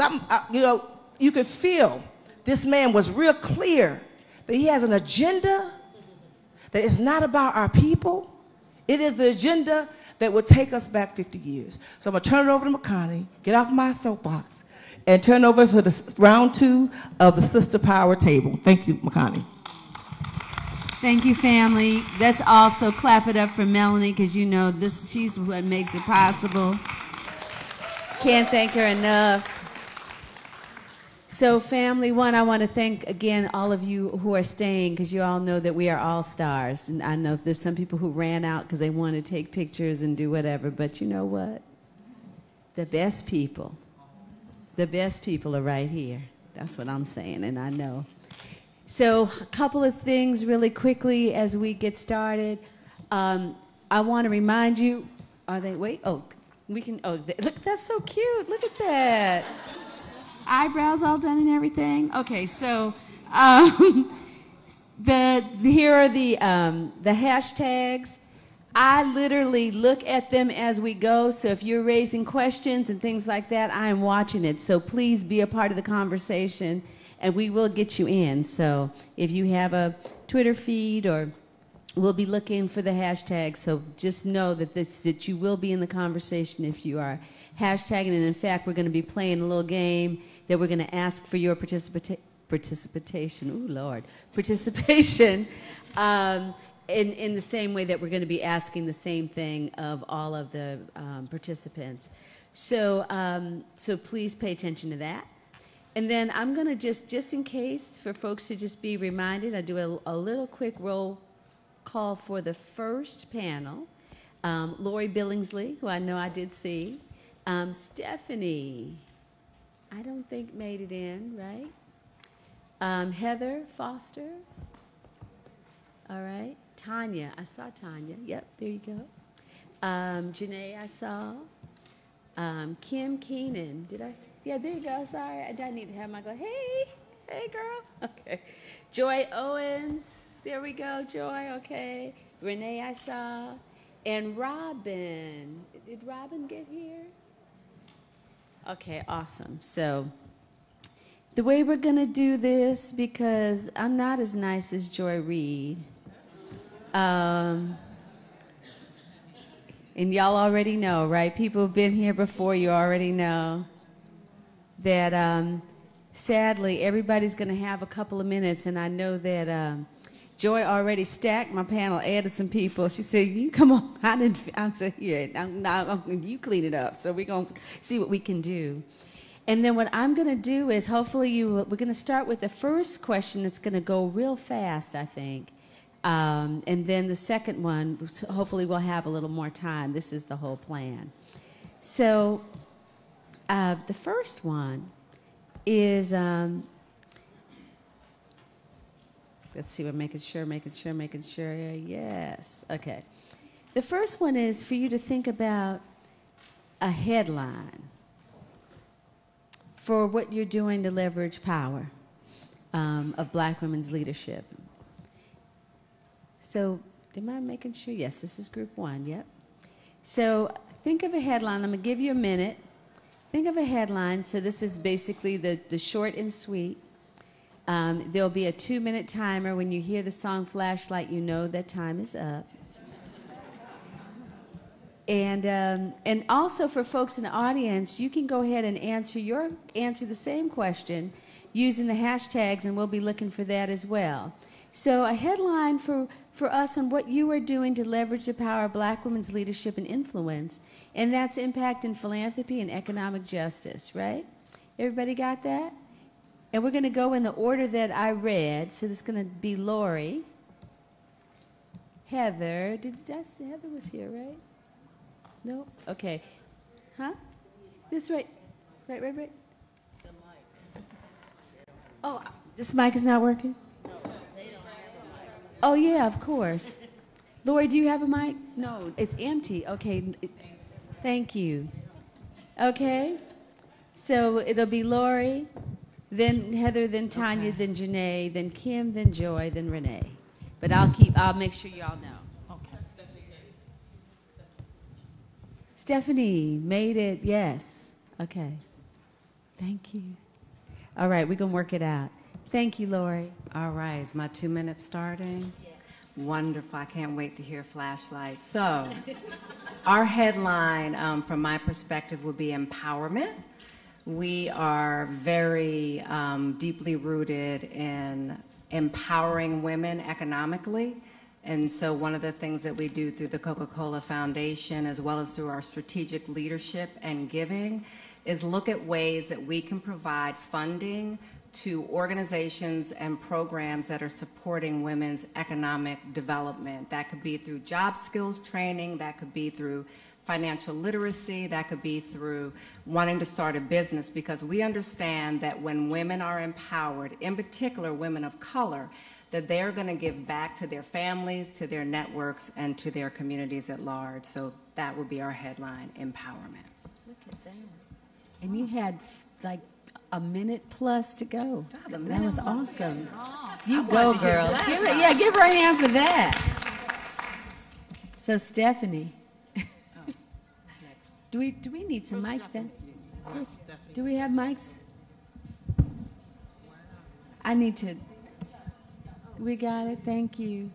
you could feel this man was real clear that he has an agenda that is not about our people. It is the agenda that will take us back 50 years. So I'm gonna turn it over to Makani, get off my soapbox, and turn over for the round 2 of the Sister Power Table. Thank you, Makani. Thank you, family. Let's also clap it up for Melanie, because you know she's what makes it possible. Can't thank her enough. So family, one, I want to thank again all of you who are staying, because you all know that we are all stars. And I know there's some people who ran out because they want to take pictures and do whatever, but you know what? The best people the best people are right here. That's what I'm saying, and I know. So a couple of things really quickly as we get started. I want to remind you, look, that's so cute. Look at that. Eyebrows all done and everything. Okay, so here are the hashtags. I literally look at them as we go, so if you're raising questions and things like that, I am watching it. So please be a part of the conversation, and we will get you in. So if you have a Twitter feed, or we'll be looking for the hashtags, so just know that you will be in the conversation if you are hashtagging. And in fact, we're going to be playing a little game that we're going to ask for your participation. Ooh, Lord. Participation. In the same way that we're going to be asking the same thing of all of the participants. So please pay attention to that. And then I'm going to just in case, for folks to just be reminded, I do a little quick roll call for the first panel. Lori Billingsley, who I know I did see. Stephanie, I don't think made it in, right? Heather Foster. All right. Tanya, I saw Tanya. Yep, there you go. Janae, I saw. Kim Keenan, yeah, there you go. Sorry, I need to have my go. Hey, girl. Okay. Joy Owens, there we go. Joy, okay. Renee, I saw. And Robin, did Robin get here? Okay, awesome. So the way we're gonna do this, because I'm not as nice as Joy Reid. And y'all already know, right? People who've been here before, you already know that sadly everybody's going to have a couple of minutes, and I know that Joy already stacked my panel, added some people. She said, "You come on." I said, "Here, you clean it up." So we're going to see what we can do. And then what I'm going to do is hopefully we're going to start with the first question that's going to go real fast, I think. And then the second one, hopefully we'll have a little more time. This is the whole plan. So the first one is, let's see, we're making sure. Yes, okay. The first one is for you to think about a headline for what you're doing to leverage power of Black women's leadership. So, am I making sure? Yes, this is group one, yep. So, think of a headline. I'm going to give you a minute. Think of a headline. So, this is basically the short and sweet. There'll be a 2-minute timer. When you hear the song Flashlight, you know that time is up. And also for folks in the audience, you can go ahead and answer the same question using the hashtags, and we'll be looking for that as well. So a headline for us on what you are doing to leverage the power of Black women's leadership and influence, and that's impact in philanthropy and economic justice, right? Everybody got that? And we're going to go in the order that I read. So this is going to be Lori, Heather. Heather was here, right? No? Okay. Huh? This right. Right. Oh, this mic is not working? Oh, yeah, of course. Lori, do you have a mic? No, it's empty. Okay, thank you. Okay, so it'll be Lori, then Heather, then Tanya, then Janae, then Kim, then Joy, then Renee. But I'll make sure y'all know. Okay. Stephanie made it, yes. Okay, thank you. All right, we're going to work it out. Thank you, Lori. All right, is my 2 minutes starting? Yes. Wonderful, I can't wait to hear Flashlight. So, our headline, from my perspective, would be empowerment. We are very deeply rooted in empowering women economically. And so one of the things that we do through the Coca-Cola Foundation, as well as through our strategic leadership and giving, is look at ways that we can provide funding to organizations and programs that are supporting women's economic development. That could be through job skills training, that could be through financial literacy, that could be through wanting to start a business, because we understand that when women are empowered, in particular women of color, that they're going to give back to their families, to their networks, and to their communities at large. So that would be our headline, empowerment. Look at that. And you had like a minute plus to go. That was awesome. You go, girl. Give her a hand for that. So Stephanie, do we need some mics then? Do we have mics? I need to. We got it. Thank you.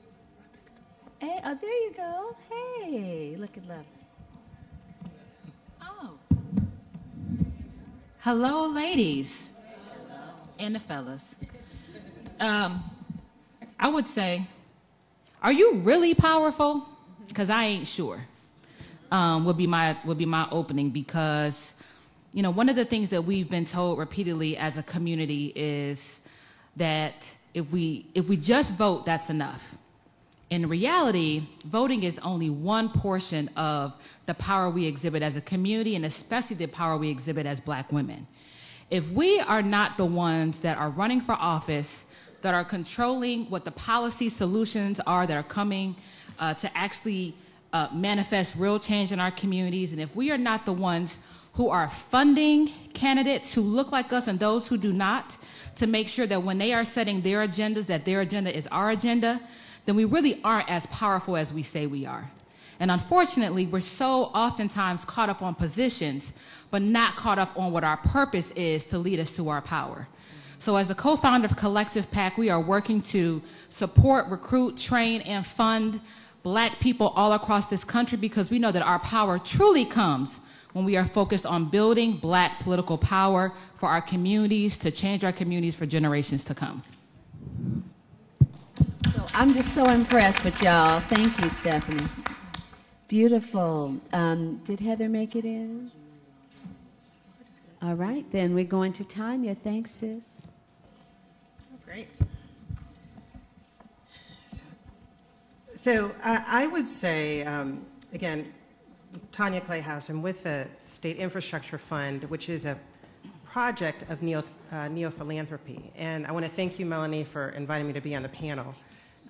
Hey, oh, there you go. Hey, look at love. Oh. Hello, ladies. Hello. And the fellas. I would say, are you really powerful? Because I ain't sure. Would be my opening, because, you know, one of the things that we've been told repeatedly as a community is that if we just vote, that's enough. In reality, voting is only one portion of the power we exhibit as a community, and especially the power we exhibit as Black women. If we are not the ones that are running for office, that are controlling what the policy solutions are that are coming to actually manifest real change in our communities, and if we are not the ones who are funding candidates who look like us and those who do not, to make sure that when they are setting their agendas, that their agenda is our agenda, then we really aren't as powerful as we say we are. And unfortunately, we're so oftentimes caught up on positions, but not caught up on what our purpose is to lead us to our power. So as the co-founder of Collective PAC, we are working to support, recruit, train, and fund Black people all across this country, because we know that our power truly comes when we are focused on building Black political power for our communities, to change our communities for generations to come. So I'm just so impressed with y'all. Thank you, Stephanie. Beautiful. Did Heather make it in? All right, then we're going to Tanya. Thanks, sis. Great. So I would say, again, Tanya Clayhouse, I'm with the State Infrastructure Fund, which is a project of Philanthropy. And I want to thank you, Melanie, for inviting me to be on the panel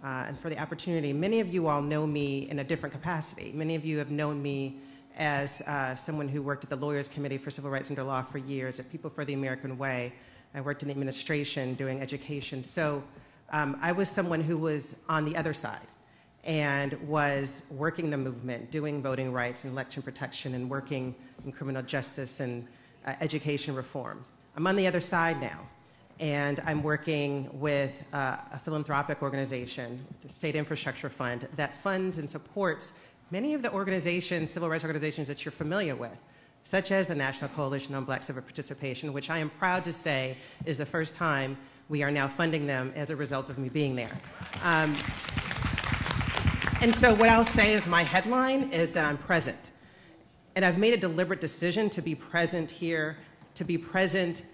and for the opportunity. Many of you all know me in a different capacity. Many of you have known me as someone who worked at the Lawyers Committee for Civil Rights Under Law for years, at People for the American Way. I worked in administration doing education. So I was someone who was on the other side and was working the movement, doing voting rights and election protection, and working in criminal justice and education reform. I'm on the other side now, and I'm working with a philanthropic organization, the State Infrastructure Fund, that funds and supports many of the organizations, civil rights organizations that you're familiar with, such as the National Coalition on Black Civic Participation, which I am proud to say is the first time we are now funding them as a result of me being there. And so what I'll say is my headline is that I'm present. And I've made a deliberate decision to be present here, to be present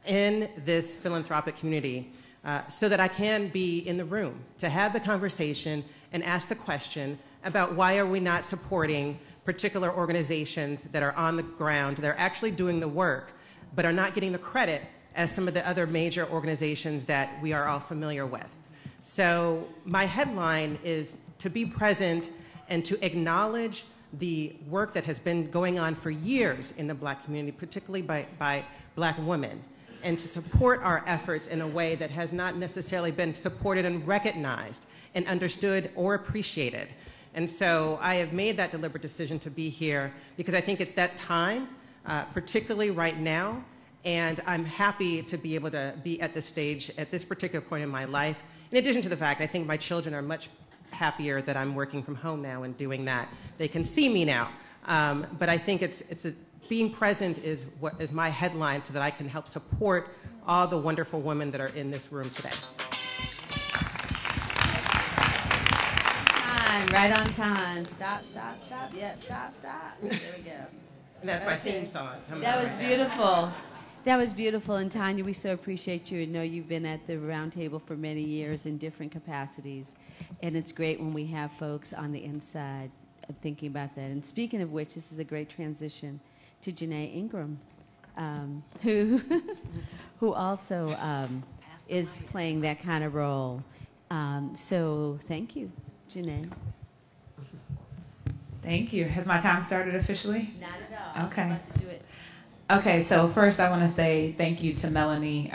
in this philanthropic community, so that I can be in the room, to have the conversation and ask the question about why are we not supporting particular organizations that are on the ground, that are actually doing the work, but are not getting the credit as some of the other major organizations that we are all familiar with. So my headline is to be present and to acknowledge the work that has been going on for years in the Black community, particularly by Black women, and to support our efforts in a way that has not necessarily been supported and recognized and understood or appreciated. And so I have made that deliberate decision to be here because I think it's that time, particularly right now, and I'm happy to be able to be at this stage at this particular point in my life. In addition to the fact, I think my children are much happier that I'm working from home now and doing that. They can see me now. But I think being present is what is my headline, so that I can help support all the wonderful women that are in this room today. Right on time. Stop, stop, stop. Yeah, stop, stop. There we go. And that's my theme song. That was beautiful. That was beautiful. And Tanya, we so appreciate you and know you've been at the Roundtable for many years in different capacities. And it's great when we have folks on the inside thinking about that. And speaking of which, this is a great transition to Janae Ingram, who also is playing that kind of role. So thank you, Janae. Thank you. Has my time started officially? Not at all. Okay. I'm about to do it. Okay, so first I want to say thank you to Melanie.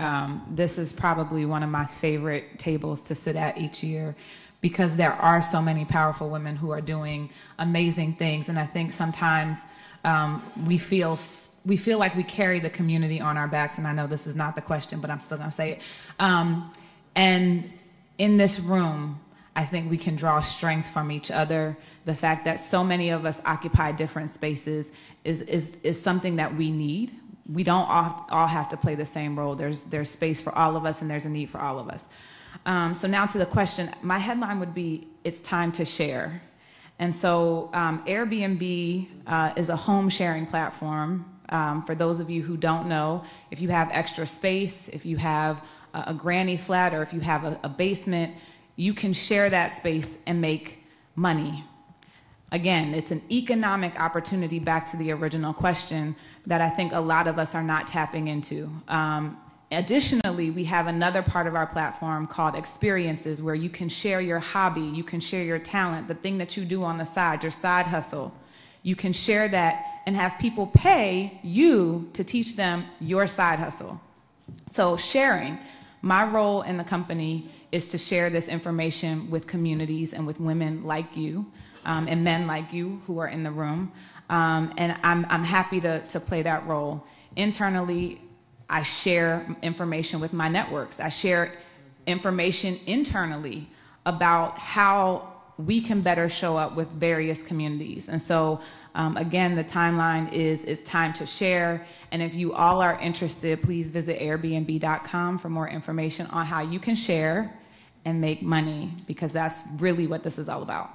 This is probably one of my favorite tables to sit at each year because there are so many powerful women who are doing amazing things. And I think sometimes we feel like we carry the community on our backs. And I know this is not the question, but I'm still going to say it. And in this room, I think we can draw strength from each other. The fact that so many of us occupy different spaces is something that we need. We don't all have to play the same role. There's space for all of us, and there's a need for all of us. So now to the question, my headline would be, it's time to share. And so Airbnb is a home sharing platform. For those of you who don't know, if you have extra space, if you have a granny flat, or if you have a basement, you can share that space and make money. Again, it's an economic opportunity, back to the original question, that I think a lot of us are not tapping into. Additionally, we have another part of our platform called experiences, where you can share your hobby, you can share your talent, the thing that you do on the side, your side hustle. You can share that and have people pay you to teach them your side hustle. So sharing, my role in the company is to share this information with communities and with women like you and men like you who are in the room. And I'm happy to play that role. Internally, I share information with my networks. I share information internally about how we can better show up with various communities. And so, again, the timeline is it's time to share. And if you all are interested, please visit airbnb.com for more information on how you can share and make money, because that's really what this is all about.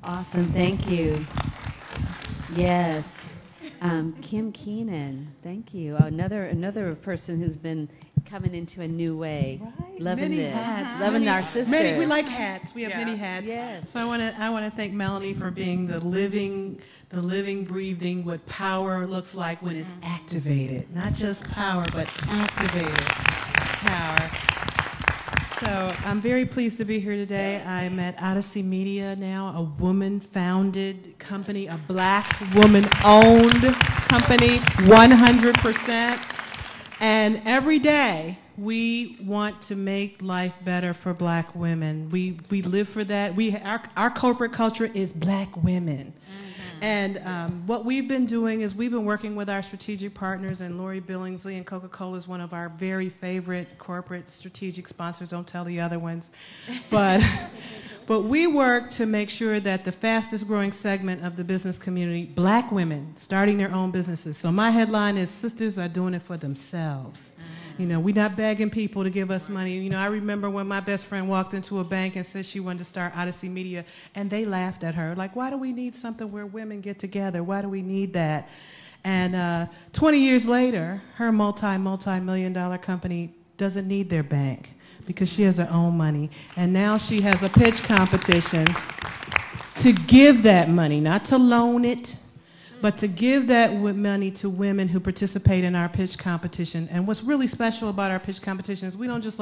Awesome, thank you. Yes, Kim Keenan, thank you. Another person who's been coming into a new way, loving many this, hats. loving our sisters. We like hats. We have many hats. Yes. So I want to thank Melanie for being the living, breathing, what power looks like when it's activated. Not just power, but activated power. So I'm very pleased to be here today. I'm at Odyssey Media now, a woman-founded company, a Black woman-owned company, 100%. And every day, we want to make life better for Black women. We live for that. Our corporate culture is Black women. And what we've been doing is we've been working with our strategic partners, and Lori Billingsley and Coca-Cola is one of our very favorite corporate strategic sponsors. Don't tell the other ones. But we work to make sure that the fastest growing segment of the business community, Black women, starting their own businesses. So my headline is, sisters are doing it for themselves. You know, we're not begging people to give us money. You know, I remember when my best friend walked into a bank and said she wanted to start Odyssey Media, and they laughed at her. Like, why do we need something where women get together? Why do we need that? And 20 years later, her multi-million-dollar company doesn't need their bank because she has her own money. And now she has a pitch competition to give that money, not to loan it, but to give that money to women who participate in our pitch competition. And what's really special about our pitch competition is we don't just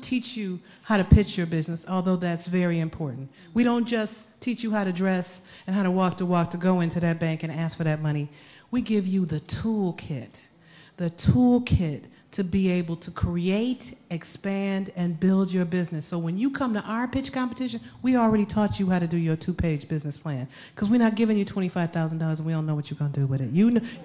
teach you how to pitch your business, although that's very important. We don't just teach you how to dress and how to walk to go into that bank and ask for that money. We give you the toolkit to be able to create, expand, and build your business. So when you come to our pitch competition, we already taught you how to do your 2-page business plan, because we're not giving you $25,000 and we don't know what you're going to do with it.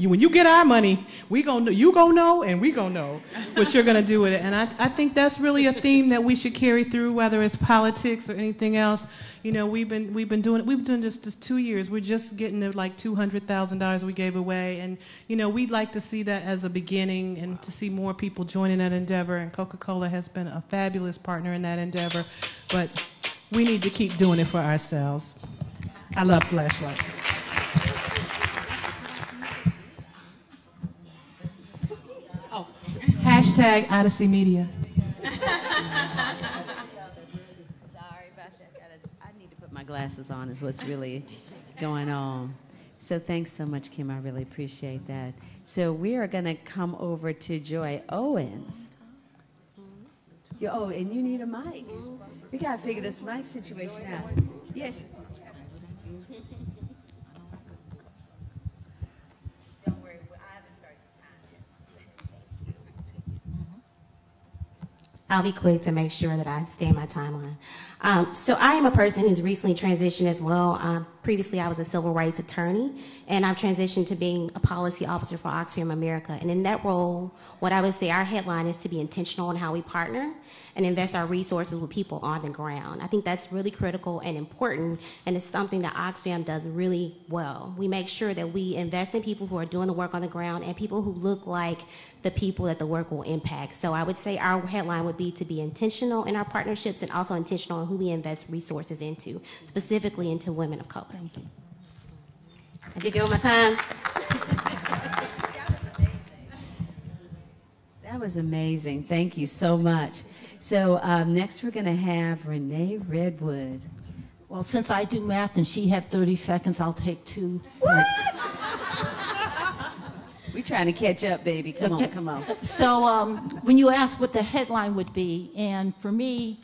When you get our money, you going to know, and we going to know what you're going to do with it. And I think that's really a theme that we should carry through, whether it's politics or anything else. You know, we've been doing this just 2 years. We're just getting to like $200,000 we gave away, and you know, we'd like to see that as a beginning and to see more people joining that endeavor. And Coca-Cola has been a fabulous partner in that endeavor, but we need to keep doing it for ourselves. I love Flashlight. Oh, hashtag Odyssey Media. My my glasses on is what's really going on. So thanks so much, Kim. I really appreciate that. So we are going to come over to Joy Owens. Oh, and you need a mic. We got to figure this mic situation out. Yes. Don't worry, I haven't started the time yet. I'll be quick to make sure that I stay in my timeline. So I am a person who's recently transitioned as well. Previously, I was a civil rights attorney, and I've transitioned to being a policy officer for Oxfam America. And in that role, what I would say our headline is to be intentional in how we partner and invest our resources with people on the ground. I think that's really critical and important, and it's something that Oxfam does really well. We make sure that we invest in people who are doing the work on the ground and people who look like the people that the work will impact. So I would say our headline would be to be intentional in our partnerships and also intentional in who we invest resources into, specifically into women of color. Thank you. I did give my time. That was amazing. Thank you so much. So next we're going to have Renee Redwood. Well, since I do math and she had 30 seconds, I'll take 2. What? We're trying to catch up, baby. Come on, come on. So when you ask what the headline would be, and for me,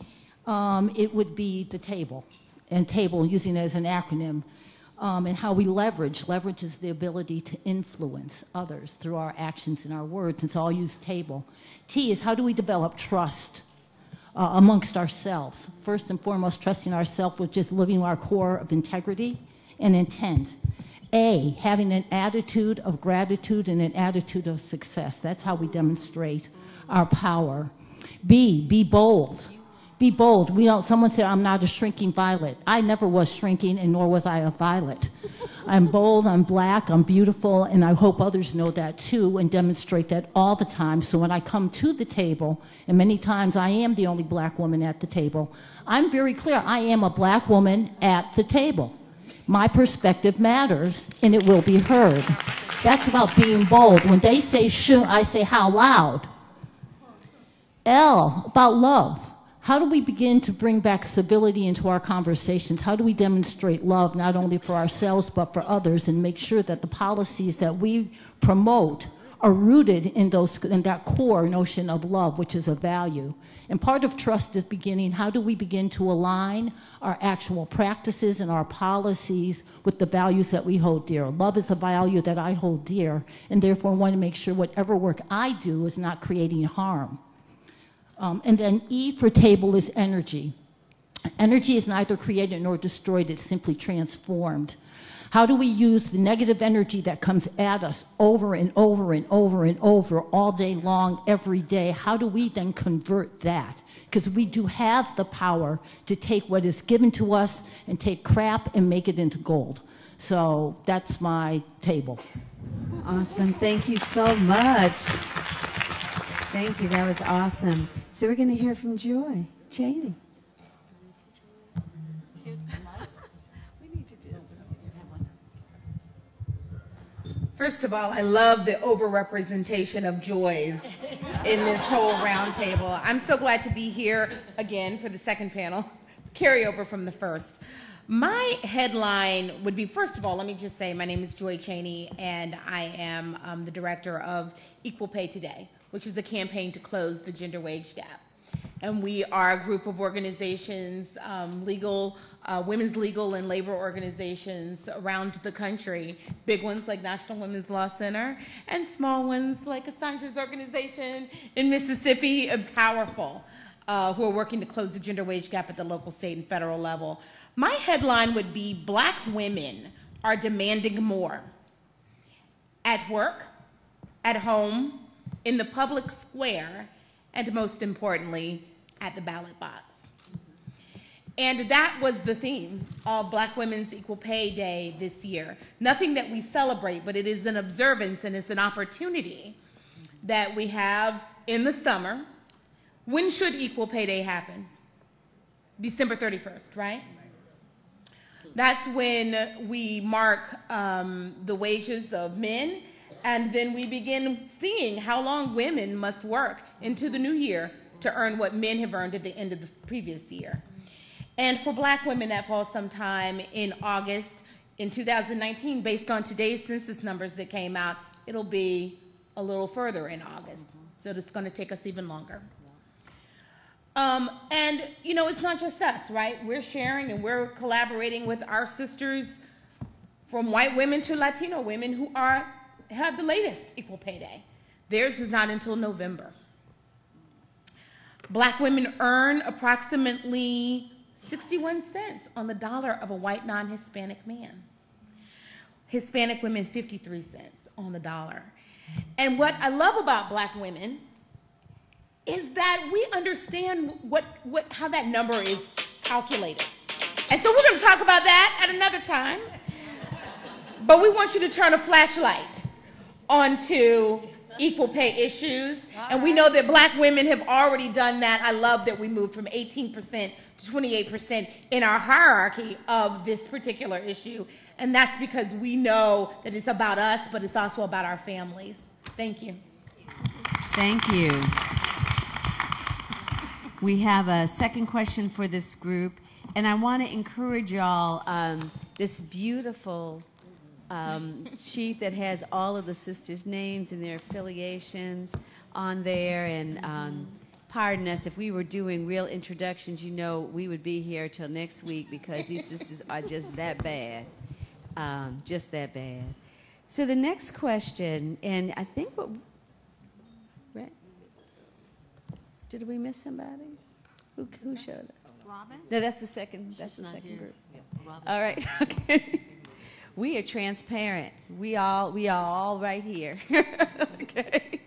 it would be the table, and table using it as an acronym, and how we leverage. Leverage is the ability to influence others through our actions and our words, and so I'll use table. T is how do we develop trust amongst ourselves. First and foremost, trusting ourselves with just living our core of integrity and intent. A, having an attitude of gratitude and an attitude of success. That's how we demonstrate our power. B, be bold. Be bold. Someone said, I'm not a shrinking violet. I never was shrinking, and nor was I a violet. I'm bold, I'm black, I'm beautiful, and I hope others know that too and demonstrate that all the time. So when I come to the table, and many times I am the only black woman at the table, I'm very clear. I am a black woman at the table. My perspective matters, and it will be heard. That's about being bold. When they say shoo, I say how loud. L, about love. How do we begin to bring back civility into our conversations? How do we demonstrate love not only for ourselves but for others, and make sure that the policies that we promote are rooted in that core notion of love, which is a value? And part of trust is beginning, how do we begin to align our actual practices and our policies with the values that we hold dear? Love is a value that I hold dear, and therefore want to make sure whatever work I do is not creating harm. And then E for table is energy. Energy is neither created nor destroyed, it's simply transformed. How do we use the negative energy that comes at us over and over and over and over all day long, every day? How do we then convert that? Because we do have the power to take what is given to us and take crap and make it into gold. So that's my table. Awesome. Thank you so much. Thank you. That was awesome. So we're going to hear from Joy Cheney. First of all, I love the overrepresentation of joys in this whole roundtable. I'm so glad to be here again for the second panel, carryover from the first. My headline would be, first of all, let me just say my name is Joy Cheney, and I am the director of Equal Pay Today, which is a campaign to close the gender wage gap. And we are a group of organizations, women's legal and labor organizations around the country, big ones like National Women's Law Center, and small ones like Cassandra's organization in Mississippi, and powerful, who are working to close the gender wage gap at the local, state, and federal level. My headline would be, Black women are demanding more. At work, at home, in the public square, and most importantly, at the ballot box. And that was the theme of Black Women's Equal Pay Day this year. Nothing that we celebrate, but it is an observance and it's an opportunity that we have in the summer. When should Equal Pay Day happen? December 31st, right? That's when we mark the wages of men, and then we begin seeing how long women must work into the new year to earn what men have earned at the end of the previous year. And for black women, that falls sometime in August in 2019. Based on today's census numbers that came out, it'll be a little further in August. So it's going to take us even longer. And, you know, it's not just us, right? We're sharing and we're collaborating with our sisters from white women to Latino women who have the latest equal pay day. Theirs is not until November. Black women earn approximately 61 cents on the dollar of a white non-Hispanic man. Hispanic women, 53 cents on the dollar. And what I love about black women is that we understand how that number is calculated. And so we're going to talk about that at another time. But we want you to turn a flashlight onto equal pay issues. And we know that black women have already done that. I love that we moved from 18% to 28% in our hierarchy of this particular issue. And that's because we know that it's about us, but it's also about our families. Thank you. Thank you. We have a second question for this group, and I want to encourage y'all, this beautiful sheet that has all of the sisters' names and their affiliations on there, and pardon us if we were doing real introductions, you know we would be here till next week because these sisters are just that bad, just that bad. So the next question, and I think what, right? Did we miss somebody? Who showed up? Robin? No, that's the second. That's the second group. Yeah, all right. Okay. We are transparent. We are all right here. Okay.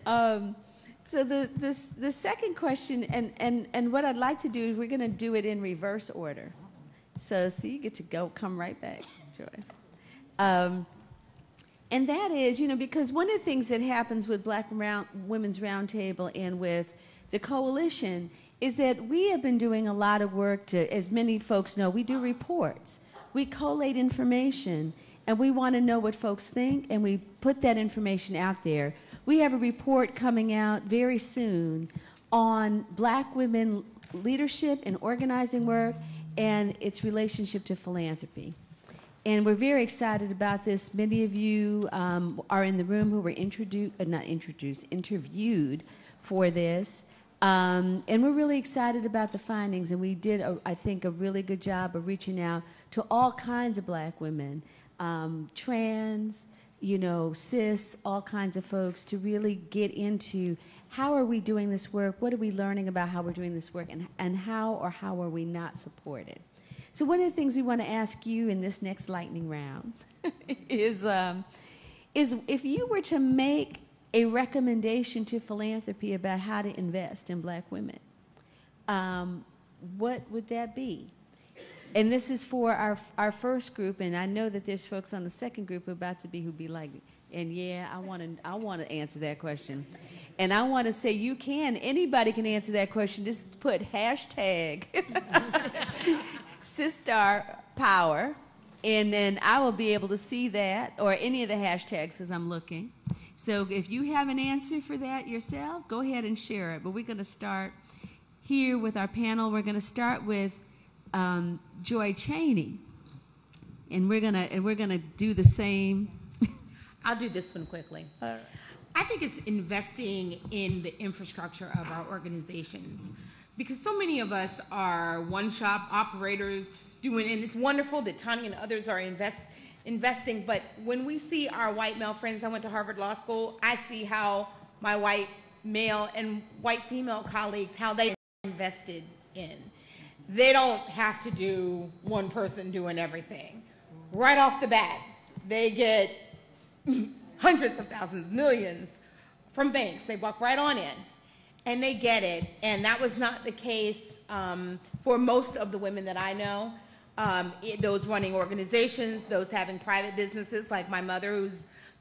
So the second question, and what I'd like to do is we're going to do it in reverse order. So you get to come right back, Joy. And that is, you know, because one of the things that happens with Black Women's Roundtable and with the coalition is that we have been doing a lot of work to, as many folks know, we do reports. We collate information, and we want to know what folks think, and we put that information out there. We have a report coming out very soon on Black women leadership and organizing work and its relationship to philanthropy. And we're very excited about this. Many of you are in the room who were interviewed for this. And we're really excited about the findings. And we did, I think, a really good job of reaching out to all kinds of Black women, trans, you know, cis, all kinds of folks, to really get into how are we doing this work, what are we learning about how we're doing this work, and how are we not supported. So one of the things we want to ask you in this next lightning round is if you were to make a recommendation to philanthropy about how to invest in Black women, what would that be? And this is for our first group, and I know that there's folks on the second group who'd be like, and yeah, I want to answer that question. And I want to say anybody can answer that question. Just put hashtag Sistar Power, and then I will be able to see that, or any of the hashtags as I'm looking. So if you have an answer for that yourself, go ahead and share it. But we're going to start here with our panel. We're going to start with Joy Cheney, and we're gonna do the same. I'll do this one quickly. I think it's investing in the infrastructure of our organizations, because so many of us are one-shop operators and it's wonderful that Tanya and others are investing, but when we see our white male friends, I went to Harvard Law School, I see how my white male and white female colleagues, how they invested in. They don't have to do one person doing everything. Right off the bat, they get hundreds of thousands, millions from banks. They walk right on in, and they get it. And that was not the case for most of the women that I know. Those running organizations, those having private businesses, like my mother, who's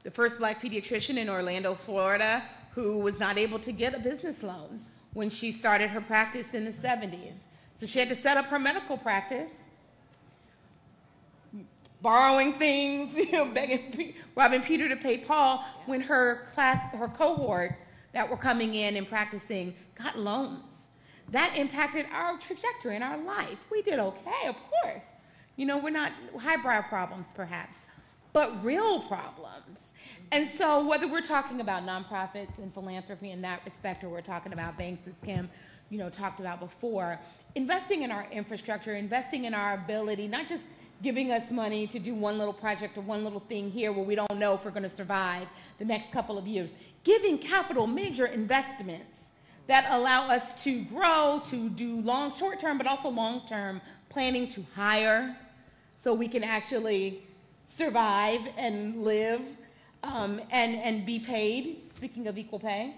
the first Black pediatrician in Orlando, Florida, who was not able to get a business loan when she started her practice in the 70s. So she had to set up her medical practice, borrowing things, begging, robbing Peter to pay Paul, when her cohort that were coming in and practicing got loans. that impacted our trajectory in our life. We did okay, of course. You know, we're not highbrow problems, perhaps, but real problems. And so whether we're talking about nonprofits and philanthropy in that respect, or we're talking about banks, as Kim, you know, talked about before, investing in our infrastructure, investing in our ability, not just giving us money to do one little project or one little thing here where we don't know if we're going to survive the next couple of years, giving capital major investments that allow us to grow, to do short-term, but also long-term planning to hire so we can actually survive and live and be paid, speaking of equal pay.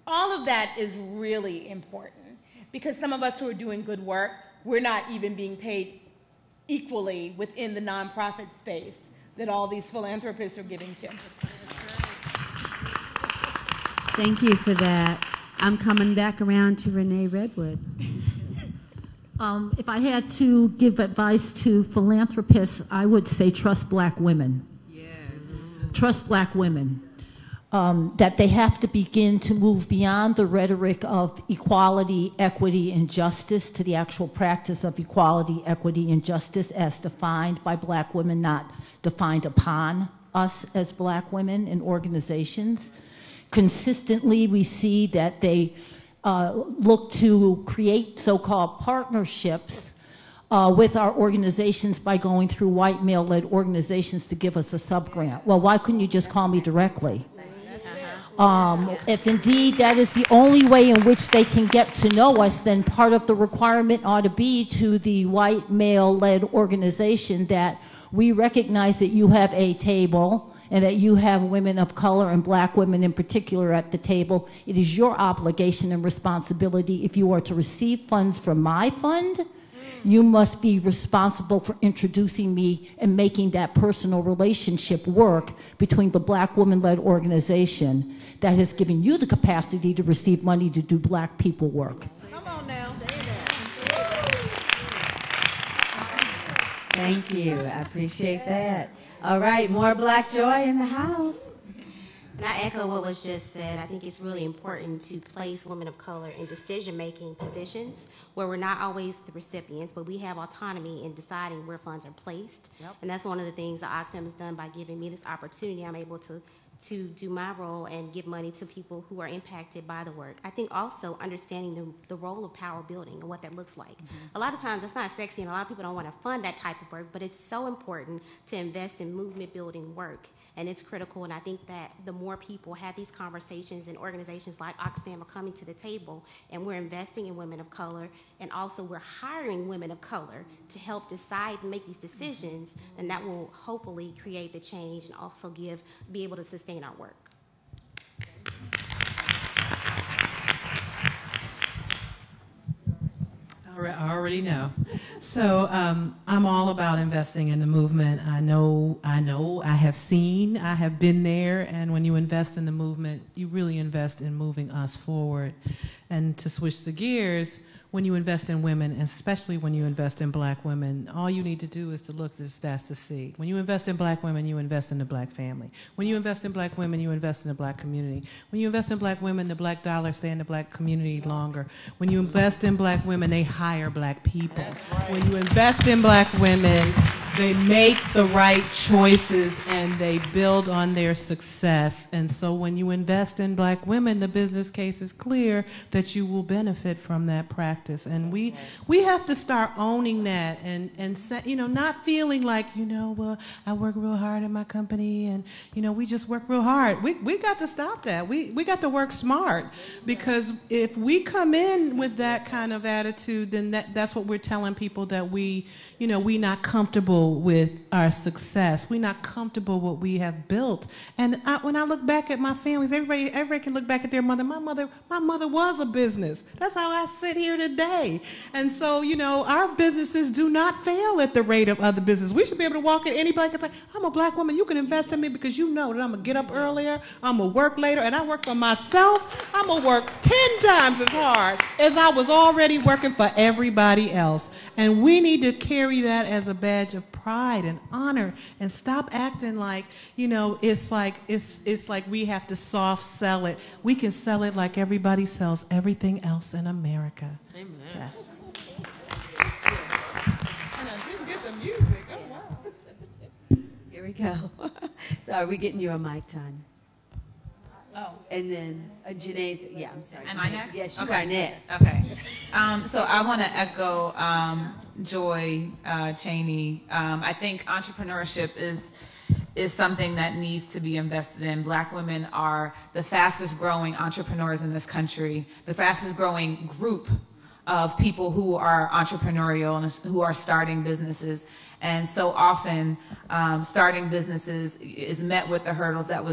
All of that is really important because some of us who are doing good work, we're not even being paid equally within the nonprofit space that all these philanthropists are giving to. Thank you for that. I'm coming back around to Renee Redwood. If I had to give advice to philanthropists, I would say trust Black women. Yes. Trust Black women. That they have to begin to move beyond the rhetoric of equality, equity, and justice to the actual practice of equality, equity, and justice as defined by Black women, not defined upon us as Black women in organizations. Consistently, we see that they look to create so-called partnerships with our organizations by going through white male-led organizations to give us a sub-grant. Well, why couldn't you just call me directly? If indeed that is the only way in which they can get to know us, then part of the requirement ought to be to the white male-led organization that we recognize that you have a table and that you have women of color and Black women in particular at the table. It is your obligation and responsibility, if you are to receive funds from my fund, you must be responsible for introducing me and making that personal relationship work between the Black woman-led organization that has given you the capacity to receive money to do Black people work. Come on now. Thank you. I appreciate that. All right, more Black joy in the house. And I echo what was just said. I think it's really important to place women of color in decision-making positions where we're not always the recipients, but we have autonomy in deciding where funds are placed. Yep. And that's one of the things that Oxfam has done by giving me this opportunity. I'm able to do my role and give money to people who are impacted by the work. I think also understanding the role of power building and what that looks like. A lot of times it's not sexy and a lot of people don't want to fund that type of work, but it's so important to invest in movement building work. And it's critical, and I think that the more people have these conversations and organizations like Oxfam are coming to the table and we're investing in women of color and also we're hiring women of color to help decide and make these decisions, then that will hopefully create the change and also be able to sustain our work. I already know. So I'm all about investing in the movement. I know, I have seen, I have been there, and when you invest in the movement, you really invest in moving us forward. And to switch the gears, when you invest in women, especially when you invest in Black women, all you need to do is to look at the stats to see. When you invest in Black women, you invest in the Black family. When you invest in Black women, you invest in the Black community. When you invest in Black women, the Black dollar stay in the Black community longer. When you invest in Black women, they hire Black people. Right. When you invest in Black women, they make the right choices and they build on their success. And so when you invest in Black women, the business case is clear that you will benefit from that practice. And we have to start owning that and not feeling like, well, I work real hard at my company and, we just work real hard. We got to stop that. We got to work smart, because if we come in with that kind of attitude, then that's what we're telling people, that we not comfortable with our success. We're not comfortable with what we have built. And when I look back at my families, everybody can look back at their mother. My mother was a business. That's how I sit here today. And so, our businesses do not fail at the rate of other businesses. We should be able to walk in anybody and say, I'm a Black woman, you can invest in me because you know that I'm going to get up earlier, I'm going to work later, and I work for myself. I'm going to work 10 times as hard as I was already working for everybody else. And we need to carry that as a badge of pride and honor, and stop acting like, you know, it's like we have to soft sell it. We can sell it like everybody sells everything else in America. Amen. Yes. And I didn't get the music. Oh, wow. Here we go. So are we getting you a mic, Tanya? Oh. And then Janae's, yeah, I'm sorry. Am I next? Yes, you Okay. are next. Okay. So I want to echo Joy Cheney. I think entrepreneurship is something that needs to be invested in. Black women are the fastest growing entrepreneurs in this country, the fastest growing group of people who are entrepreneurial and who are starting businesses. And so often, starting businesses is met with the hurdles that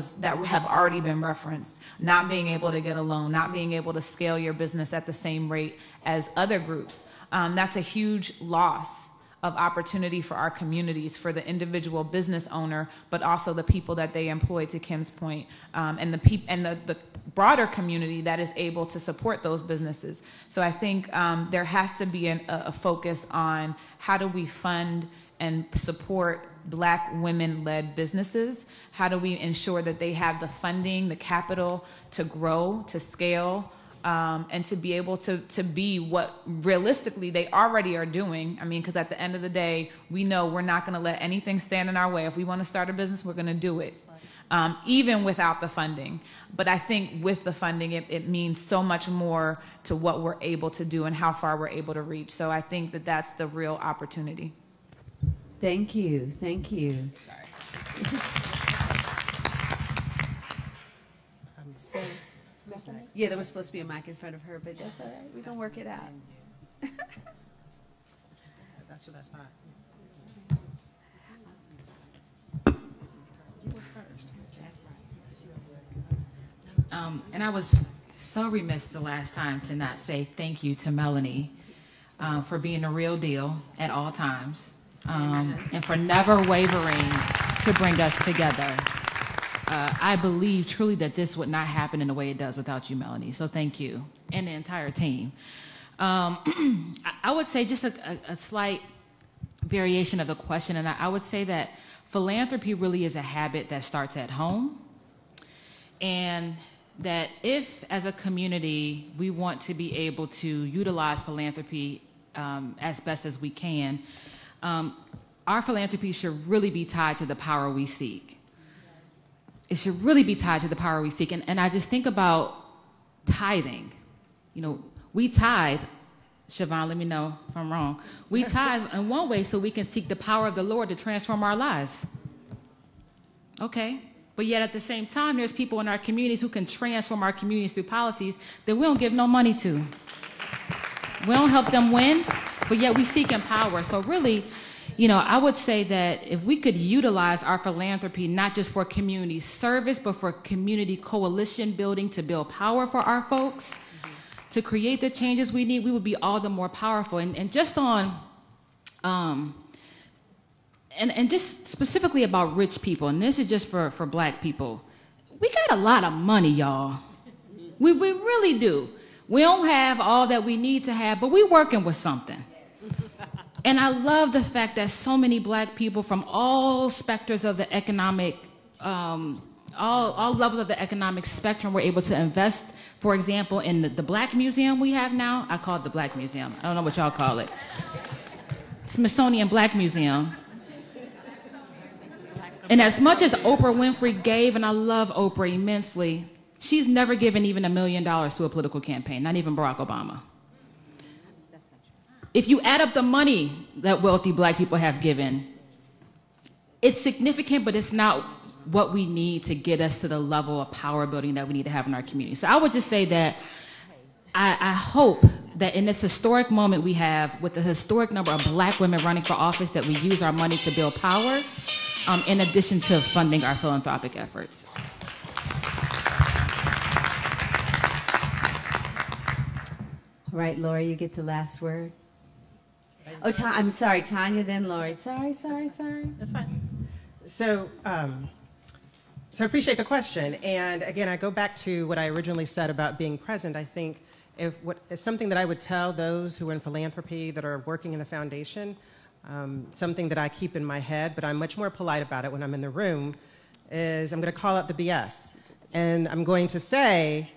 have already been referenced. Not being able to get a loan, not being able to scale your business at the same rate as other groups. That's a huge loss of opportunity for our communities, for the individual business owner, but also the people that they employ, to Kim's point, and the broader community that is able to support those businesses. So I think there has to be a focus on how do we fund and support Black women-led businesses? How do we ensure that they have the funding, the capital to grow, to scale, and to be able to be what realistically they already are doing? I mean, because at the end of the day, we know we're not going to let anything stand in our way. If we want to start a business, we're going to do it, even without the funding. But I think with the funding, it means so much more to what we're able to do and how far we're able to reach. So I think that that's the real opportunity. Thank you. Thank you. So, yeah, there was supposed to be a mic in front of her, but that's all right. We're going to work it out. That's what I thought. And I was so remiss the last time to not say thank you to Melanie for being a real deal at all times, and for never wavering to bring us together. I believe truly that this would not happen in the way it does without you, Melanie. So thank you, and the entire team. I would say just a slight variation of the question, and I would say that philanthropy really is a habit that starts at home, and that if, as a community, we want to be able to utilize philanthropy as best as we can, our philanthropy should really be tied to the power we seek. It should really be tied to the power we seek. And I just think about tithing. You know, we tithe. Siobhan, let me know if I'm wrong. We tithe in one way so we can seek the power of the Lord to transform our lives. Okay. But yet at the same time, there's people in our communities who can transform our communities through policies that we don't give no money to. We don't help them win, but yet we seek in power. So really, you know, I would say that if we could utilize our philanthropy, not just for community service, but for community coalition building to build power for our folks, to create the changes we need, we would be all the more powerful. And just on, and just specifically about rich people, and this is just for Black people, we got a lot of money, y'all. We really do. We don't have all that we need to have, but we're working with something. And I love the fact that so many Black people from all specters of the economic, all levels of the economic spectrum were able to invest, for example, in the Black Museum we have now. I call it the Black Museum. I don't know what y'all call it. Smithsonian Black Museum. And as much as Oprah Winfrey gave, and I love Oprah immensely, she's never given even $1 million to a political campaign, not even Barack Obama. If you add up the money that wealthy Black people have given, it's significant, but it's not what we need to get us to the level of power building that we need to have in our community. So I would just say that I hope that in this historic moment we have, with the historic number of Black women running for office, that we use our money to build power, in addition to funding our philanthropic efforts. All right, Lori, you get the last word. Oh, I'm sorry, Tanya, then Lori. Sorry. That's fine. So I appreciate the question. And again, I go back to what I originally said about being present. I think if something that I would tell those who are in philanthropy that are working in the foundation, something that I keep in my head, but I'm much more polite about it when I'm in the room, is I'm going to call out the BS. And I'm going to say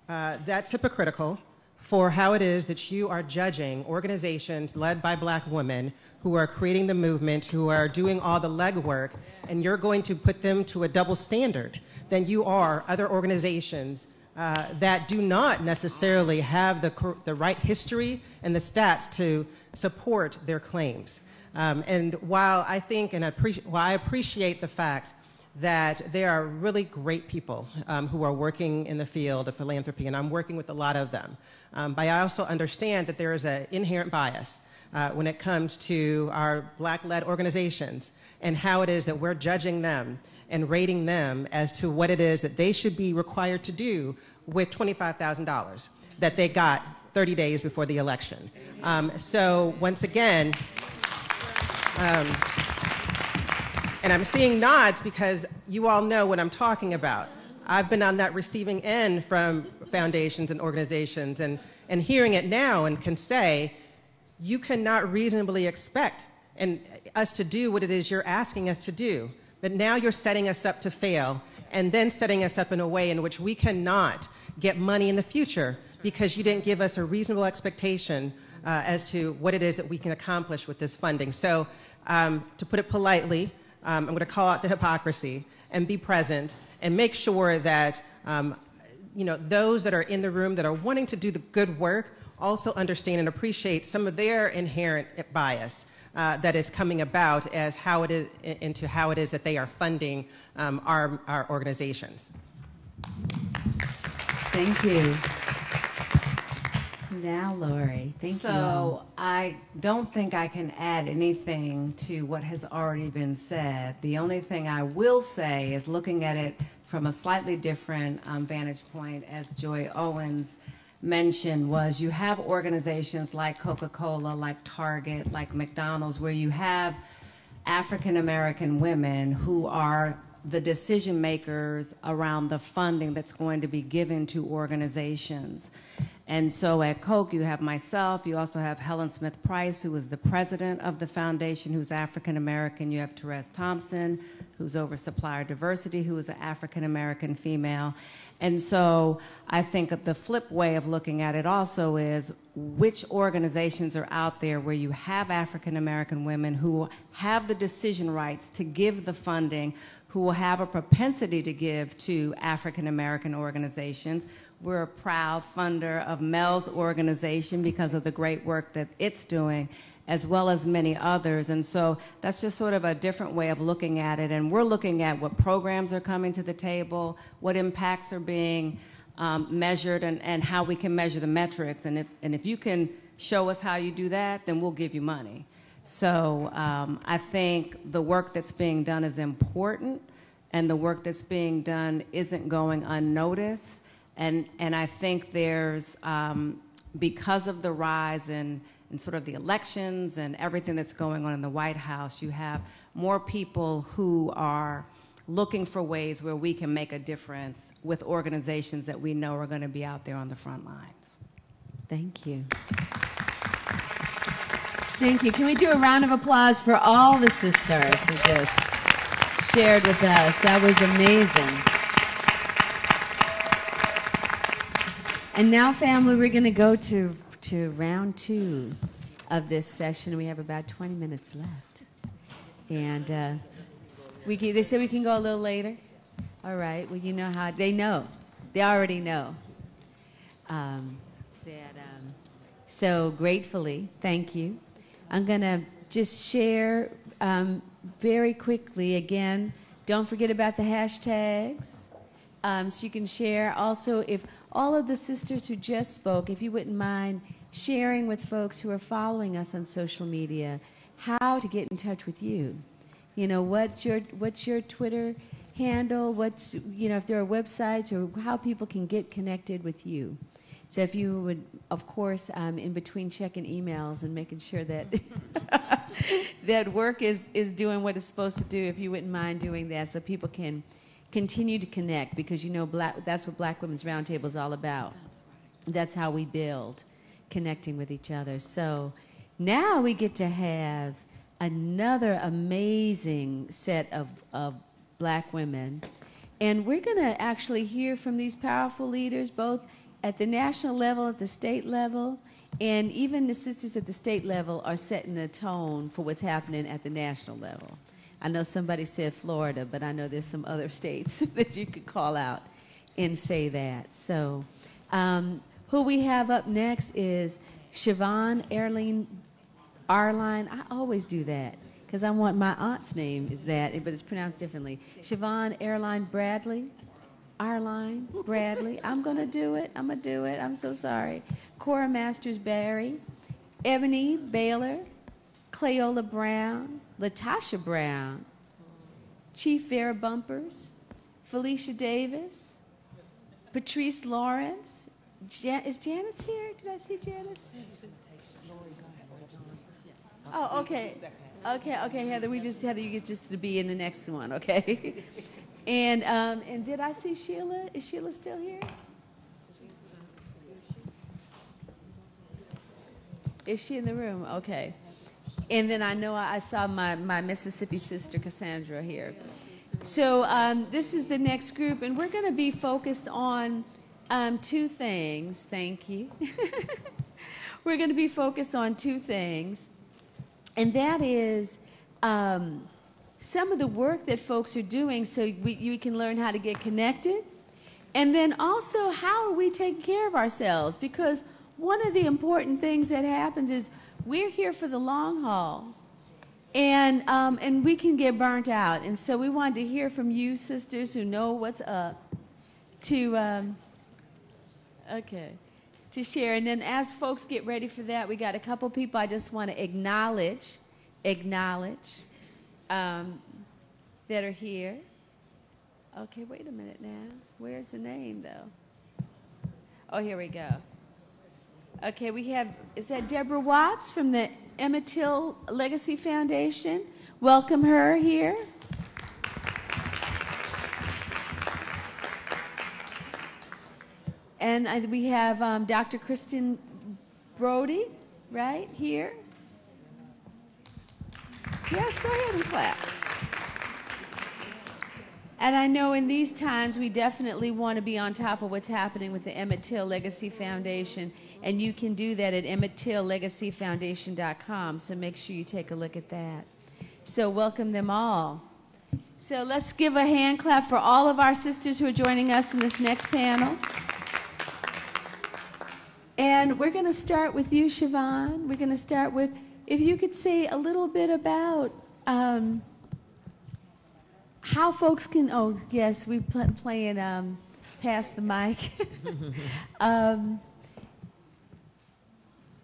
that's hypocritical for how it is that you are judging organizations led by Black women who are creating the movement, who are doing all the legwork, and you're going to put them to a double standard than you are other organizations that do not necessarily have the right history and the stats to support their claims. And while I think and while I appreciate the fact that there are really great people who are working in the field of philanthropy, and I'm working with a lot of them, but I also understand that there is an inherent bias when it comes to our Black-led organizations and how it is that we're judging them and rating them as to what it is that they should be required to do with $25,000 that they got 30 days before the election. So once again, and I'm seeing nods because you all know what I'm talking about. I've been on that receiving end from foundations and organizations and hearing it now and can say, you cannot reasonably expect us to do what it is you're asking us to do. But now you're setting us up to fail and then setting us up in a way in which we cannot get money in the future because you didn't give us a reasonable expectation as to what it is that we can accomplish with this funding. So to put it politely, I'm going to call out the hypocrisy and be present and make sure that those that are in the room that are wanting to do the good work also understand and appreciate some of their inherent bias that is coming about as how it is into how it is that they are funding our organizations. Thank you. Now, Lori, thank you. So I don't think I can add anything to what has already been said. The only thing I will say is looking at it from a slightly different vantage point, as Joy Owens mentioned, was you have organizations like Coca-Cola, like Target, like McDonald's, where you have African-American women who are the decision makers around the funding that's going to be given to organizations. And so at Coke, you have myself, you also have Helen Smith Price, who is the president of the foundation, who's African American. You have Therese Thompson, who's over supplier diversity, who is an African American female. And so I think the flip way of looking at it also is which organizations are out there where you have African American women who have the decision rights to give the funding, who will have a propensity to give to African American organizations. We're a proud funder of Mel's organization because of the great work that it's doing, as well as many others. And so that's just sort of a different way of looking at it. And we're looking at what programs are coming to the table, what impacts are being measured, and how we can measure the metrics. And if you can show us how you do that, then we'll give you money. So I think the work that's being done is important, and the work that's being done isn't going unnoticed. And I think there's, because of the rise in sort of the elections and everything that's going on in the White House, you have more people who are looking for ways where we can make a difference with organizations that we know are going to be out there on the front lines. Thank you. Thank you. Can we do a round of applause for all the sisters who just shared with us? That was amazing. And now, family, we're going to go to round 2 of this session. We have about 20 minutes left. And they said we can go a little later. All right. Well, you know how they know. They already know. So gratefully, thank you. I'm going to just share very quickly again. Don't forget about the hashtags. So you can share. Also, if all of the sisters who just spoke, if you wouldn't mind sharing with folks who are following us on social media how to get in touch with you. You know, what's your Twitter handle? If there are websites or how people can get connected with you. So if you would, of course, in between checking emails and making sure that that work is doing what it's supposed to do, if you wouldn't mind doing that so people can continue to connect, because that's what Black Women's Roundtable is all about. That's how we build, connecting with each other. So now we get to have another amazing set of Black women. And we're going to actually hear from these powerful leaders, both at the national level, at the state level, and even the sisters at the state level are setting the tone for what's happening at the national level. I know somebody said Florida, but I know there's some other states that you could call out and say that. So who we have up next is Siobhan Arline. I always do that because I want my aunt's name is that, but it's pronounced differently. Siobhan Arline Bradley. Arline Bradley. I'm going to do it. I'm going to do it. I'm so sorry. Cora Masters Barry. Ebony Baylor. Cleola Brown. Latasha Brown. Chief Vera Bumpers. Felicia Davis. Patrice Lawrence. Is Janice here? Did I see Janice? Oh, okay. Okay, Heather, Heather, you get just to be in the next one, okay? And did I see Sheila? Is Sheila still here? Is she in the room? Okay. And then I know I saw my Mississippi sister, Cassandra, here. So this is the next group, and we're going to be focused on two things. Thank you. We're going to be focused on two things, and that is some of the work that folks are doing so you can learn how to get connected, and then also how are we taking care of ourselves, because one of the important things that happens is we're here for the long haul, and we can get burnt out, and so we wanted to hear from you sisters who know what's up to to share. And then as folks get ready for that, we got a couple people I just want to acknowledge that are here. Okay, wait a minute now. Where's the name, though? Oh, here we go. Okay, we have, is that Deborah Watts from the Emmett Till Legacy Foundation? Welcome her here. And we have Dr. Kristen Brody, right, here. Yes, go ahead and clap. And I know in these times we definitely want to be on top of what's happening with the Emmett Till Legacy Foundation, and you can do that at emmettilllegacyfoundation.com, so make sure you take a look at that. So welcome them all. So let's give a hand clap for all of our sisters who are joining us in this next panel. And we're going to start with you, Siobhan. We're going to start with, if you could say a little bit about how folks can, oh, yes, we're playing Pass the Mic.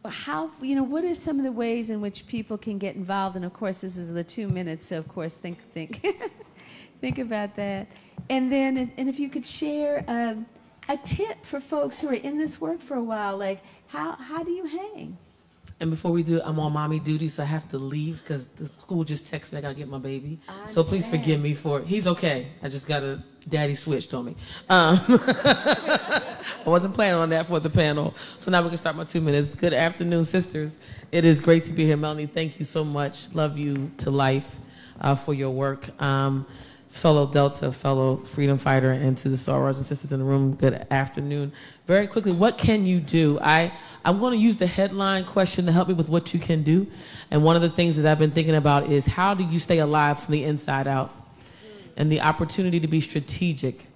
How, what are some of the ways in which people can get involved? And of course, this is the 2 minutes, so of course, think about that. And then, and if you could share a tip for folks who are in this work for a while, like how do you hang? And before we do, I'm on mommy duty, so I have to leave because the school just texted me I gotta get my baby. So please forgive me for it. He's okay. I just got a daddy switched on me. I wasn't planning on that for the panel. So now we can start my 2 minutes. Good afternoon, sisters. It is great to be here. Melanie, thank you so much. Love you to life for your work. Fellow Delta, fellow freedom fighter, and to the sorors and sisters in the room, good afternoon. Very quickly, what can you do? I'm going to use the headline question to help me with what you can do. And one of the things that I've been thinking about is how do you stay alive from the inside out? And the opportunity to be strategic.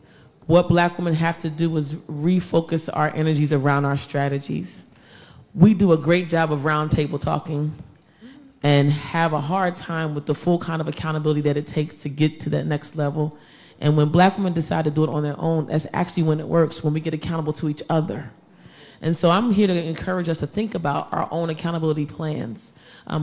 What Black women have to do is refocus our energies around our strategies. We do a great job of roundtable talking and have a hard time with the full kind of accountability that it takes to get to that next level. And when Black women decide to do it on their own, that's actually when it works, when we get accountable to each other. And so I'm here to encourage us to think about our own accountability plans.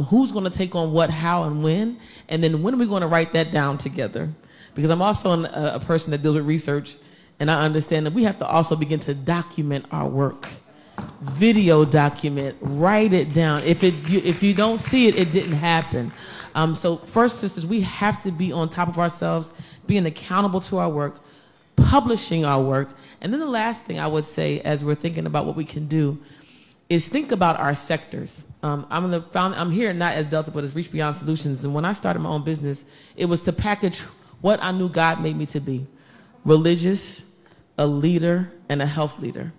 Who's going to take on what, how, and when? And then when are we going to write that down together? Because I'm also a person that deals with research, and I understand that we have to also begin to document our work. Video document, write it down. If you don't see it, it didn't happen. So first, sisters, we have to be on top of ourselves, being accountable to our work, publishing our work. And then the last thing I would say as we're thinking about what we can do is think about our sectors. I'm here not as Delta, but as Reach Beyond Solutions. And when I started my own business, it was to package what I knew God made me to be: religious, a leader, and a health leader.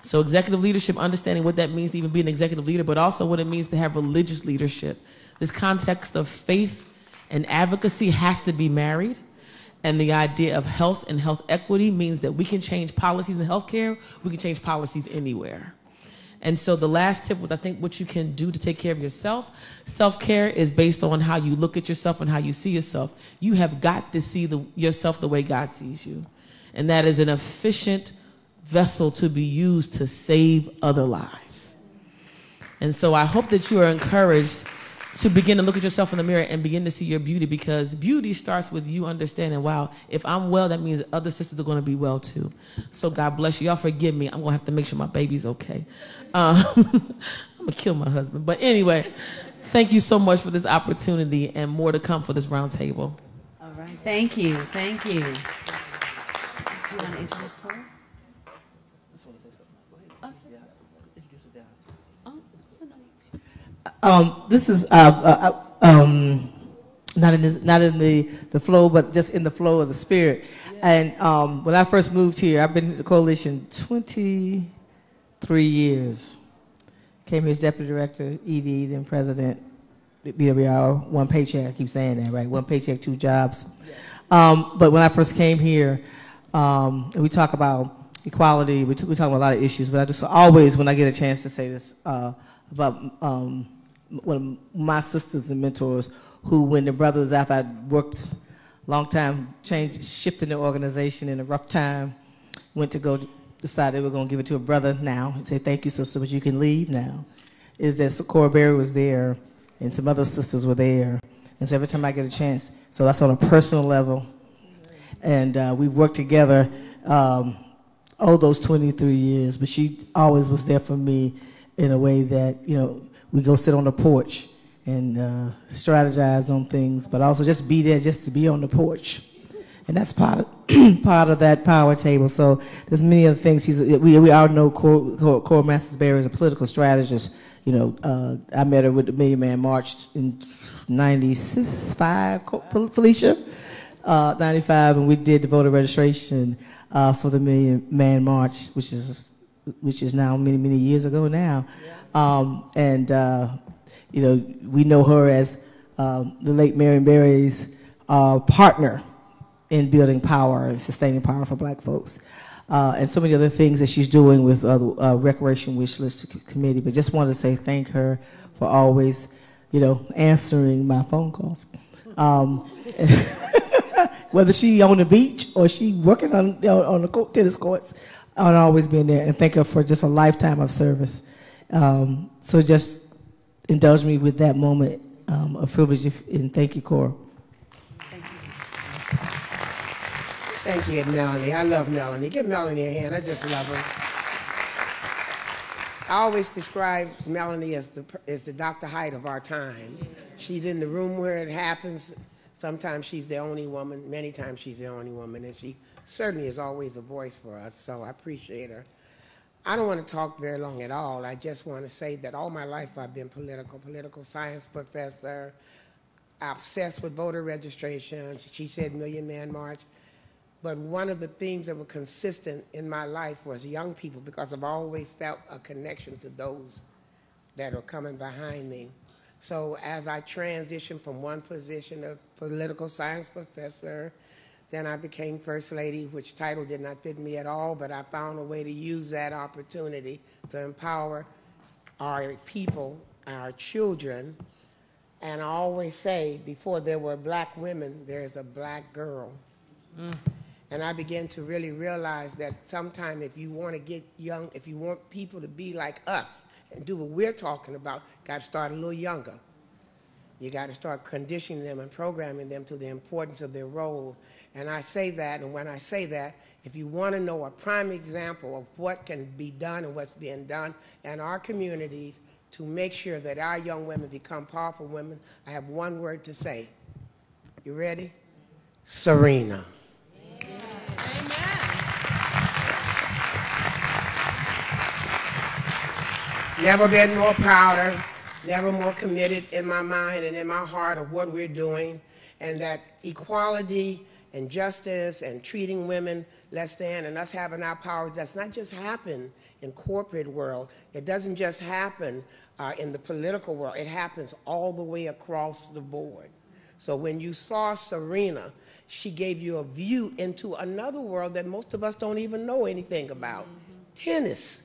So executive leadership, understanding what that means to even be an executive leader, but also what it means to have religious leadership. This context of faith and advocacy has to be married. And the idea of health and health equity means that we can change policies in healthcare, we can change policies anywhere. And so the last tip was, I think, what you can do to take care of yourself. Self-care is based on how you look at yourself and how you see yourself. You have got to see yourself the way God sees you. And that is an efficient vessel to be used to save other lives. And so I hope that you are encouraged to begin to look at yourself in the mirror and begin to see your beauty, because beauty starts with you understanding, wow, if I'm well, that means other sisters are going to be well too. So God bless you. Y'all forgive me. I'm going to have to make sure my baby's okay. I'm going to kill my husband. But anyway, thank you so much for this opportunity, and more to come for this roundtable. All right. Thank you. Thank you. Do you want to introduce Cora? This is not in the flow, but just in the flow of the spirit. And when I first moved here, I've been in the coalition 23 years. Came here as deputy director, ED, then president, BWR, one paycheck. I keep saying that, right? One paycheck, two jobs. But when I first came here, and we talk about equality, we talk about a lot of issues, but I just always, when I get a chance to say this, about one of my sisters and mentors who, when the brothers, after I worked a long time, shifting the organization in a rough time, went to go decide they were going to give it to a brother now and say, thank you, sister, but you can leave now, is that Cora Berry was there and some other sisters were there. And so every time I get a chance, so that's on a personal level. And we worked together those 23 years, but she always was there for me in a way that, you know, we go sit on the porch and strategize on things, but also just be there just to be on the porch. And that's part of that power table. So there's many other things. We all know Cora Masters-Berry is a political strategist. You know, I met her with the Million Man March in 95, Felicia? 95, and we did the voter registration for the Million Man March, which is now many years ago now. You know, we know her as the late Marion Berry's partner in building power and sustaining power for black folks. And so many other things that she's doing with the Recreation Wish List Committee. But just wanted to say thank her for always, you know, answering my phone calls. Whether she on the beach or she working on the tennis courts, and always being there, and thank her for just a lifetime of service. So just indulge me with that moment of privilege, and thank you, Cora. Thank you, Melanie. I love Melanie. Give Melanie a hand. I just love her. I always describe Melanie as the Dr. Hyde of our time. She's in the room where it happens. Sometimes she's the only woman. Many times she's the only woman. And she certainly is always a voice for us, so I appreciate her. I don't want to talk very long at all. I just want to say that all my life I've been political science professor, obsessed with voter registration. She said Million Man March. But one of the things that were consistent in my life was young people, because I've always felt a connection to those that are coming behind me. So as I transitioned from one position of political science professor, then I became First Lady, which title did not fit me at all, but I found a way to use that opportunity to empower our people, our children. And I always say, before there were black women, there's a black girl. And I began to really realize that sometime if you want to get young, if you want people to be like us and do what we're talking about, got to start a little younger. You got to start conditioning them and programming them to the importance of their role. And I say that, and when I say that, if you want to know a prime example of what can be done and what's being done in our communities to make sure that our young women become powerful women, I have one word to say. You ready? Serena. Never been more prouder, never more committed in my mind and in my heart of what we're doing, and that equality and justice and treating women less than and us having our power does not just happen in corporate world. It doesn't just happen in the political world. It happens all the way across the board. So when you saw Serena, she gave you a view into another world that most of us don't even know anything about. Tennis.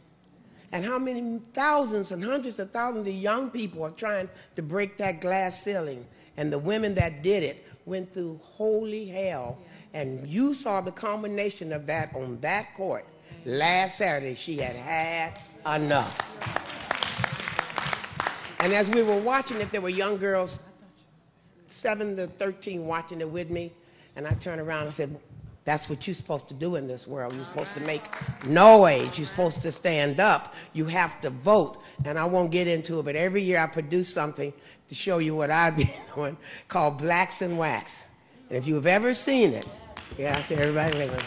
And how many thousands and hundreds of thousands of young people are trying to break that glass ceiling. And the women that did it went through holy hell. And you saw the culmination of that on that court last Saturday. She had had enough. And as we were watching it, there were young girls, 7 to 13, watching it with me. And I turned around and said, that's what you're supposed to do in this world. You're supposed to make noise. You're supposed to stand up. You have to vote. And I won't get into it, but every year I produce something to show you what I've been doing called Blacks in Wax. And if you've ever seen it, yeah, I see everybody living.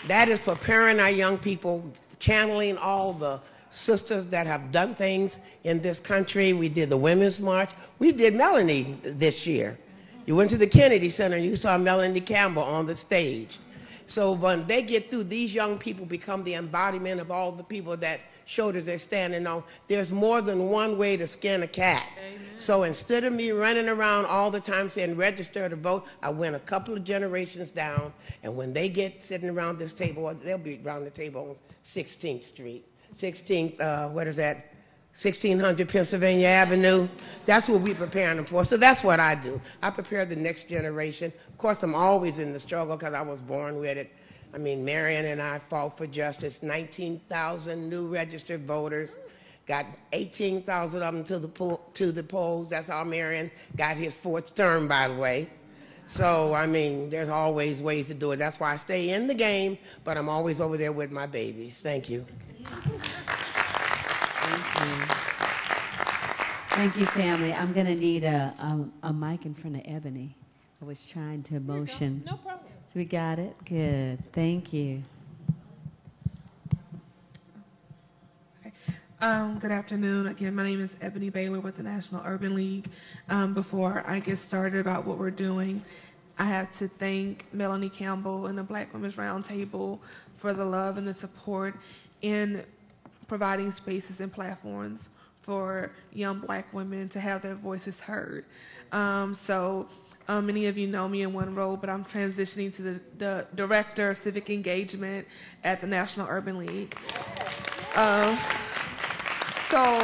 That is preparing our young people, channeling all the sisters that have done things in this country. We did the Women's March. We did Melanie this year. You went to the Kennedy Center and you saw Melanie Campbell on the stage. So when they get through, these young people become the embodiment of all the people that shoulders they're standing on. There's more than one way to skin a cat. Amen. So instead of me running around all the time saying register to vote, I went a couple of generations down, and when they get sitting around this table, they'll be around the table on 16th Street. 16th, what is that? 1600 Pennsylvania Avenue. That's what we're preparing them for. So that's what I do. I prepare the next generation. Of course, I'm always in the struggle because I was born with it. I mean, Marion and I fought for justice. 19,000 new registered voters. Got 18,000 of them to the polls. That's how Marion got his 4th term, by the way. So, I mean, there's always ways to do it. That's why I stay in the game, but I'm always over there with my babies. Thank you. Thank you, family. I'm going to need a mic in front of Ebony. I was trying to motion. No problem. We got it? Good. Thank you. Good afternoon. Again, my name is Ebony Baylor with the National Urban League. Before I get started about what we're doing, I have to thank Melanie Campbell and the Black Women's Roundtable for the love and the support in providing spaces and platforms for young Black women to have their voices heard. Many of you know me in one role, but I'm transitioning to the Director of Civic Engagement at the National Urban League. So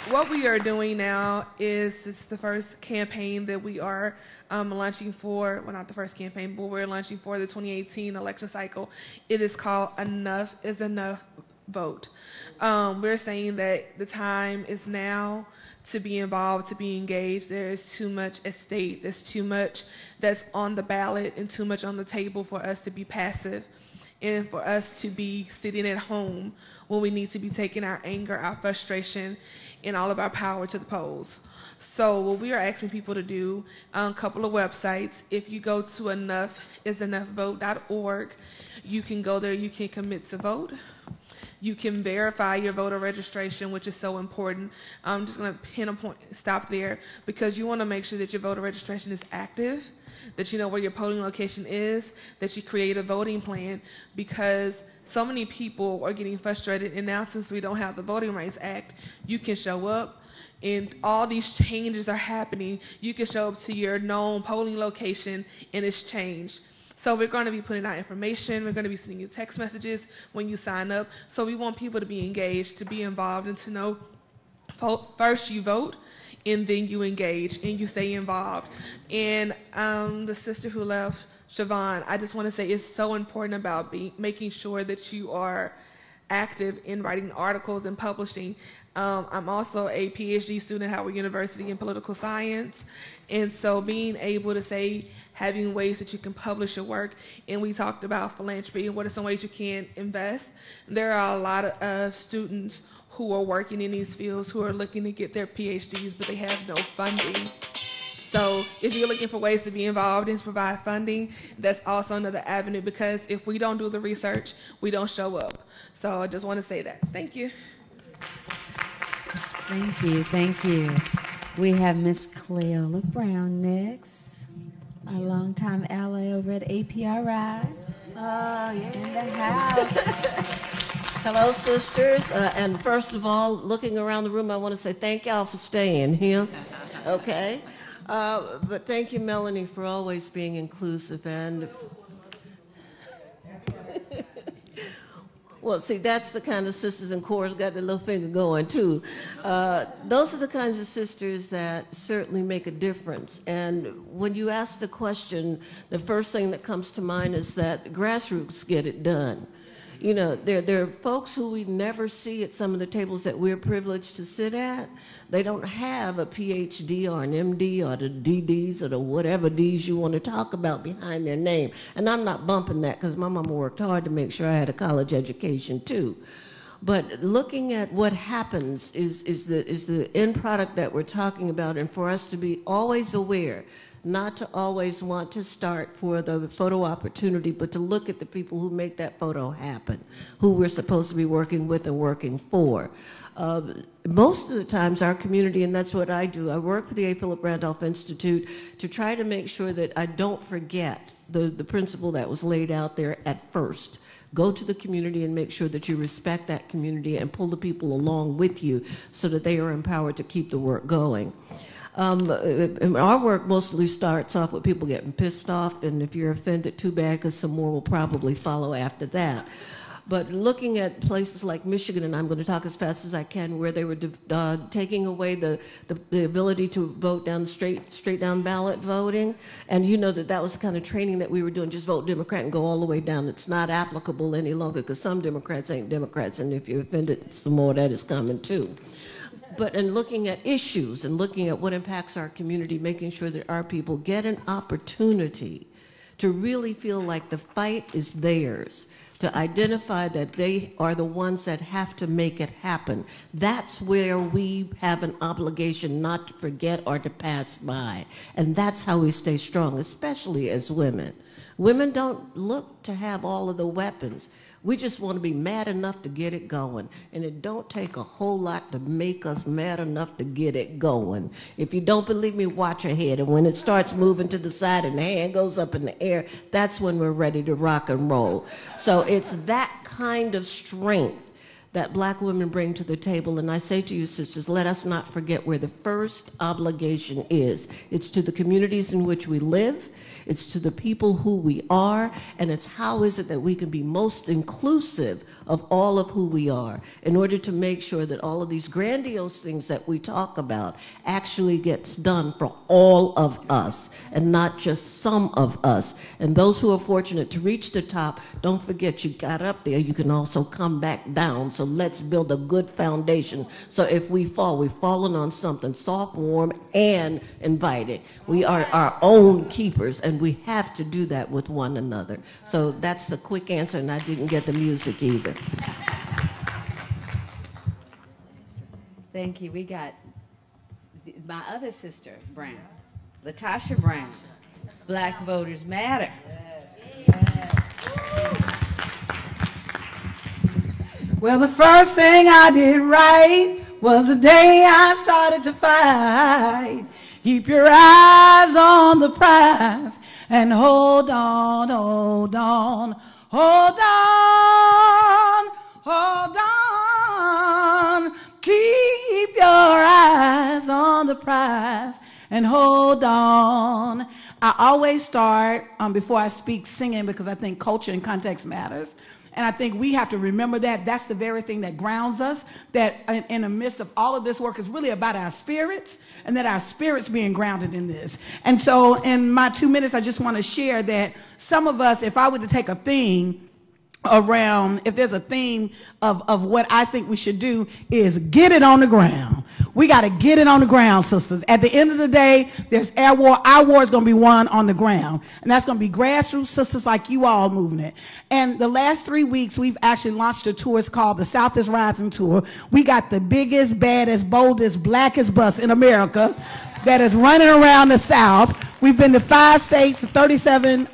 what we are doing now is this is the first campaign that we are launching for, well, not the first campaign, but we're launching for the 2018 election cycle. It is called Enough is Enough Vote. We're saying that the time is now to be involved, to be engaged. There is too much at stake. There's too much that's on the ballot and too much on the table for us to be passive and for us to be sitting at home when we need to be taking our anger, our frustration, and all of our power to the polls. So what we are asking people to do, a couple of websites. If you go to enoughisenoughvote.org, you can go there, you can commit to vote. You can verify your voter registration, which is so important. I'm just going to stop there, because you want to make sure that your voter registration is active, that you know where your polling location is, that you create a voting plan, because so many people are getting frustrated. And now, since we don't have the Voting Rights Act, you can show up and all these changes are happening. You can show up to your known polling location and it's changed. So we're going to be putting out information. We're going to be sending you text messages when you sign up. So we want people to be engaged, to be involved, and to know first you vote and then you engage and you stay involved. And the sister who left, Siobhan, I just want to say it's so important about making sure that you are active in writing articles and publishing. I'm also a PhD student at Howard University in political science. And so being able to say, having ways that you can publish your work, and we talked about philanthropy and what are some ways you can invest. There are a lot of students who are working in these fields who are looking to get their PhDs, but they have no funding. So if you're looking for ways to be involved and to provide funding, that's also another avenue, because if we don't do the research, we don't show up. So I just want to say that. Thank you. Thank you, thank you. We have Miss Cleola Brown next, a longtime ally over at APRI. In the house. Hello, sisters. And first of all, looking around the room, I want to say thank y'all for staying here. Okay? But thank you, Melanie, for always being inclusive. And well, see, that's the kind of sisters, and Cora's got the little finger going, too. Those are the kinds of sisters that certainly make a difference. And when you ask the question, the first thing that comes to mind is that grassroots get it done. You know, there are folks who we never see at some of the tables that we're privileged to sit at. They don't have a PhD or an MD or the DDs or the whatever Ds you want to talk about behind their name. And I'm not bumping that because my mama worked hard to make sure I had a college education too. But looking at what happens is the end product that we're talking about, and for us to be always aware, not to always want to start for the photo opportunity, but to look at the people who make that photo happen, who we're supposed to be working with and working for. Most of the times our community, and that's what I do, I work for the A. Philip Randolph Institute to try to make sure that I don't forget the principle that was laid out there at first. Go to the community and make sure that you respect that community and pull the people along with you so that they are empowered to keep the work going. Our work mostly starts off with people getting pissed off, and if you're offended, too bad, because some more will probably follow after that. But looking at places like Michigan, and I'm going to talk as fast as I can, where they were taking away the ability to vote down straight down ballot voting, and you know that was the kind of training that we were doing, just vote Democrat and go all the way down. It's not applicable any longer because some Democrats ain't Democrats, and if you're offended, some more of that is coming too. But in looking at issues and looking at what impacts our community, making sure that our people get an opportunity to really feel like the fight is theirs, to identify that they are the ones that have to make it happen. That's where we have an obligation not to forget or to pass by. And that's how we stay strong, especially as women. Women don't look to have all of the weapons. We just want to be mad enough to get it going. And it don't take a whole lot to make us mad enough to get it going. If you don't believe me, watch ahead. And when it starts moving to the side and the hand goes up in the air, that's when we're ready to rock and roll. So it's that kind of strength that Black women bring to the table. And I say to you, sisters, let us not forget where the first obligation is. It's to the communities in which we live. It's to the people who we are, and it's how is it that we can be most inclusive of all of who we are in order to make sure that all of these grandiose things that we talk about actually gets done for all of us and not just some of us. And those who are fortunate to reach the top, don't forget you got up there, you can also come back down. So let's build a good foundation. So if we fall, we've fallen on something soft, warm, and inviting. We are our own keepers, and we have to do that with one another. So that's the quick answer, and I didn't get the music either. Thank you. We got my other sister, Brown, Latasha Brown. Black Voters Matter. Well, the first thing I did right was the day I started to fight. Keep your eyes on the prize and hold on, hold on, hold on, hold on. Keep your eyes on the prize and hold on. I always start before I speak singing because I think culture and context matters. And I think we have to remember that. That's the very thing that grounds us, that in the midst of all of this work is really about our spirits, and that our spirits being grounded in this. And so in my 2 minutes, I just want to share that some of us, if I were to take a theme around, if there's a theme of what I think we should do, is get it on the ground. We got to get it on the ground, sisters. At the end of the day, there's our war. Our war is going to be won on the ground. And that's going to be grassroots sisters like you all moving it. And the last 3 weeks, we've actually launched a tour. It's called the South is Rising Tour. We got the biggest, baddest, boldest, blackest bus in America that is running around the South. We've been to 5 states, 37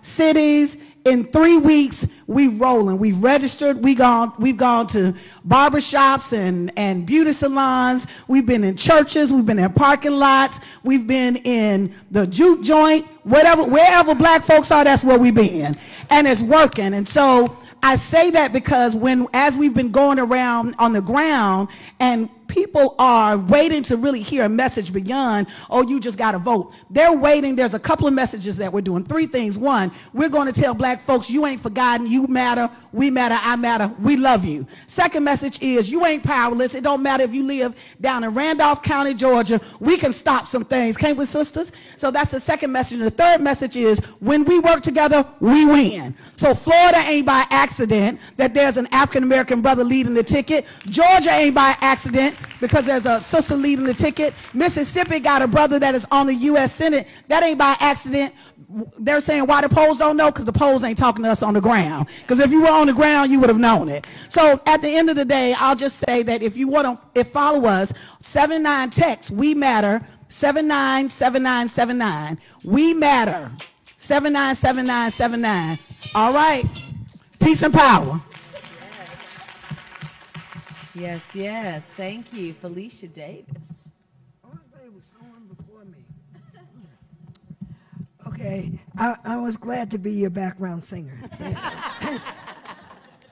cities, in 3 weeks, we rolling. We've registered. We've gone to barbershops and beauty salons. We've been in churches. We've been in parking lots. We've been in the juke joint. Wherever black folks are, that's where we've been. And it's working. And so I say that because as we've been going around on the ground and people are waiting to really hear a message beyond, oh, you just got to vote. They're waiting. There's a couple of messages that we're doing. 3 things. 1, we're going to tell black folks, you ain't forgotten. You matter. We matter. I matter. We love you. Second message is, you ain't powerless. It don't matter if you live down in Randolph County, Georgia. We can stop some things. Can't we, sisters? So that's the second message. And the third message is, when we work together, we win. So Florida ain't by accident that there's an African-American brother leading the ticket. Georgia ain't by accident because there's a sister leading the ticket. Mississippi got a brother that is on the U.S. Senate. That ain't by accident. They're saying why the polls don't know, because the polls ain't talking to us on the ground. Because if you were on the ground, you would have known it. So at the end of the day, I'll just say that if you want to follow us, 79 text, we matter, 797979. We matter, 797979. All right. Peace and power. Yes, yes. Thank you, Felicia Davis. Okay, I was glad to be your background singer.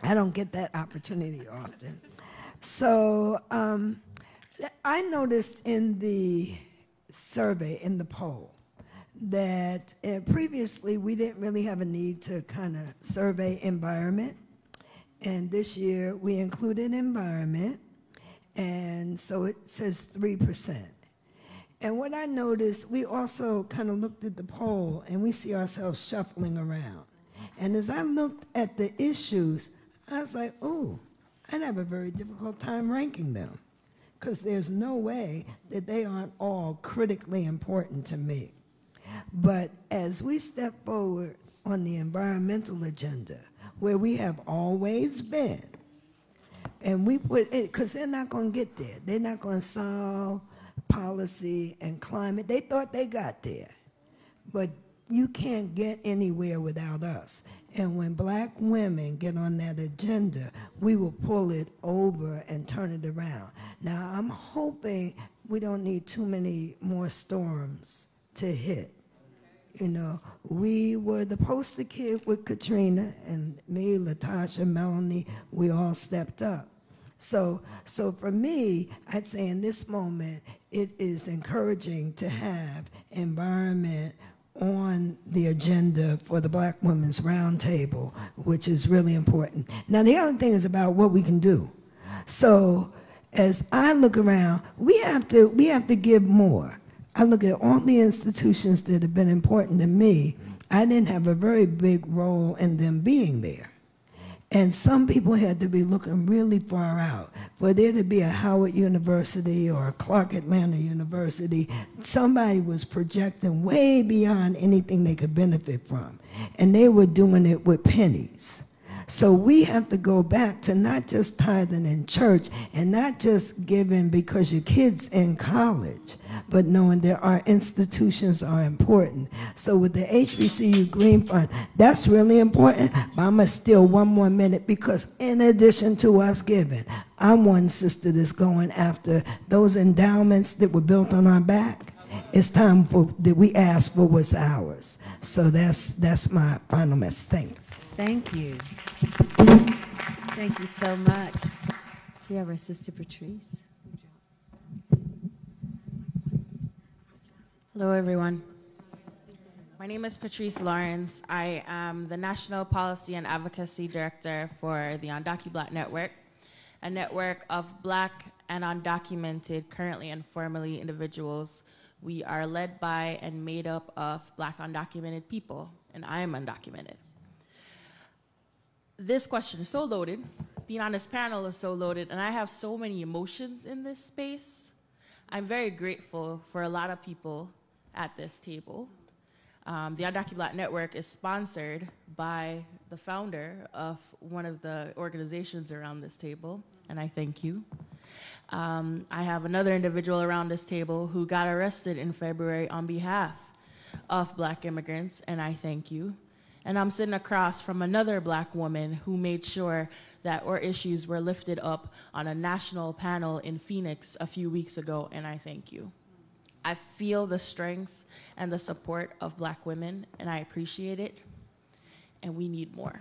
I don't get that opportunity often. So I noticed in the survey, in the poll, that previously we didn't really have a need to kind of survey environment. And this year we included environment, and so it says 3%. And what I noticed, we also kind of looked at the poll and we see ourselves shuffling around. And as I looked at the issues, I was like, oh, I'd have a very difficult time ranking them, because there's no way that they aren't all critically important to me. But as we step forward on the environmental agenda, where we have always been, and we put it, because they're not going to get there. They're not going to solve policy and climate. They thought they got there, but you can't get anywhere without us. And when black women get on that agenda, we will pull it over and turn it around. Now, I'm hoping we don't need too many more storms to hit. You know, we were the poster kid with Katrina, and me, Latasha, Melanie, we all stepped up. So for me, I'd say in this moment, it is encouraging to have environment on the agenda for the Black Women's Roundtable, which is really important. Now, the other thing is about what we can do. So as I look around, we have to give more. I look at all the institutions that have been important to me. I didn't have a very big role in them being there. And some people had to be looking really far out. For there to be a Howard University or a Clark Atlanta University, somebody was projecting way beyond anything they could benefit from. And they were doing it with pennies. So we have to go back to not just tithing in church and not just giving because your kid's in college, but knowing that our institutions are important. So with the HBCU Green Fund, that's really important, but I'm going to steal one more minute, because in addition to us giving, I'm one sister that's going after those endowments that were built on our back. It's time that we ask for what's ours. So that's my final message. Thanks. Thank you. Thank you so much. We have our sister Patrice. Hello, everyone. My name is Patrice Lawrence. I am the National Policy and Advocacy Director for the Undocumented Network, a network of Black and undocumented, currently and formerly individuals. We are led by and made up of Black undocumented people, and I am undocumented. This question is so loaded. Being on this panel is so loaded, and I have so many emotions in this space. I'm very grateful for a lot of people at this table. The Undocumented Network is sponsored by the founder of one of the organizations around this table, and I thank you. I have another individual around this table who got arrested in February on behalf of Black immigrants, and I thank you. And I'm sitting across from another black woman who made sure that our issues were lifted up on a national panel in Phoenix a few weeks ago, and I thank you. I feel the strength and the support of black women, and I appreciate it, and we need more.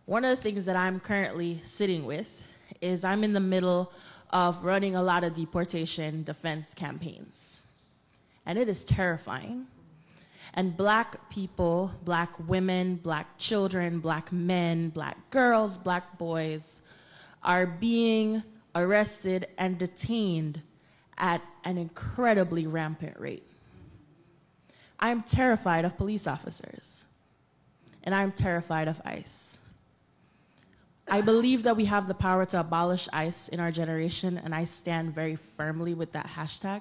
One of the things that I'm currently sitting with is I'm in the middle of running a lot of deportation defense campaigns, and it is terrifying. And black people, black women, black children, black men, black girls, black boys are being arrested and detained at an incredibly rampant rate. I'm terrified of police officers, and I'm terrified of ICE. I believe that we have the power to abolish ICE in our generation, and I stand very firmly with that hashtag.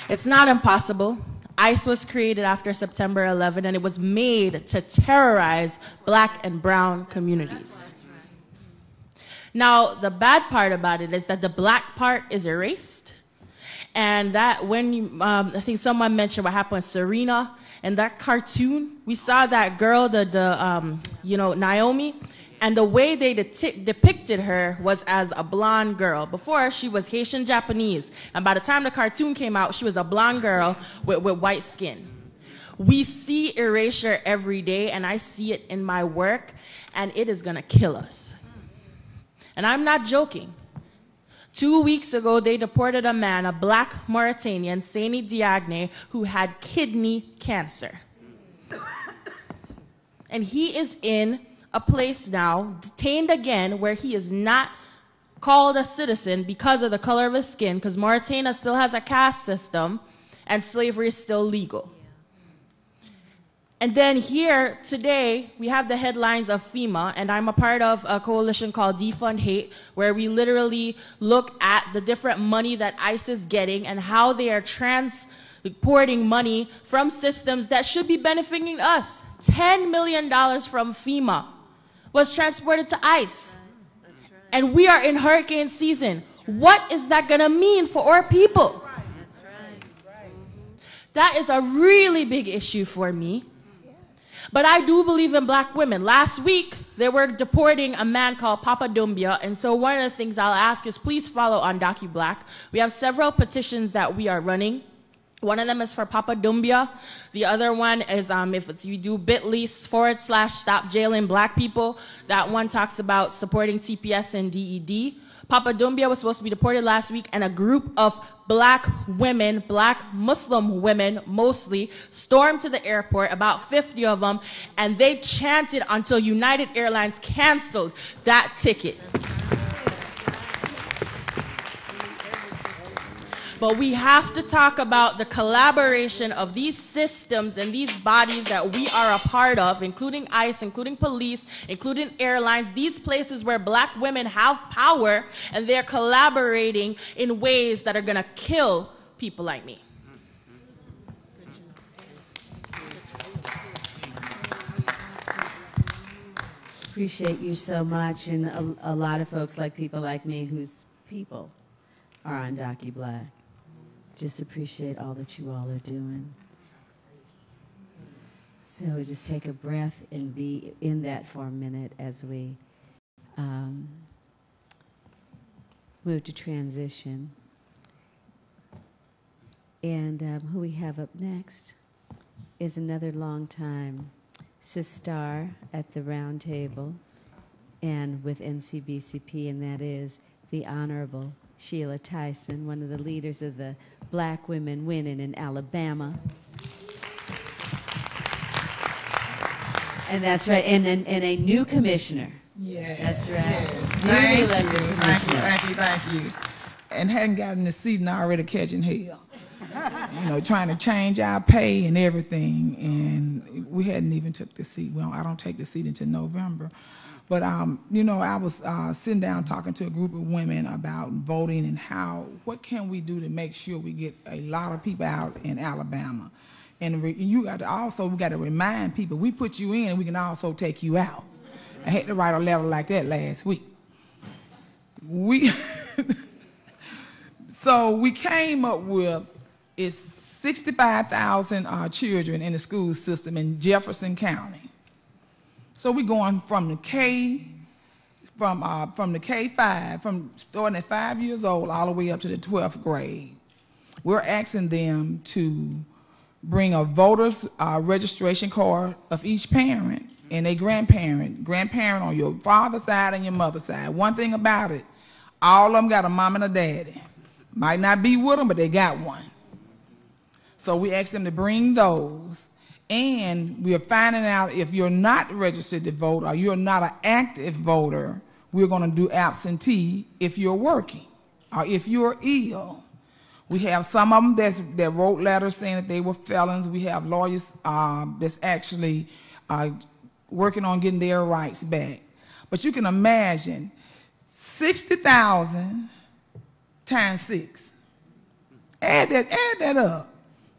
It's not impossible. ICE was created after September 11, and it was made to terrorize black and brown communities. Now, the bad part about it is that the black part is erased, and that when you, I think someone mentioned what happened with Serena, and that cartoon, we saw that girl, Naomi, and the way they depicted her was as a blonde girl. Before, she was Haitian Japanese, and by the time the cartoon came out, she was a blonde girl with white skin. We see erasure every day, and I see it in my work, and it is gonna kill us. And I'm not joking. 2 weeks ago, they deported a man, a black Mauritanian, Sani Diagne, who had kidney cancer. And he is in a place now, detained again, where he is not called a citizen because of the color of his skin, because Mauritania still has a caste system, and slavery is still legal. And then here today, we have the headlines of FEMA, and I'm a part of a coalition called Defund Hate, where we literally look at the different money that ICE is getting and how they are transporting money from systems that should be benefiting us. $10 million from FEMA was transported to ICE. And we are in hurricane season. What is that gonna mean for our people? That is a really big issue for me. But I do believe in black women. Last week, they were deporting a man called Papa Doumbia, and so one of the things I'll ask is please follow on DocuBlack. We have several petitions that we are running. One of them is for Papa Doumbia. The other one is if you do bit.ly/stop jailing black people. That one talks about supporting TPS and DED. Papa Doumbia was supposed to be deported last week, and a group of black women, black Muslim women mostly, stormed to the airport, about 50 of them, and they chanted until United Airlines canceled that ticket. But we have to talk about the collaboration of these systems and these bodies that we are a part of, including ICE, including police, including airlines, these places where black women have power, and they're collaborating in ways that are gonna kill people like me. Appreciate you so much, and a lot of folks like people like me whose people are on DocuBlack. Just appreciate all that you all are doing. So we just take a breath and be in that for a minute as we move to transition. And who we have up next is another longtime sister at the Roundtable and with NCBCP, and that is the Honorable Sheila Tyson, one of the leaders of the Black Women Winning in Alabama. And that's right, and a new commissioner. Yes. That's right. Yes. Newly elected commissioner. Thank you. And hadn't gotten the seat and already catching hell. You know, trying to change our pay and everything, and we hadn't even took the seat. Well, I don't take the seat until November. But, you know, I was sitting down talking to a group of women about voting and what can we do to make sure we get a lot of people out in Alabama. And we got to remind people, we put you in, we can also take you out. I had to write a letter like that last week. So we came up with, it's 65,000 children in the school system in Jefferson County. So we're going from the K-5, from starting at 5 years old all the way up to the 12th grade. We're asking them to bring a voter's registration card of each parent and a grandparent on your father's side and your mother's side. One thing about it, all of them got a mom and a daddy. Might not be with them, but they got one. So we asked them to bring those, and we are finding out if you're not registered to vote or you're not an active voter, we're going to do absentee if you're working or if you're ill. We have some of them that wrote letters saying that they were felons. We have lawyers that's actually working on getting their rights back. But you can imagine 60,000 times 6. Add that up.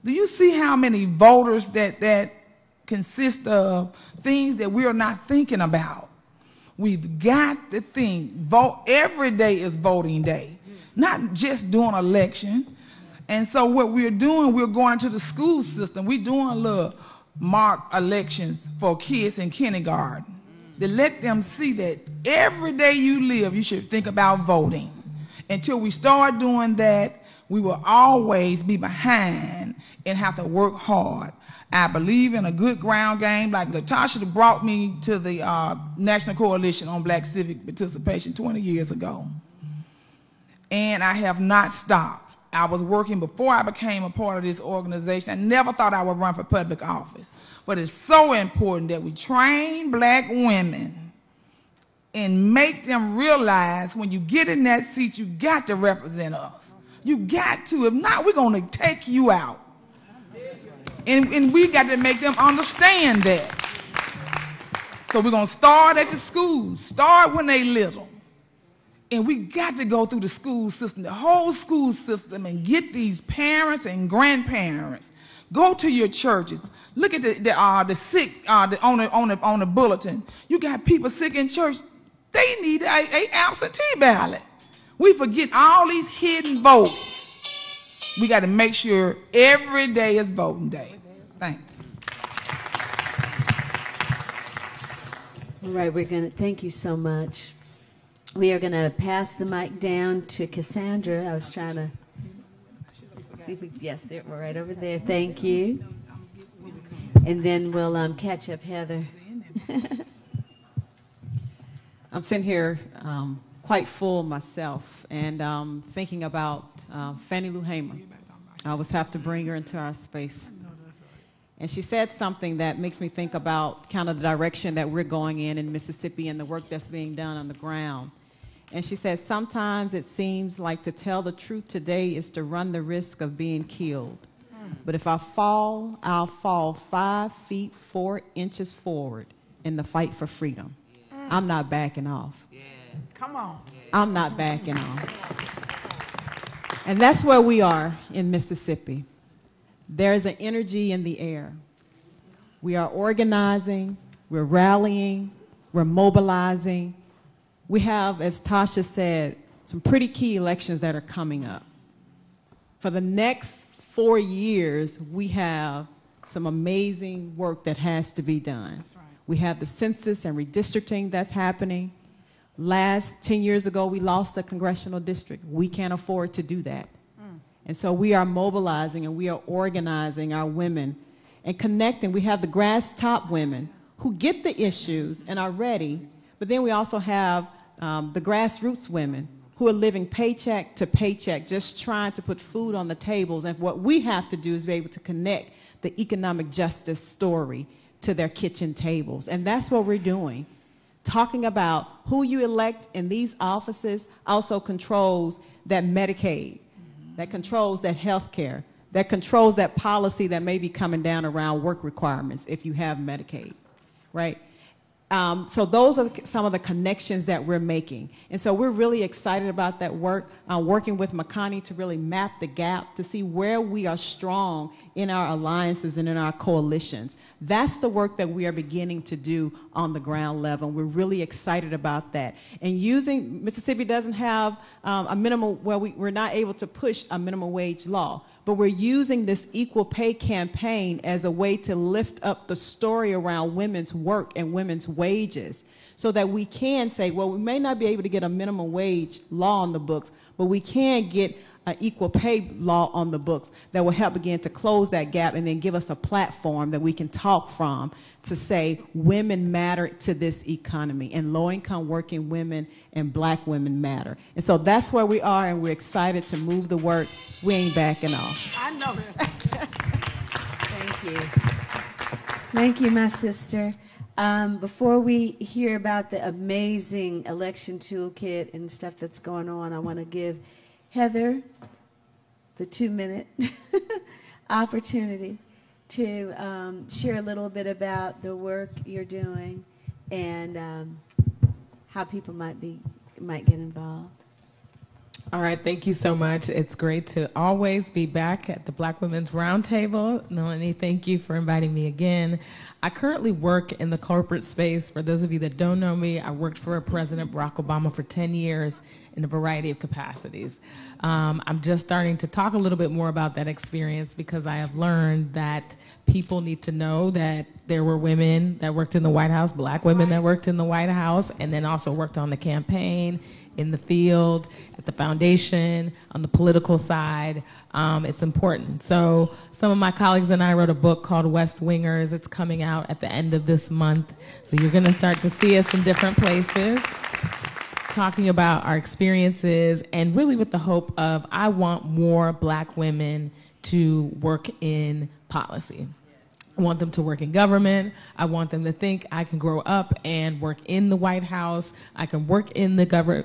Do you see how many voters that consist of things that we are not thinking about? We've got to think. Vote. Every day is voting day, not just during election. And so what we're doing, we're going to the school system. We're doing little mock elections for kids in kindergarten to let them see that every day you live, you should think about voting. Until we start doing that, we will always be behind and have to work hard. I believe in a good ground game. Like Latasha brought me to the National Coalition on Black Civic Participation 20 years ago. And I have not stopped. I was working before I became a part of this organization. I never thought I would run for public office. But it's so important that we train black women and make them realize when you get in that seat, you got to represent us. You got to. If not, we're going to take you out. And we got to make them understand that. So we're going to start at the schools. Start when they little. And we got to go through the school system, the whole school system, and get these parents and grandparents. Go to your churches. Look at the sick on the bulletin. You got people sick in church. They need a absentee ballot. We forget all these hidden votes. We got to make sure every day is voting day. Thank you. All right, thank you so much. We are going to pass the mic down to Cassandra. I was trying to see if we, yes, we're right over there. Thank you. And then we'll catch up Heather. I'm sitting here quite full myself and thinking about Fannie Lou Hamer. I always have to bring her into our space. And she said something that makes me think about kind of the direction that we're going in Mississippi and the work that's being done on the ground. And she said, sometimes it seems like to tell the truth today is to run the risk of being killed. But if I fall, I'll fall 5 feet 4 inches forward in the fight for freedom. I'm not backing off. Come on. I'm not backing off. And that's where we are in Mississippi. There's an energy in the air. We are organizing, we're rallying, we're mobilizing. We have, as Tasha said, some pretty key elections that are coming up. For the next 4 years, we have some amazing work that has to be done. That's right. We have the census and redistricting that's happening. 10 years ago, we lost a congressional district. We can't afford to do that. And so we are mobilizing and we are organizing our women and connecting. We have the grass top women who get the issues and are ready, but then we also have the grassroots women who are living paycheck to paycheck, just trying to put food on the tables. And what we have to do is be able to connect the economic justice story to their kitchen tables. And that's what we're doing. Talking about who you elect in these offices also controls that Medicaid, that controls that health care, that controls that policy that may be coming down around work requirements if you have Medicaid, right? So those are some of the connections that we're making. And so we're really excited about that work, working with Makani to really map the gap to see where we are strong in our alliances and in our coalitions. That's the work that we are beginning to do on the ground level. We're really excited about that. And Mississippi doesn't have a minimum, well, we're not able to push a minimum wage law, but we're using this equal pay campaign as a way to lift up the story around women's work and women's wages so that we can say, well, we may not be able to get a minimum wage law on the books, but we can get an equal pay law on the books that will help begin to close that gap and then give us a platform that we can talk from to say women matter to this economy, and low-income working women and black women matter. And so that's where we are, and we're excited to move the work. We ain't backing off. I know this. Thank you. Thank you, my sister. Before we hear about the amazing election toolkit and stuff that's going on, I want to give Heather the 2-minute opportunity to share a little bit about the work you're doing and how people might get involved. All right, thank you so much. It's great to always be back at the Black Women's Roundtable. Melanie, thank you for inviting me again. I currently work in the corporate space. For those of you that don't know me, I worked for President Barack Obama for 10 years in a variety of capacities. I'm just starting to talk a little bit more about that experience because I have learned that people need to know that there were women that worked in the White House, black women that worked in the White House, and then also worked on the campaign, in the field, at the foundation, on the political side. It's important. So some of my colleagues and I wrote a book called West Wingers. It's coming out at the end of this month. So you're gonna start to see us in different places, talking about our experiences, and really with the hope of, I want more black women to work in policy. I want them to work in government. I want them to think I can grow up and work in the White House. I can work in the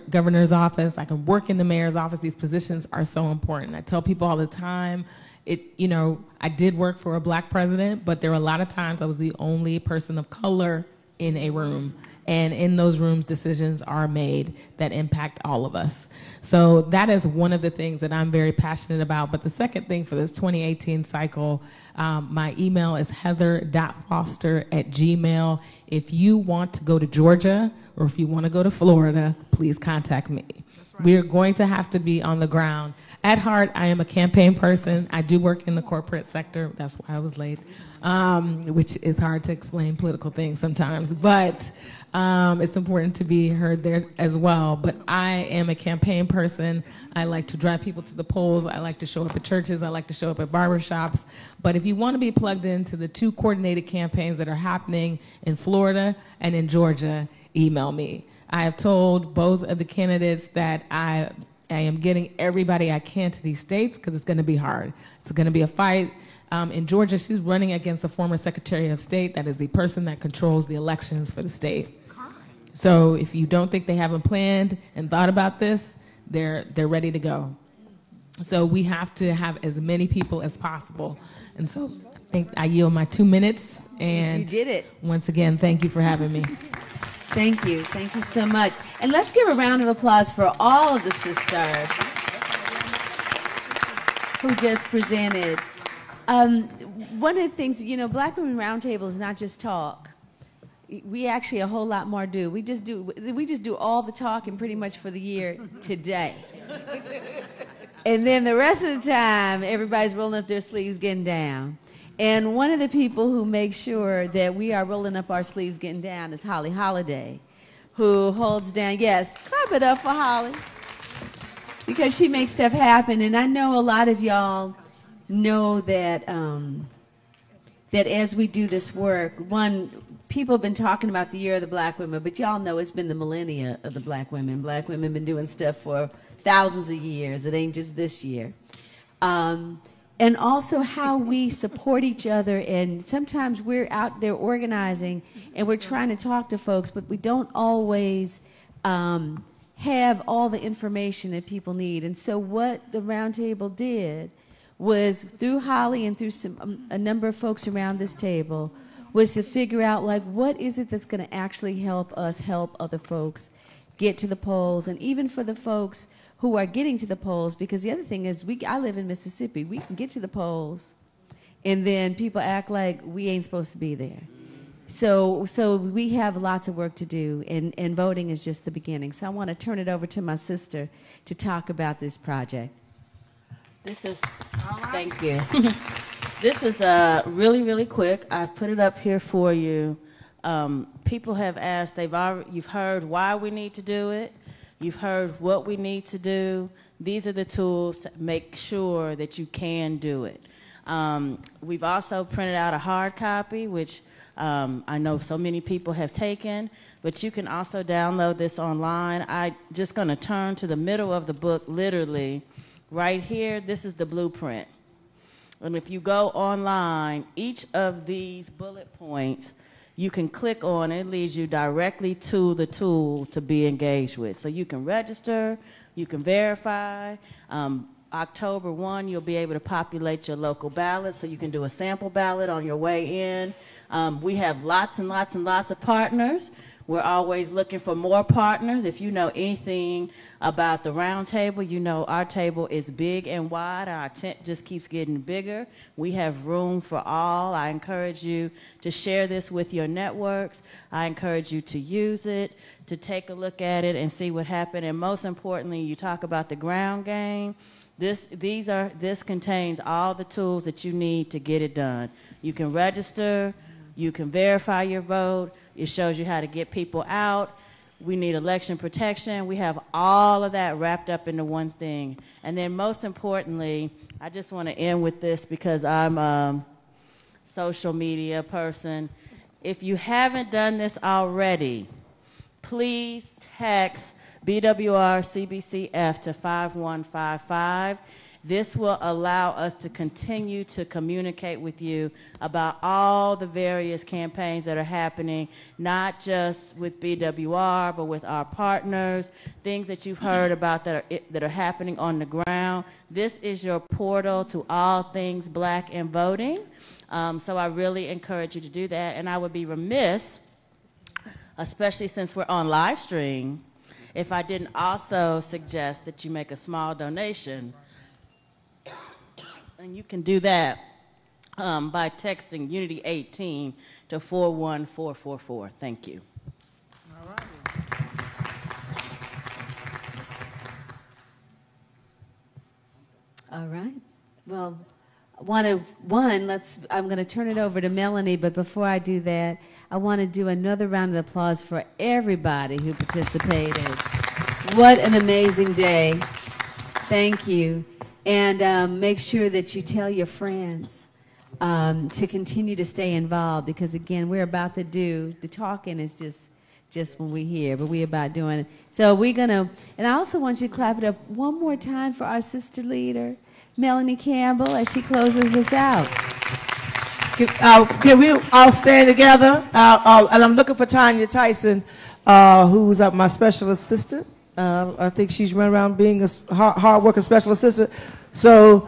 governor's office. I can work in the mayor's office. These positions are so important. I tell people all the time, I did work for a black president, but there were a lot of times I was the only person of color in a room. And in those rooms, decisions are made that impact all of us. So that is one of the things that I'm very passionate about. But the second thing for this 2018 cycle, my email is heather.foster@gmail. If you want to go to Georgia or if you want to go to Florida, please contact me. We're going to have to be on the ground. At heart, I am a campaign person. I do work in the corporate sector. That's why I was late, which is hard to explain political things sometimes. But it's important to be heard there as well. But I am a campaign person. I like to drive people to the polls. I like to show up at churches. I like to show up at barbershops. But if you want to be plugged into the 2 coordinated campaigns that are happening in Florida and in Georgia, email me. I have told both of the candidates that I am getting everybody I can to these states because it's going to be hard. It's going to be a fight. In Georgia, she's running against the former Secretary of State. That is the person that controls the elections for the state. So if you don't think they haven't planned and thought about this, they're ready to go. So we have to have as many people as possible. And so I think I yield my 2 minutes. And you did it. Once again, thank you for having me. Thank you. Thank you so much. And let's give a round of applause for all of the sisters who just presented. One of the things, Black Women Roundtable is not just talk. We actually a whole lot more do. We just do all the talking pretty much for the year today. And then the rest of the time, everybody's rolling up their sleeves, getting down. And one of the people who makes sure that we are rolling up our sleeves, getting down is Holly Holiday, who holds down, yes, clap it up for Holly, because she makes stuff happen. And I know a lot of y'all know that, that as we do this work, people have been talking about the year of the black women, but y'all know it's been the millennia of the black women. Black women have been doing stuff for thousands of years. It ain't just this year. And also how we support each other, and sometimes we're out there organizing and we're trying to talk to folks, but we don't always have all the information that people need. And so what the Roundtable did was, through Holly and through a number of folks around this table, was to figure out, like, what is it that's going to actually help us help other folks get to the polls, and even for the folks who are getting to the polls, because the other thing is, I live in Mississippi. We can get to the polls, and then people act like we ain't supposed to be there. So we have lots of work to do, and voting is just the beginning. So I want to turn it over to my sister to talk about this project. This is, thank you. This is really, really quick. I've put it up here for you. People have asked, you've heard why we need to do it. You've heard what we need to do. These are the tools to make sure that you can do it. We've also printed out a hard copy, which I know so many people have taken, but you can also download this online. I'm just going to turn to the middle of the book, literally, right here. This is the blueprint. And if you go online, each of these bullet points, you can click on it. It leads you directly to the tool to be engaged with. So you can register, you can verify. October 1, you'll be able to populate your local ballot, so you can do a sample ballot on your way in. We have lots and lots and lots of partners. We're always looking for more partners. If you know anything about the Roundtable, you know our table is big and wide. Our tent just keeps getting bigger. We have room for all. I encourage you to share this with your networks. I encourage you to use it, to take a look at it and see what happened. And most importantly, you talk about the ground game. This contains all the tools that you need to get it done. You can register, you can verify your vote. It shows you how to get people out. We need election protection. We have all of that wrapped up into one thing. And then most importantly, I just want to end with this because I'm a social media person. If you haven't done this already, please text BWR CBCF to 5155. This will allow us to continue to communicate with you about all the various campaigns that are happening, not just with BWR, but with our partners, things that you've heard about that are happening on the ground. This is your portal to all things black and voting. So I really encourage you to do that. And I would be remiss, especially since we're on live stream, if I didn't also suggest that you make a small donation. And you can do that by texting Unity 18 to 41444. Thank you. All right. Well, I'm going to turn it over to Melanie, but before I do that, I want to do another round of applause for everybody who participated. What an amazing day. Thank you. And make sure that you tell your friends to continue to stay involved, because again, we're about to do, the talking is just when we're here, but we're about doing it. So we're gonna, and I also want you to clap it up one more time for our sister leader, Melanie Campbell, as she closes us out. Can we all stand together? And I'm looking for Tanya Tyson, who's my special assistant. I think she's running around being a hard-working special assistant. So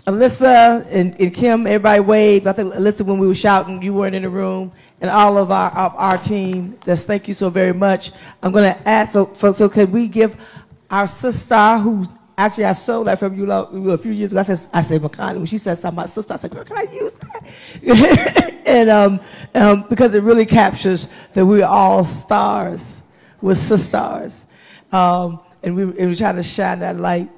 Alyssa and Kim, everybody waved. I think Alyssa, when we were shouting, you weren't in the room. And all of our team, thank you so very much. I'm going to ask, so can we give our sister, who actually I stole that from you a few years ago. I said Makani, when she said something about sister, I said, girl, can I use that? And because it really captures that we're all stars. With sisters, and we try to shine that light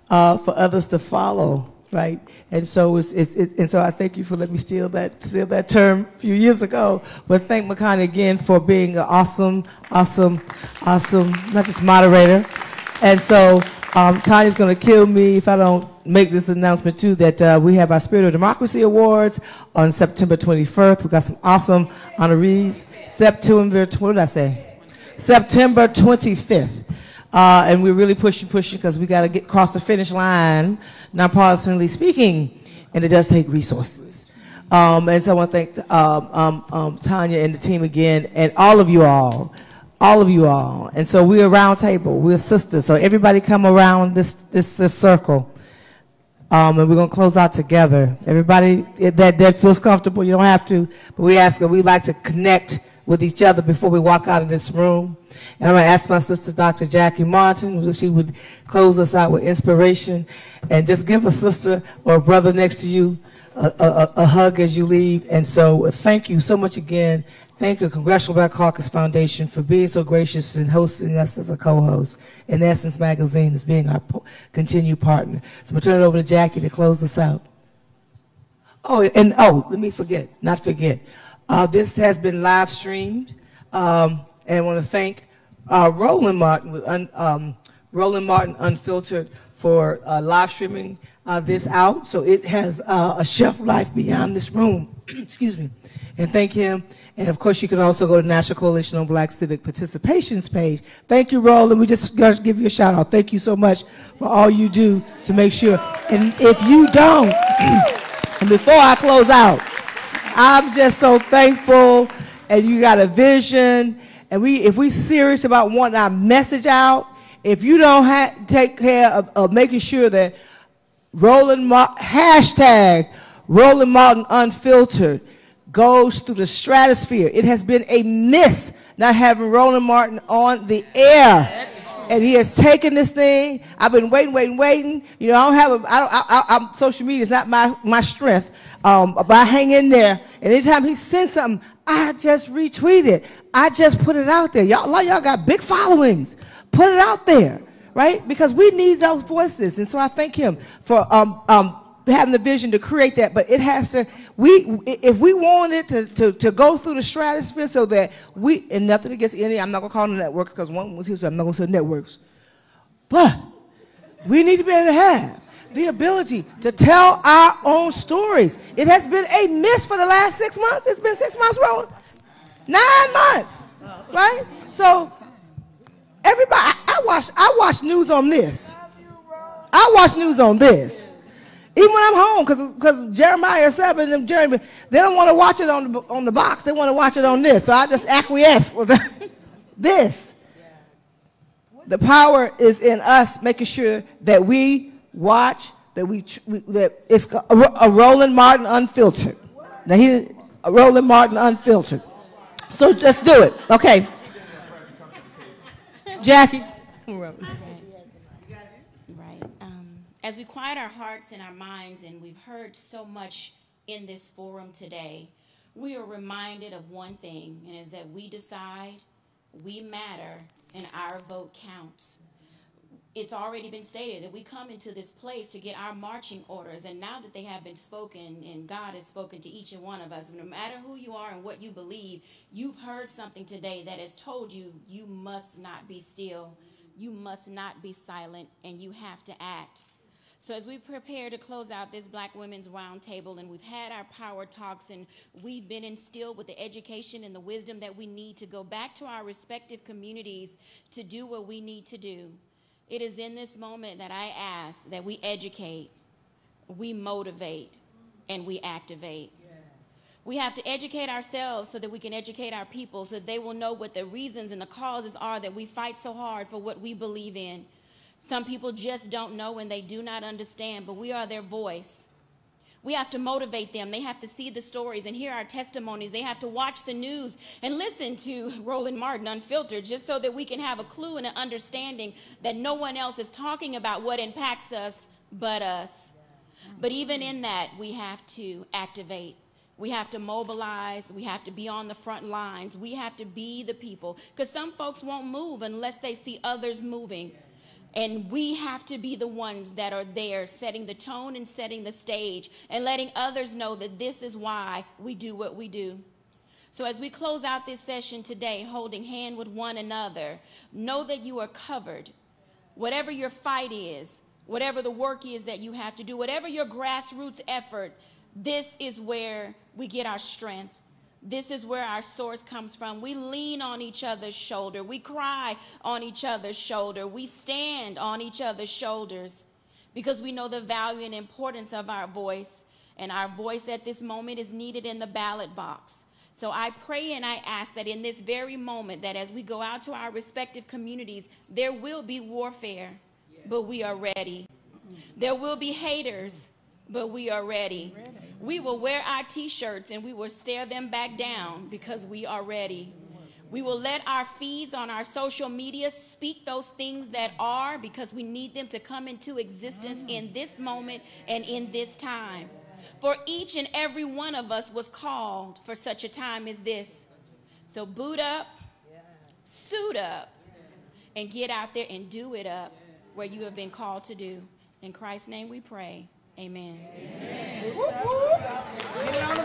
for others to follow, right? And so and so I thank you for letting me steal that term a few years ago. But thank Makani again for being an awesome, not just moderator. And so Tanya's going to kill me if I don't make this announcement too, that we have our Spirit of Democracy Awards on September 21st. We got some awesome honorees. September 25th. And we're really pushing because we got to get across the finish line, nonpartisanly speaking, and it does take resources. And so I want to thank Tanya and the team again, and all of you all. And so we're a round table, we're sisters. So everybody come around this circle. And we're going to close out together. Everybody that feels comfortable, you don't have to, but we like to connect with each other before we walk out of this room. And I'm going to ask my sister, Dr. Jackie Martin, if she would close us out with inspiration and just give a sister or a brother next to you a hug as you leave. And so thank you so much again. Thank you, Congressional Black Caucus Foundation, for being so gracious and hosting us as a co-host. And Essence Magazine is being our continued partner. So I'm going to turn it over to Jackie to close us out. Let me not forget. This has been live streamed. And I want to thank Roland Martin with Roland Martin Unfiltered for live streaming this out. So it has a shelf life beyond this room. Excuse me. And thank him. And of course, you can also go to National Coalition on Black Civic Participation's page. Thank you, Roland. We just got to give you a shout out. Thank you so much for all you do to make sure. And if you don't, and before I close out, I'm just so thankful. And you got a vision. And if we serious about wanting our message out, if you don't take care of making sure that hashtag Roland Martin Unfiltered goes through the stratosphere. It has been a miss not having Roland Martin on the air. And he has taken this thing. I've been waiting. You know, I'm social media is not my strength. But I hang in there. And anytime he sends something, I just retweet it. I just put it out there. Y'all got big followings. Put it out there, right? Because we need those voices. And so I thank him for having the vision to create that. But it has to, if we wanted to go through the stratosphere so that and nothing against any, I'm not going to call them networks because one was here, so I'm not going to say networks. But we need to be able to have the ability to tell our own stories. It has been a miss for the last 6 months. It's been 6 months, Roland. 9 months, right? So everybody, I watch news on this. I watch news on this. Even when I'm home, because Jeremiah 7 and Jeremy, they don't want to watch it on the box. They want to watch it on this. So I just acquiesce with this. The power is in us making sure that we watch, that it's a Roland Martin Unfiltered. Now a Roland Martin Unfiltered. So let's do it. Okay. Jackie. As we quiet our hearts and our minds, and we've heard so much in this forum today, we are reminded of one thing, and is that we decide, we matter, and our vote counts. It's already been stated that we come into this place to get our marching orders, and now that they have been spoken, and God has spoken to each and one of us, no matter who you are and what you believe, you've heard something today that has told you, you must not be still, you must not be silent, and you have to act. So as we prepare to close out this Black Women's Roundtable, and we've had our power talks, and we've been instilled with the education and the wisdom that we need to go back to our respective communities to do what we need to do, it is in this moment that I ask that we educate, we motivate, and we activate. We have to educate ourselves so that we can educate our people, so that they will know what the reasons and the causes are that we fight so hard for what we believe in. Some people just don't know and they do not understand, but we are their voice. We have to motivate them. They have to see the stories and hear our testimonies. They have to watch the news and listen to Roland Martin Unfiltered, just so that we can have a clue and an understanding that no one else is talking about what impacts us but us. But even in that, we have to activate. We have to mobilize. We have to be on the front lines. We have to be the people, because some folks won't move unless they see others moving. And we have to be the ones that are there setting the tone and setting the stage and letting others know that this is why we do what we do. So as we close out this session today, holding hand with one another, know that you are covered. Whatever your fight is, whatever the work is that you have to do, whatever your grassroots effort, this is where we get our strength. This is where our source comes from. We lean on each other's shoulder. We cry on each other's shoulder. We stand on each other's shoulders because we know the value and importance of our voice. And our voice at this moment is needed in the ballot box. So I pray and I ask that in this very moment, that as we go out to our respective communities, there will be warfare, but we are ready. There will be haters, but we are ready. We will wear our t-shirts and we will stare them back down because we are ready. We will let our feeds on our social media speak those things that are, because we need them to come into existence in this moment and in this time. For each and every one of us was called for such a time as this. So boot up, suit up, and get out there and do it up where you have been called to do. In Christ's name we pray. Amen. Amen.